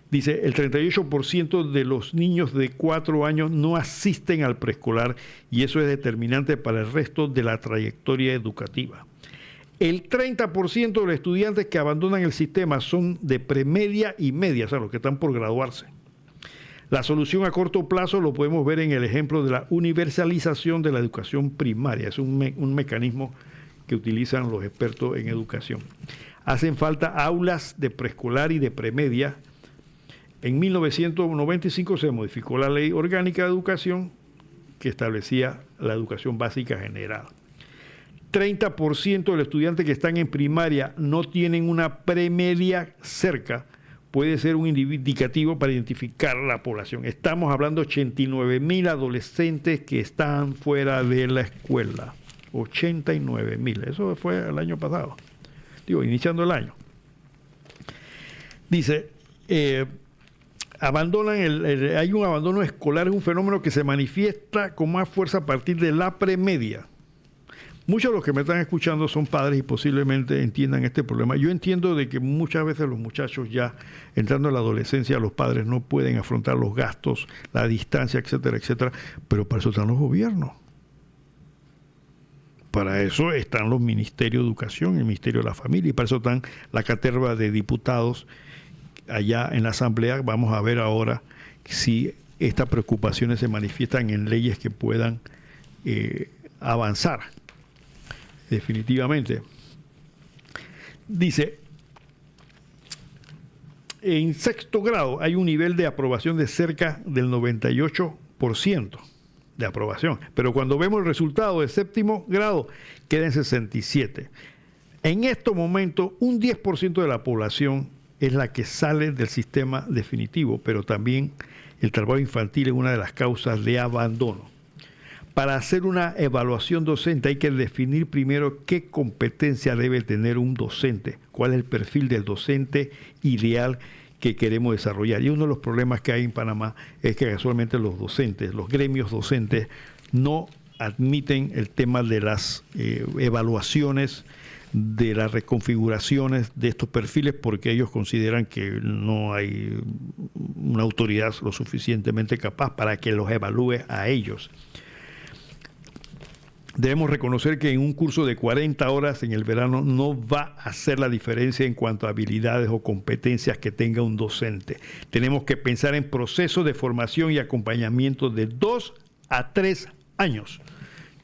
Dice, el 38% de los niños de 4 años no asisten al preescolar y eso es determinante para el resto de la trayectoria educativa. El 30% de los estudiantes que abandonan el sistema son de premedia y media, o sea, los que están por graduarse. La solución a corto plazo lo podemos ver en el ejemplo de la universalización de la educación primaria. Es un mecanismo que utilizan los expertos en educación. Hacen falta aulas de preescolar y de premedia. En 1995 se modificó la Ley Orgánica de Educación que establecía la educación básica general. 30% de los estudiantes que están en primaria no tienen una premedia cerca, puede ser un indicativo para identificar la población. Estamos hablando de 89,000 adolescentes que están fuera de la escuela. 89,000, eso fue el año pasado, iniciando el año. Dice, hay un abandono escolar, es un fenómeno que se manifiesta con más fuerza a partir de la premedia. Muchos de los que me están escuchando son padres y posiblemente entiendan este problema. Yo entiendo de que muchas veces los muchachos ya entrando en la adolescencia, los padres no pueden afrontar los gastos, la distancia, etcétera, etcétera, pero para eso están los gobiernos. Para eso están los ministerios de educación, el ministerio de la familia, y para eso están la caterva de diputados allá en la asamblea. Vamos a ver ahora si estas preocupaciones se manifiestan en leyes que puedan avanzar. Definitivamente. Dice, en sexto grado hay un nivel de aprobación de cerca del 98% de aprobación, pero cuando vemos el resultado de séptimo grado queda en 67%. En estos momentos un 10% de la población es la que sale del sistema definitivo, pero también el trabajo infantil es una de las causas de abandono. Para hacer una evaluación docente hay que definir primero qué competencia debe tener un docente, cuál es el perfil del docente ideal que queremos desarrollar. Y uno de los problemas que hay en Panamá es que casualmente los docentes, los gremios docentes, no admiten el tema de las evaluaciones, de las reconfiguraciones de estos perfiles, porque ellos consideran que no hay una autoridad lo suficientemente capaz para que los evalúe a ellos. Debemos reconocer que en un curso de 40 horas en el verano no va a hacer la diferencia en cuanto a habilidades o competencias que tenga un docente. Tenemos que pensar en procesos de formación y acompañamiento de 2 a 3 años,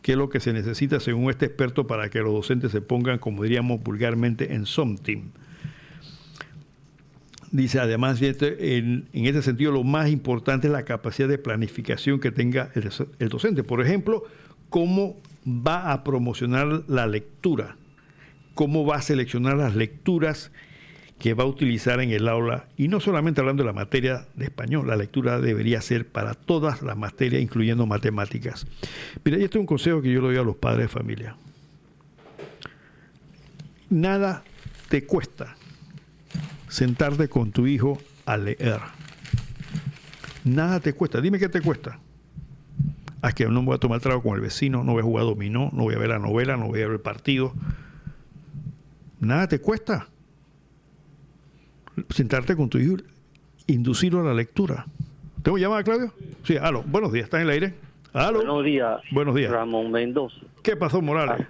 que es lo que se necesita según este experto para que los docentes se pongan, como diríamos vulgarmente, en something. Dice, además, en este sentido, lo más importante es la capacidad de planificación que tenga el docente. Por ejemplo, cómo va a promocionar la lectura, cómo va a seleccionar las lecturas que va a utilizar en el aula, y no solamente hablando de la materia de español, la lectura debería ser para todas las materias, incluyendo matemáticas. Mira, y este es un consejo que yo le doy a los padres de familia. Nada te cuesta sentarte con tu hijo a leer. Nada te cuesta. Dime qué te cuesta. Es que no voy a tomar trago con el vecino, no voy a jugar dominó, no voy a ver la novela, no voy a ver el partido. Nada te cuesta sentarte con tu hijo, inducirlo a la lectura. ¿Tengo llamada, Claudio? Sí, aló. Buenos días, ¿está en el aire? Aló. Buenos días. Buenos días. Ramón Mendoza. ¿Qué pasó, Morales?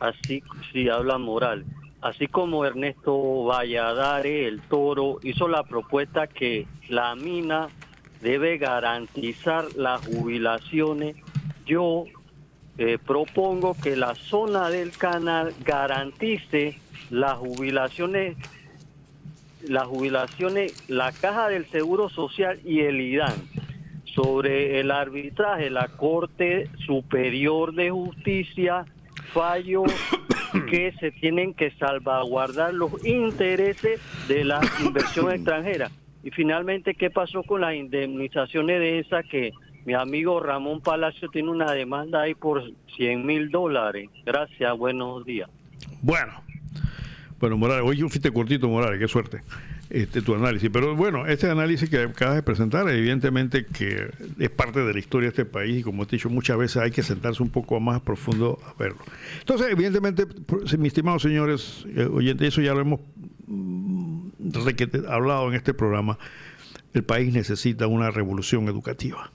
Así, sí, habla Morales. Así como Ernesto Valladares, el Toro, hizo la propuesta que la mina debe garantizar las jubilaciones, yo propongo que la zona del canal garantice las jubilaciones, la Caja del Seguro Social y el IDAN. Sobre el arbitraje, la Corte Superior de Justicia falló que se tienen que salvaguardar los intereses de la inversión extranjera. Y finalmente, ¿qué pasó con las indemnizaciones de esas que mi amigo Ramón Palacio tiene una demanda ahí por $100,000? Gracias, buenos días. Bueno, Morales, hoy yo fuiste cortito, Morales, qué suerte tu análisis. Pero bueno, este análisis que acabas de presentar, evidentemente que es parte de la historia de este país y como te he dicho muchas veces hay que sentarse un poco más profundo a verlo. Entonces, evidentemente, mis estimados señores oyentes, eso ya lo hemos hablado en este programa, el país necesita una revolución educativa.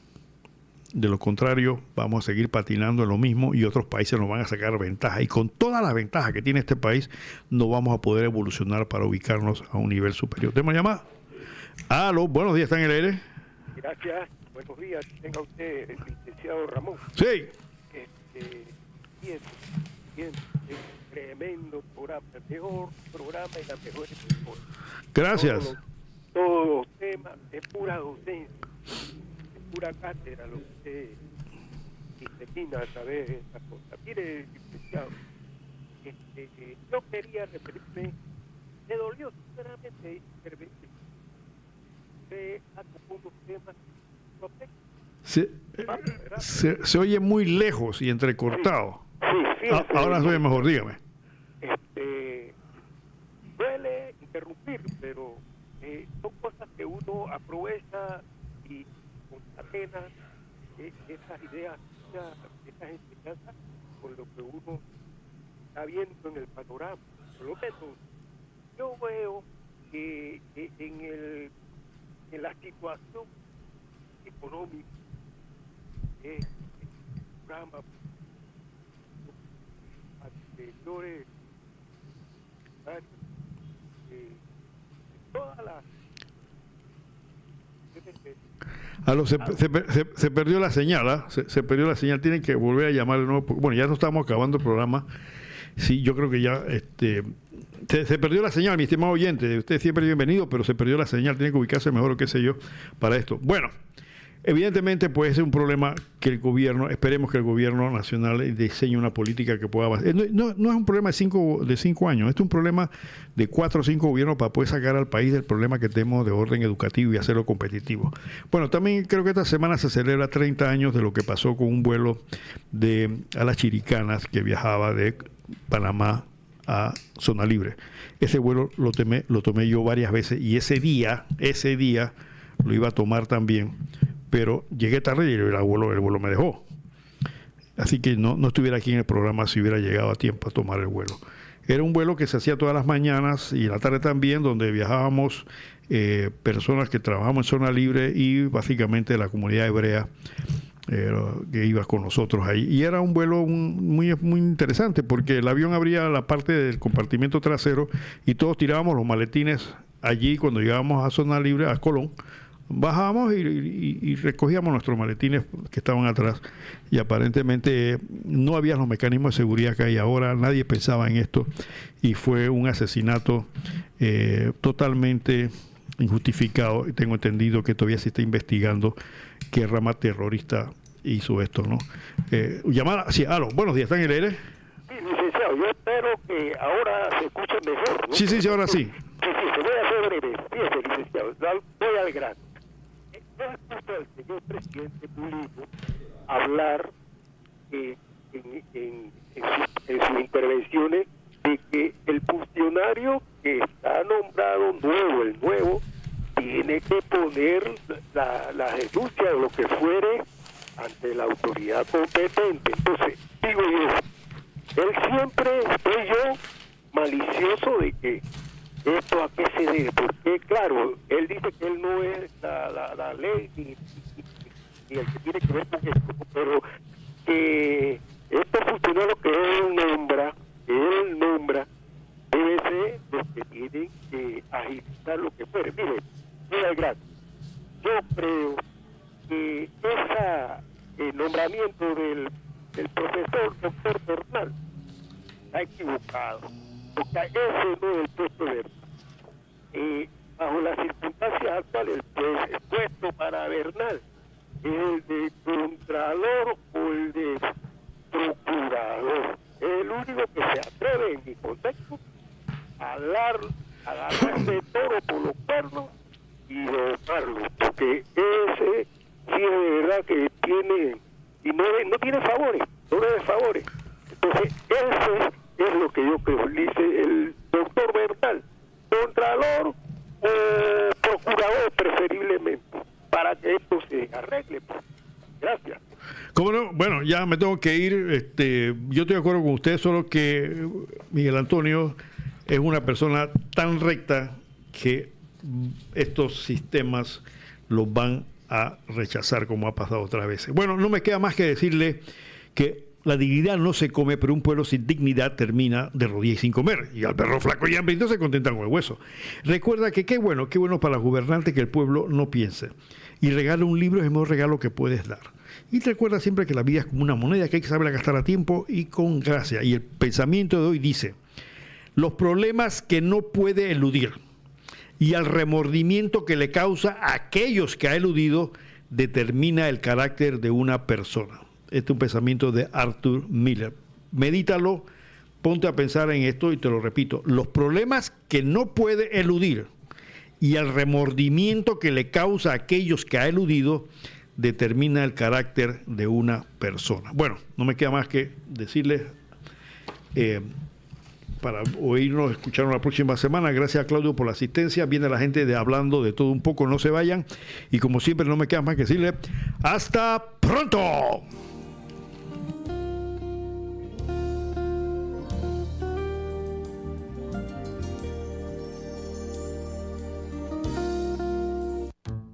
De lo contrario, vamos a seguir patinando en lo mismo y otros países nos van a sacar ventaja. Y con todas las ventajas que tiene este país, no vamos a poder evolucionar para ubicarnos a un nivel superior. ¿Tenemos llamada? Aló, buenos días, ¿está en el aire? Gracias, buenos días. Tenga usted el licenciado Ramón. Sí. Bien, tremendo programa, el mejor programa y la mejor emisora. Gracias. Todos los temas, es pura docencia. Pura cátedra lo que se disciplina a través de estas cosas. Mire, licenciado, yo quería referirme, me dolió sinceramente intervenir. Ha tocado unos temas se oye muy lejos y entrecortado. Sí, ahora se oye mejor, dígame. Duele interrumpir, pero son cosas que uno aprovecha y concatena esas ideas, esas enseñanzas con lo que uno está viendo en el panorama. Por lo menos yo veo que en la situación económica el programa anteriores todas las se perdió la señal, ¿eh? Se perdió la señal, tienen que volver a llamar de nuevo. Bueno, ya no estamos acabando el programa. Sí, yo creo que ya se perdió la señal, mi estimado oyente. Usted siempre es bienvenido, pero se perdió la señal, tiene que ubicarse mejor o qué sé yo para esto. Bueno, Evidentemente, pues es un problema que el gobierno, esperemos que el gobierno nacional diseñe una política que pueda avanzar. No es un problema de 5 años, es un problema de 4 o 5 gobiernos para poder sacar al país del problema que tenemos de orden educativo y hacerlo competitivo. Bueno, también creo que esta semana se celebra 30 años de lo que pasó con un vuelo a las Chiricanas que viajaba de Panamá a Zona Libre. Ese vuelo lo tomé yo varias veces y ese día lo iba a tomar también, pero llegué tarde y el vuelo me dejó. Así que no estuviera aquí en el programa si hubiera llegado a tiempo a tomar el vuelo. Era un vuelo que se hacía todas las mañanas y en la tarde también, donde viajábamos personas que trabajamos en Zona Libre y básicamente la comunidad hebrea que iba con nosotros ahí. Y era un vuelo muy, muy interesante porque el avión abría la parte del compartimento trasero y todos tirábamos los maletines allí cuando llegábamos a Zona Libre, a Colón. Bajábamos y recogíamos nuestros maletines que estaban atrás y aparentemente no había los mecanismos de seguridad que hay ahora, nadie pensaba en esto y fue un asesinato totalmente injustificado y tengo entendido que todavía se está investigando qué rama terrorista hizo esto, ¿no? Llamada, sí, aló, buenos días, ¿están en el aire? Sí, licenciado, yo espero que ahora se escuche mejor, ¿no? Sí, ahora sí. Sí, se voy a hacer breve. Fíjese, licenciado, voy al grano. Yo escucho al señor presidente Pulido hablar en sus intervenciones de que el funcionario que está nombrado el nuevo, tiene que poner la denuncia o lo que fuere ante la autoridad competente. Entonces, digo yo, él siempre estoy yo malicioso de que esto a qué se debe, porque claro, él dice que él no es la ley ni el que tiene que ver con esto, pero que estos funcionarios que él nombra, debe ser los que tienen que agilizar lo que fuere. Mire, yo creo que ese nombramiento del profesor doctor Bernal está equivocado, porque ese no es el puesto de bajo las circunstancias actuales el puesto para Bernal es el de contralor o el de procurador. Es el único que se atreve en mi contexto a agarrar de toro por los cuernos y domarlo, porque ese sí de verdad que tiene y no tiene favores, no debe favores. Entonces ese es lo que yo creo, dice el doctor Bernal, contralor o procurador preferiblemente, para que esto se arregle. Gracias. ¿Cómo no? Bueno, ya me tengo que ir. Yo estoy de acuerdo con usted, solo que Miguel Antonio es una persona tan recta que estos sistemas los van a rechazar como ha pasado otras veces. Bueno, no me queda más que decirle que la dignidad no se come, pero un pueblo sin dignidad termina de rodillas y sin comer. Y al perro flaco y hambriento se contentan con el hueso. Recuerda que qué bueno para los gobernantes que el pueblo no piense. Y regala un libro es el mejor regalo que puedes dar. Y recuerda siempre que la vida es como una moneda que hay que saber gastar a tiempo y con gracia. Y el pensamiento de hoy dice, los problemas que no puede eludir y el remordimiento que le causa a aquellos que ha eludido determina el carácter de una persona. Este es un pensamiento de Arthur Miller. Medítalo, ponte a pensar en esto y te lo repito. Los problemas que no puede eludir y el remordimiento que le causa a aquellos que ha eludido determina el carácter de una persona. Bueno, no me queda más que decirles para oírnos, escucharnos la próxima semana. Gracias a Claudio por la asistencia. Viene la gente de Hablando de Todo Un Poco, no se vayan. Y como siempre, no me queda más que decirles ¡hasta pronto!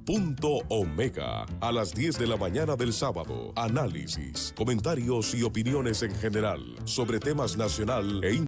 Punto Omega, a las 10 de la mañana del sábado. Análisis, comentarios y opiniones en general sobre temas nacional e internacional.